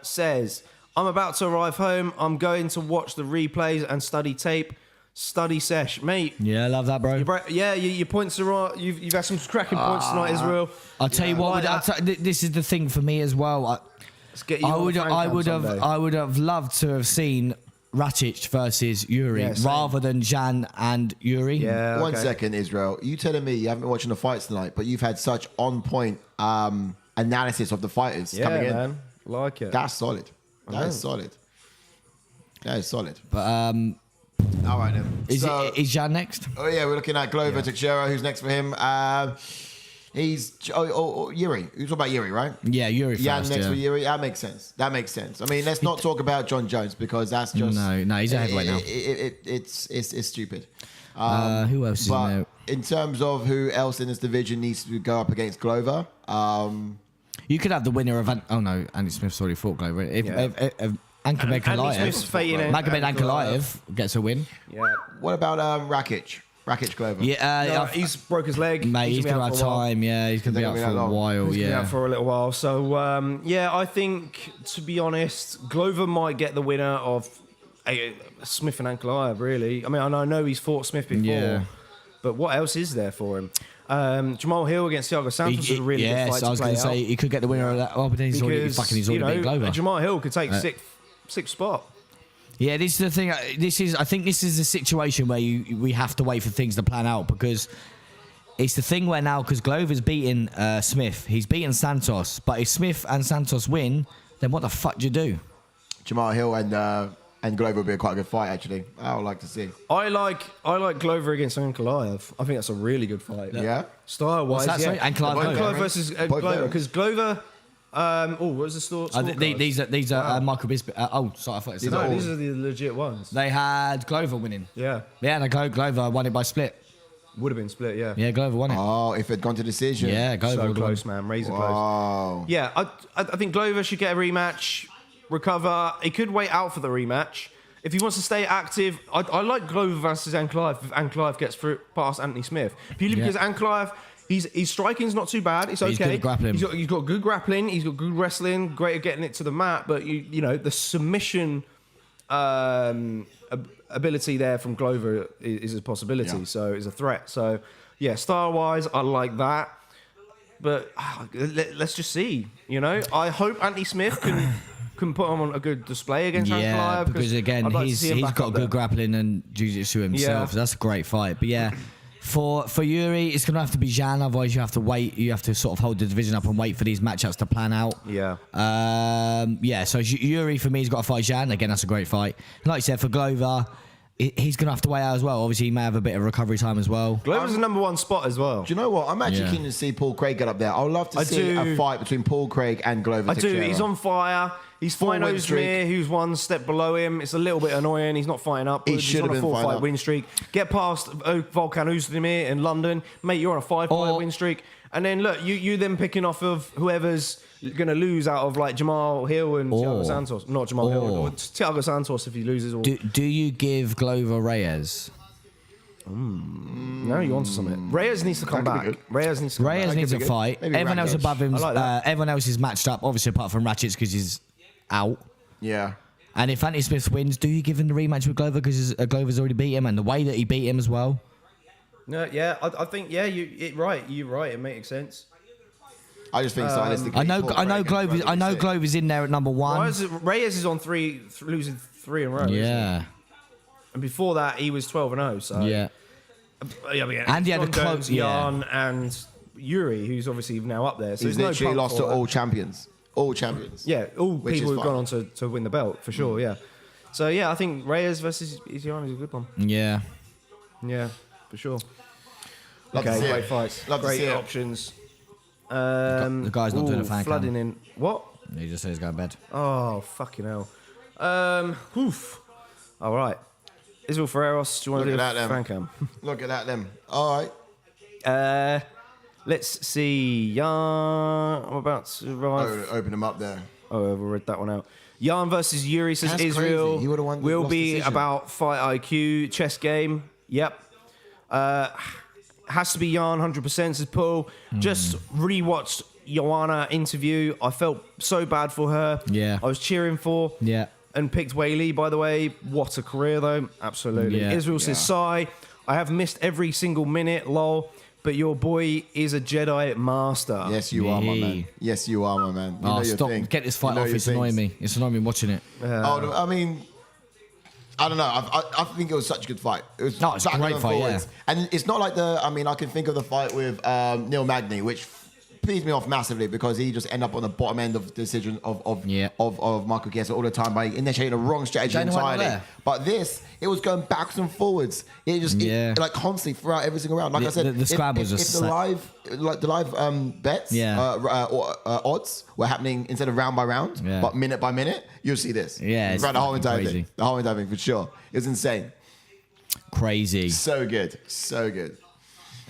says, I'm about to arrive home. I'm going to watch the replays and study tape. Study sesh. Mate, Yeah, I love that, bro. your points are right. You've had some cracking points tonight, Israel. I'll tell you what. This is the thing for me as well. Let's get you I on would Frank Camp Sunday. I would have loved to have seen Ratic versus Yuri Yeah, same. rather than Jan and Yuri. Yeah, One okay. second, Israel. You telling me you haven't been watching the fights tonight, but you've had such on-point analysis of the fighters Yeah, coming in. man. Like it. That's solid. That know. is solid. That is solid. But All right, then. is Jan next? Oh, yeah, we're looking at Glover Teixeira. Who's next for him? He's Yuri. You're talking about Yuri, right? Yeah, Yuri first. Jan next for Yuri. That makes sense. I mean, let's not talk about John Jones because that's just No, he's a heavyweight now. It's stupid. Who else is in But there? in terms of who else in this division needs to go up against Glover, You could have the winner of. Andy Smith's already fought Glover. If Ankalaev Andy Smith's fighting Magomed Ankalaev gets a win. Yeah. what about Rakic? Rakic Glover. Yeah, No, he's broke his leg. mate, he's gonna gonna be have out for a while. time. Yeah, he's gonna be They're out gonna for be a out long. while. He's been Yeah. out for a little while. So, yeah, I think, to be honest, Glover might get the winner of Smith and Ankalaev, really. I mean, I know he's fought Smith before, Yeah. but what else is there for him? Jamal Hill against Thiago Santos is a really good fight Yes, to I was play going to say out. he could get the winner of that. Oh, but then he's already beat Glover. Jamal Hill could take sixth spot. Yeah, this is the thing. I think this is a situation where we have to wait for things to plan out because it's the thing where now because Glover's beaten Smith, he's beaten Santos, but if Smith and Santos win, then what the fuck do you do? Jamal Hill and Glover would be quite a good fight, actually. I would like to see. I like Glover against Ankalaev. I think that's a really good fight. Yeah? Style-wise, What's that, sorry? yeah. Ankalaev Ankalaev versus Both Glover. there. Because Glover... what was the scorecard? These are Michael Bisping. Sorry, I thought it said No, that. these are the legit ones. They had Glover winning. Yeah. Yeah, and Glover won it by split. Would have been split, yeah. Yeah, Glover won it. Oh, if it had gone to decision. Yeah, Glover So would have won. close, man. Razor close. Wow. Yeah, I think Glover should get a rematch, recover. He could wait out for the rematch. If he wants to stay active, I like Glover versus Ankalaev if Ankalaev gets through past Anthony Smith. Purely because Ankalaev, his striking's not too bad. It's okay. He's good at grappling. He's got good grappling. He's got good wrestling. Great at getting it to the mat. But you know the submission ability there from Glover is a possibility. Yeah. So it's a threat. So yeah, style wise, I like that. But let's just see. You know, I hope Anthony Smith can put him on a good display against Yeah, Ankalaev. because again, I'd like to he's see him back got up good there. grappling and jiu-jitsu himself. Yeah. So that's a great fight. But yeah, for Yuri, it's going to have to be Zhang. Otherwise, you have to wait. You have to sort of hold the division up and wait for these matchups to plan out. Yeah. So Yuri for me has got to fight Zhang. Again, that's a great fight. And like you said, for Glover, he's going to have to weigh out as well. Obviously, he may have a bit of recovery time as well. Glover's the number 1 spot as well. Do you know what? I'm actually keen to see Paul Craig get up there. I would love to see a fight between Paul Craig and Glover Teixeira. He's on fire. He's fighting Ozdemir, who's 1 step below him. It's a little bit annoying. He's not fighting up. He's on a 4-fight win streak. Get past Volkan Ozdemir in London. Mate, you're on a 5-fight win streak. And then, look, you then picking off of whoever's going to lose out of, like, Jamal Hill and Thiago Santos. Not Jamal Hill. Thiago Santos if he loses. Or... Do you give Glover Reyes? No, you want something. Reyes needs to come back. Reyes needs to fight. Everyone else above him, everyone else is matched up, obviously, apart from Ratchets because he's out. Yeah. And if Anthony Smith wins, do you give him the rematch with Glover because Glover's already beat him and the way that he beat him as well? No, yeah, I think you're right. It makes sense. I just think stylistically. I know Glover's in there at number 1. Reyes is on losing 3 in a row. Yeah. And before that, he was 12-0. So yeah. And he had a close Jan and Yuri, who's obviously now up there. So he's literally lost to all champions. All champions. Yeah, all people who've gone on to win the belt for sure. Yeah. So yeah, I think Reyes versus Jan is a good one. Yeah. Yeah, for sure. Love okay, great fights. Great options. The guy's not doing a fan flooding in. What? He just says he's going to bed. Oh, fucking hell. Oof. All right. Israel Ferreros, do you want to do a fan cam? Look at that, them. All right. Let's see. Jan, I'm about to arrive. Open him up there. Oh, I've read that one out. Jan versus Yuri says That's Israel crazy. He would've won, will lost be decision. about fight IQ, chess game. Yep. Has to be Jan, 100%, says Paul. Just rewatched Joanna interview. I felt so bad for her. Yeah. I was cheering for. Yeah. And picked Weili, by the way. What a career, though. Absolutely. Yeah. Israel says, Sai, I have missed every single minute, lol. But your boy is a Jedi master. Yes, you are, my man. Yes, you are, my man. You know your stop. thing. Get this fight You know off. your It's annoying things. me. It's annoying me watching it. I mean, I don't know. I think it was such a good fight. It was No, it's a great fight, yeah. And it's not like I can think of the fight with Neil Magny, which pees me off massively because he just ended up on the bottom end of the decision of Michael Chiesa all the time by initiating a wrong strategy entirely. But this, it was going backwards and forwards. It just like constantly throughout every single round. Like I said, the scrambles if the live bets odds were happening instead of round by round, but minute by minute, you'll see this. Yeah, it's throughout the whole entire crazy. thing. The whole entire thing for sure. It was insane. Crazy. So good. So good.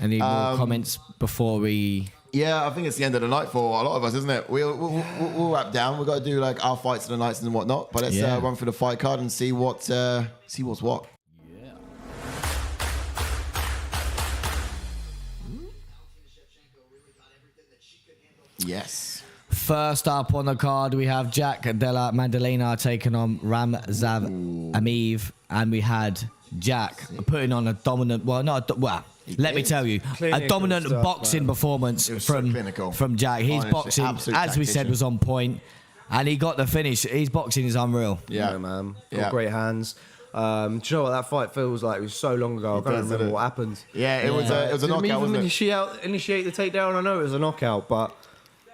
Any more comments before we... Yeah, I think it's the end of the night for a lot of us, isn't it? We'll wrap down. We've got to do like our fights of the nights and whatnot. But let's run through the fight card and see what's what. Yeah. Yes. First up on the card, we have Jack Della Maddalena taking on RAMAZAN EMEEV, and we had Jack putting on a dominant. Let me tell you, a dominant boxing performance from Jack. His boxing, as we said, was on point, and he got the finish. His boxing is unreal. Yeah, man. Got great hands. Do you know what that fight feels like? It was so long ago. I can't remember what happened. Yeah, it was a knockout. Wasn't it? Initiate the takedown. I know it was a knockout, but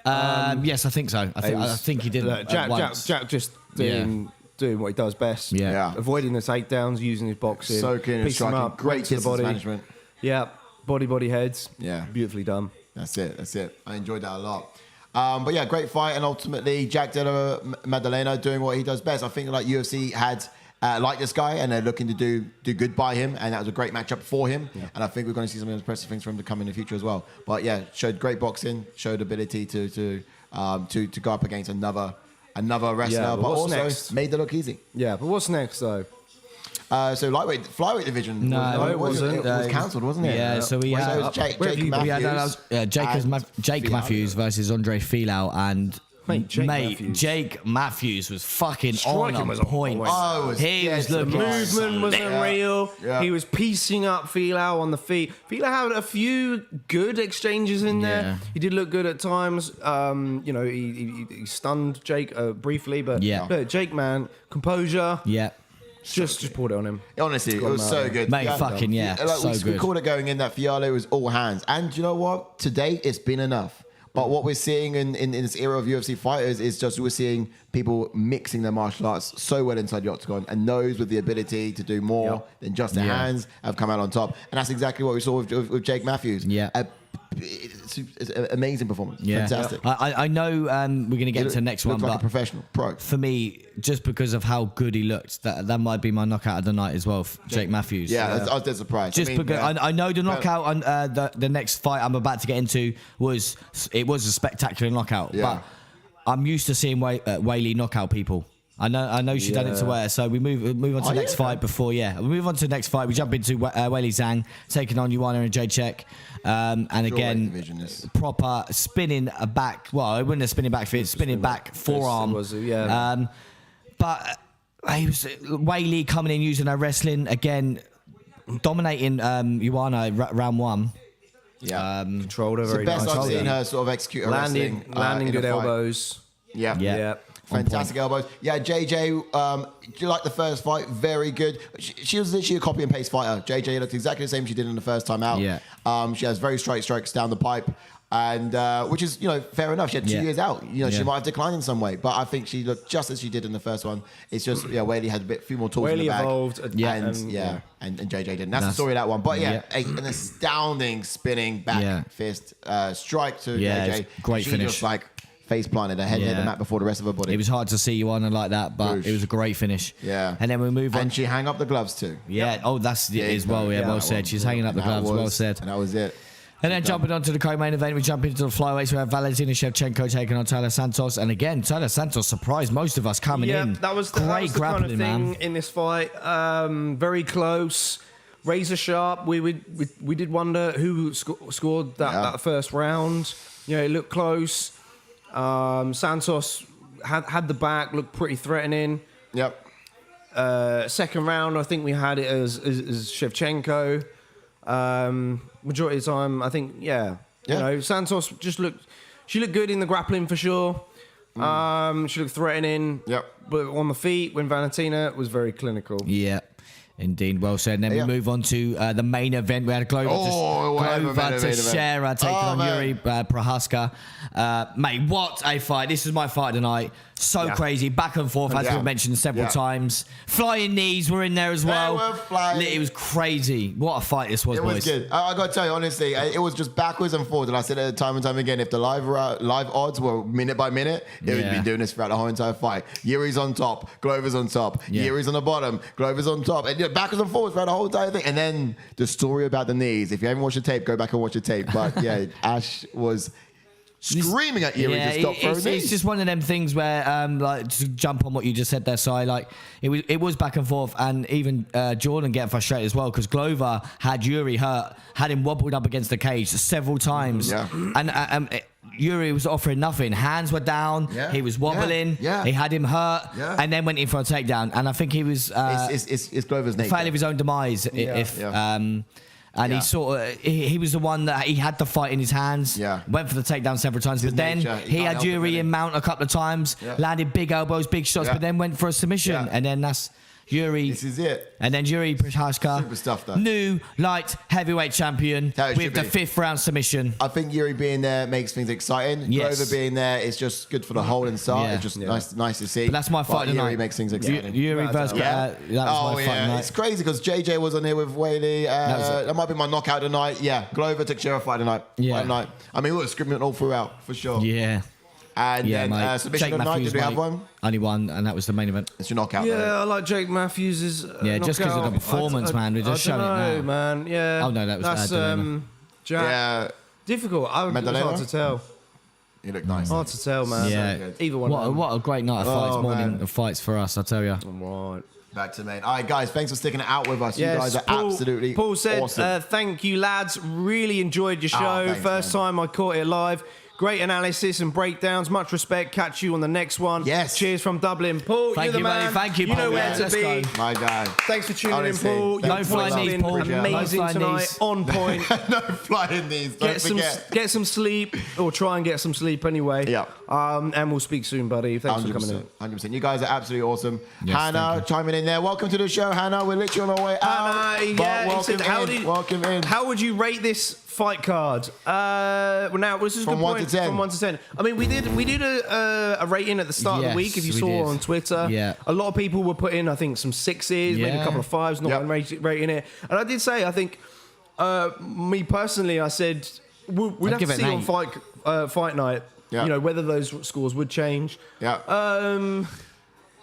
yes, I think so. I think he did. Jack just doing what he does best. Yeah. Avoiding the takedowns, using his boxing, so keen and striking. Great distance management. Yeah, body heads. Yeah, beautifully done. That's it. I enjoyed that a lot. But yeah, great fight, and ultimately Jack Della Maddalena doing what he does best. I think like UFC had liked this guy, and they're looking to do good by him, and that was a great matchup for him. Yeah. And I think we're going to see some impressive things from him to come in the future as well. But yeah, showed great boxing, showed ability to go up against another wrestler, but also next? Made it look easy. Yeah, but what's next though? So flyweight division. No, it wasn't. It was cancelled, wasn't it? Yeah. So we had Jake Matthews. Jake Matthews versus Andre Filau, and Jake Matthews was fucking on point. He was looking. Movement was unreal. Yeah. He was piecing up Filau on the feet. Filau had a few good exchanges in there. He did look good at times. He stunned Jake briefly, but Jake, man, composure. Yeah. Just poured it on him. Honestly, it was so good. Mate, fucking so good. We called it going in that FIALHO was all hands. And you know what? Today, it's been enough. But what we're seeing in this era of UFC fighters is just we're seeing people mixing their martial arts so well inside the octagon, and those with the ability to do more than just their hands have come out on top. And that's exactly what we saw with Jake Matthews. Yeah. It's an amazing performance. Yeah. Fantastic. I know we're going to get to the next one, like but a professional pro. For me, just because of how good he looked, that might be my knockout of the night as well, Jake Matthews. Yeah, I was dead surprised. Just because I know the knockout on the next fight I'm about to get into was a spectacular knockout, but I'm used to seeing Weili knock out people. I know she done it to her. So we move on to the next fight before. We move on to the next fight. We jump into Weili Zhang taking on Joanna and Jędrzejczyk. And again, proper spinning a back. Well, it wasn't a spinning back fit, spinning back forearm. But Weili coming in using her wrestling again, dominating Joanna round one. Yeah, controlled her very nicely. It's the best I've nicely. seen her sort of execute her landing good elbows. Yeah. Fantastic elbows. Yeah, JJ, do you like the first fight? Very good. She was literally a copy and paste fighter. JJ looked exactly the same she did in the first time out. Yeah. She has very straight strokes down the pipe. And which is, fair enough. She had 2 years out. She might have declined in some way, but I think she looked just as she did in the first one. It's just, Weili had few more tools in the bag. Evolved. And JJ didn't. That's the story of that one. But an astounding spinning back fist strike to JJ. Great finish. Just like face planted, her head hit the mat before the rest of her body. It was hard to see Joanna like that, but it was a great finish. Yeah. And then we move on. And she hung up the gloves too. Yeah. Oh, that's it as well. Yeah, well said. She's hanging up the gloves. Well said. And that was it. And then jumping on to the co-main event, we jump into the flyweights. We have Valentina Shevchenko taking on Taila Santos. And again, Taila Santos surprised most of us coming in. That was the great grappling, kind of thing in this fight. Very close, razor sharp. We did wonder who scored that first round. It looked close. Santos had the back, looked pretty threatening. Yep. Second round, I think we had it as Shevchenko. Majority of the time, I think, Santos just looked good in the grappling for sure. She looked threatening. Yep. But on the feet, when Valentina was very clinical. Yeah. Indeed, well said. And then we move on to the main event. We had Glover Teixeira taking on Jiří Procházka. Mate, what a fight. This is my fight tonight. So crazy. Back and forth, as we've mentioned several times. Flying knees were in there as well. They were flying. It was crazy. What a fight this was, boys. It was good. I got to tell you, honestly, it was just backwards and forwards. And I said it time and time again, if the live odds were minute by minute, it would be doing this throughout the whole entire fight. Jiří's on top. Glover's on top. Jiří's on the bottom. Glover's on top. And backwards and forwards throughout the whole entire thing. And then the story about the knees. If you haven't watched the tape, go back and watch the tape. But Ash was screaming at Jiří to stop throwing knees. It's just one of them things where, like, to jump on what you just said there, Si, like, it was back and forth, and even Jordan getting frustrated as well, because Glover had Jiří hurt, had him wobbled up against the cage several times, and Jiří was offering nothing. Hands were down, he was wobbling, he had him hurt, and then went in for a takedown, and I think he was it's Glover's nature. failed of his own demise and he sort of, he was the one that he had the fight in his hands, went for the takedown several times, but then he had Jiří in mount a couple of times, landed big elbows, big shots, but then went for a submission, and then that's Jiří. This is it. And then Jiří Procházka, super stuff, though. New light heavyweight champion with the 5th round submission. I think Jiří being there makes things exciting. Yes. Glover being there is just good for the whole and start. It's just nice to see. But that's my fight tonight. Jiří makes things exciting. Jiří versus that was my fight tonight. It's crazy because JJ was on here with Weili. That might be my knockout tonight. Yeah, Glover took Teixeira fight tonight. I mean, we were scrimmaging all throughout for sure. Yeah. And then submission of the night, did we have one? Only one, and that was the main event. It's your knockout. I like Jake Matthews' knockout. Just because of the performance, man. We just showed it now. Man. Yeah. Oh, no, that's Jack. Yeah. Difficult. It's hard to tell. You look nice. Hard to tell, man. Yeah. Either one. What a great night of fights, morning of fights for us, I tell you. Right. Back to main. All right, guys, thanks for sticking it out with us. You guys are absolutely Paul said, awesome. thank you, lads. Really enjoyed your show. Thanks, First time I caught it live. Great analysis and breakdowns. Much respect. Catch you on the next one. Yes. Cheers from Dublin. Paul, Thank you're the you, man. buddy. Thank you, You know Paul. where to be. My guy. Thanks for tuning Honestly, in, Paul. No flying knees, Paul. Amazing No flying tonight. knees. On point. No flying knees. Don't forget. Get some sleep, or try and get some sleep anyway. Yeah. And we'll speak soon, buddy. Thanks for coming in. 100%. You guys are absolutely awesome. Yes, Hannah chiming in there. Welcome to the show, Hannah. We're literally on our way out. Hannah, Welcome in. How would you rate this Fight card. Well, now this is a From good 1 to point. 10. From 1 to 10. I mean, we did a rating at the start of the week. If you Yes, we saw did. on Twitter, a lot of people were putting, I think, some 6s, maybe a Yeah. couple of 5s, not rating it. And I did say, I think, me personally, I said we'd have give to it see an on fight night. Yeah. You know, whether those scores would change. Yeah.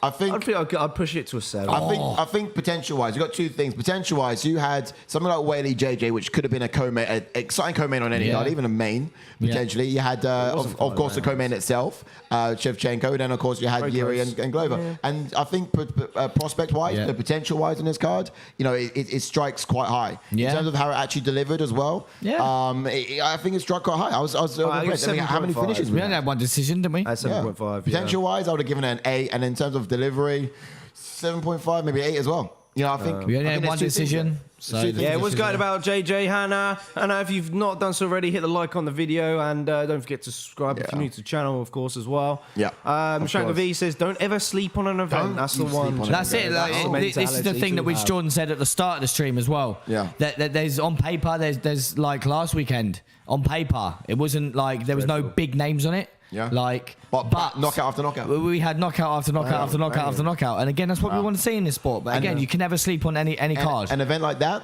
I think I'd push it to a 7. I think potential-wise, you got two things. Potential-wise, you had something like Weili JJ, which could have been a co-main, an exciting co-main on any card, even a main potentially. You had, of course, the co-main itself, Shevchenko, and then of course you had Jiří and Glover. Yeah. And I think prospect-wise, the potential-wise on this card, you know, it strikes quite high in terms of how it actually delivered as well. Yeah. I think it struck quite high. I was impressed. I mean, how many finishes? We only had one decision, didn't we? 7.5. Potential-wise, I would have given it an 8, and in terms of delivery, 7.5, maybe 8 as well. You know, I think we only had one decision. So it was good about JJ, Hannah. Hannah, if you've not done so already, hit the like on the video and don't forget to subscribe if you're new to the channel, of course, as well. Yeah. Shanga V says, don't ever sleep on an event. That's the one. That's it. This is the thing that which Jordan said at the start of the stream as well. Yeah. That there's on paper, there's like last weekend, on paper, it wasn't like there was no big names on it. Yeah. Like, but knockout after knockout. We had knockout after knockout after knockout after knockout. And again, that's what we want to see in this sport. But again, you can never sleep on any card. An event like that,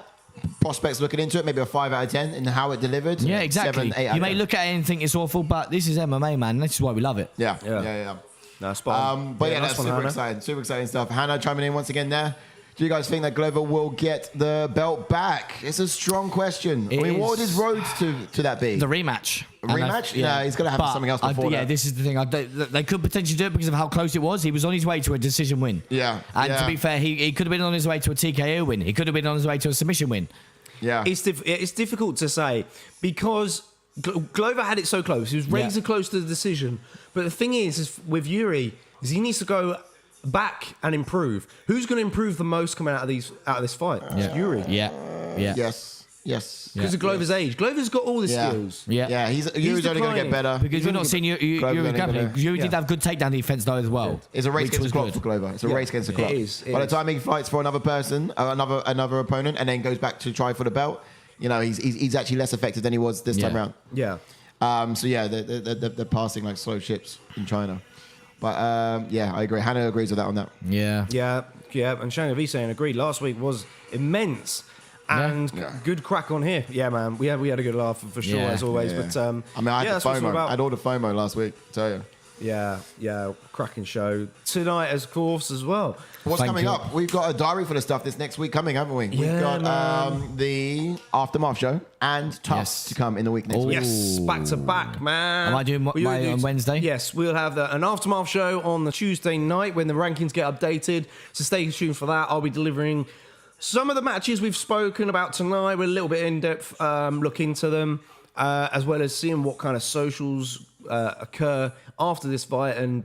prospects looking into it, maybe a 5 out of 10 in how it delivered. Yeah, exactly. 7, 8 out you of may 10. look at it and think it's awful, but this is MMA, man. This is why we love it. Yeah. No, spot on. But yeah, nice that's one, super exciting stuff. Hannah chiming in once again there. Do you guys think that Glover will get the belt back? It's a strong question. I mean, what would his road to that be? The rematch. A rematch? Yeah, he's going to have something else before that. Yeah, this is the thing. They could potentially do it because of how close it was. He was on his way to a decision win. Yeah. And to be fair, he could have been on his way to a TKO win. He could have been on his way to a submission win. Yeah. It's difficult to say because Glover had it so close. He was razor close to the decision. But the thing is with Jiří, is he needs to go back and improve. Who's going to improve the most coming out of this fight? It's Jiří. Yeah. Yes. Because of Glover's age. Glover's got all the skills. Yeah. Jiří's only going to get better. Because we're not seeing Jiří grappling. Jiří did have good takedown defense though as well. It's a race against the clock for Glover. It's a race against the clock. By the time he fights for another person, another opponent, and then goes back to try for the belt, you know, he's actually less effective than he was this time around. Yeah. So yeah, they're passing like slow ships in China. But yeah, I agree. Hannah agrees with that on that. Yeah. And Shanga V saying agreed. Last week was immense. And good crack on here. Yeah, man. We had a good laugh for sure, as always. But I mean, I had the FOMO. I had all the FOMO last week, I tell you. Yeah, cracking show. Tonight, of course, as well. What's coming up? We've got a diary for the stuff this next week coming, haven't we? We've got the Aftermath show and Tough to come in the week next week. Yes, back to back, man. Am I doing my on Wednesday? Yes, we'll have an Aftermath show on the Tuesday night when the rankings get updated. So stay tuned for that. I'll be delivering some of the matches we've spoken about tonight with a little bit in-depth look into them, as well as seeing what kind of socials occur after this fight and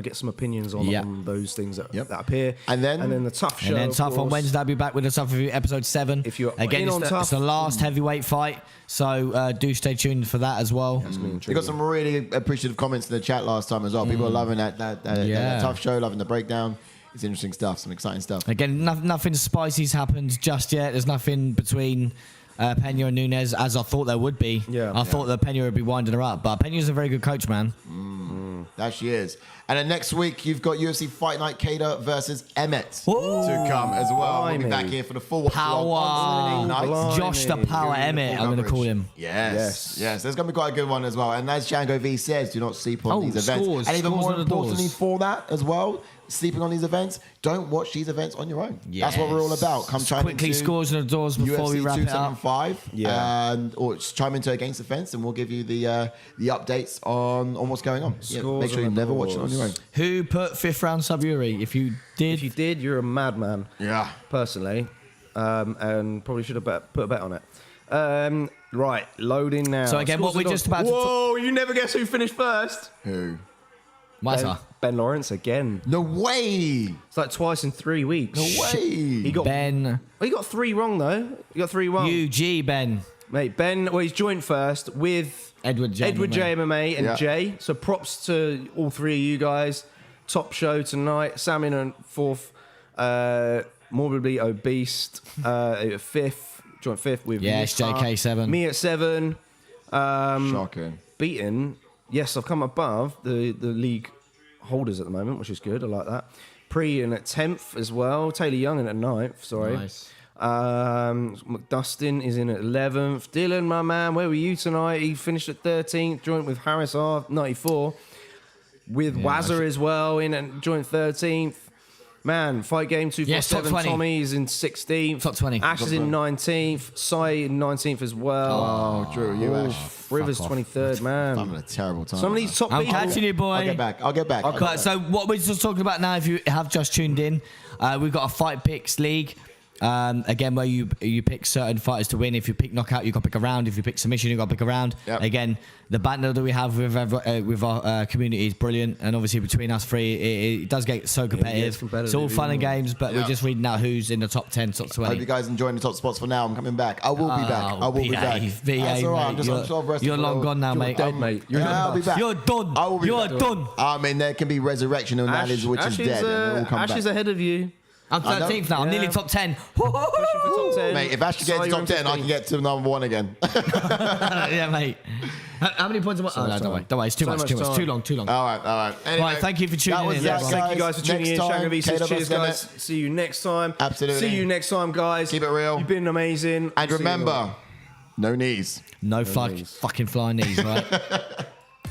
get some opinions on those things that appear. And then the Tough show. And then Tough on Wednesday. I'll be back with the Tough Review episode 7. If you're again, it's the last heavyweight fight, so do stay tuned for that as well. We got some really appreciative comments in the chat last time as well. People are loving that Tough show, loving the breakdown. It's interesting stuff, some exciting stuff. Again, nothing spicy's happened just yet. There's nothing between Pena and Nunes as I thought there would be. I thought that Pena would be winding her up, but Pena's a very good coach, man. That she is. And then next week, you've got UFC Fight Night Cater versus Emmett to come as well. We'll be back here for the full power. Josh the Power Emmett, I'm going to call him. Yes. There's going to be quite a good one as well. And as Django V says, do not sleep on these events. And even more importantly for that as well, sleeping on these events, don't watch these events on your own. That's what we're all about. Come chime quickly into scores on the doors before we wrap it up. Or chime into Against the Fence and we'll give you the updates on what's going on. Make sure you never watch it on your own. Who put 5th round Saburi? If you did, you're a madman. Yeah. Personally. And probably should have put a bet on it. Right, loading now. So again, what we're just about to... Whoa, you never guess who finished first? Who? Ben Lawrence again. No way. It's like twice in 3 weeks. No way. He got Ben. He got 3 wrong though. He got 3 wrong. UG Ben. Mate, Ben. Well, he's joined first with Edward J MMA and Jay. So props to all 3 of you guys. Top show tonight. Sam in 4th. Morbidly obese. 5th. joint 5th with JK7. Me at 7. Shocking. Beaten. Yes, I've come above the league holders at the moment, which is good. I like that. Pre in at 10th as well. Taylor Young in at 9th. Sorry. Nice. McDustin is in at 11th. Dylan, my man, where were you tonight? He finished at 13th, joint with Harris R 94. With Wazza as well in at joint 13th. Man, Fight Game 247. Tommy is in 16th. Top 20. Ash is in 19th. Sai in 19th as well. Oh, Drew, you Ash. Rivers 23rd, man. I'm having a terrible time. Some of these top I'm people. catching you, boy. I'll get back. Okay, so what we're just talking about now, if you have just tuned in, we've got a Fight Picks League. Again, where you pick certain fighters to win. If you pick knockout, you got to pick a round. If you pick submission, you got to pick a round. Yep. Again, the banter that we have with our community is brilliant, and obviously between us three, it does get so competitive. It's all fun and games, but we're just reading out who's in the top 10, top 20. I hope you guys enjoying the top spots for now. I'm coming back. I will be back. I will be back. That's all right. You're long gone now, mate. Dead, mate. I'll be back. You're done. I will be You're back. done. I mean, there can be resurrection and that is which is dead. And it will come Ash back. is ahead of you. I'm 13th now. I'm nearly top 10. Pushing for top 10. Mate, if Ash gets to top 10, I can get to number 1 again. Yeah, mate. How many points am I? Oh, no, don't worry. It's too much. Too long. All right. Anyway, Right, thank you for tuning in. that, Thank you guys for tuning in. Next time, Shangavi says, KW cheers, Limit. guys. See you next time. Absolutely. See you next time, guys. Keep it real. You've been amazing. And See you remember, all. no knees. No fucking flying knees, right?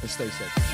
Stay safe.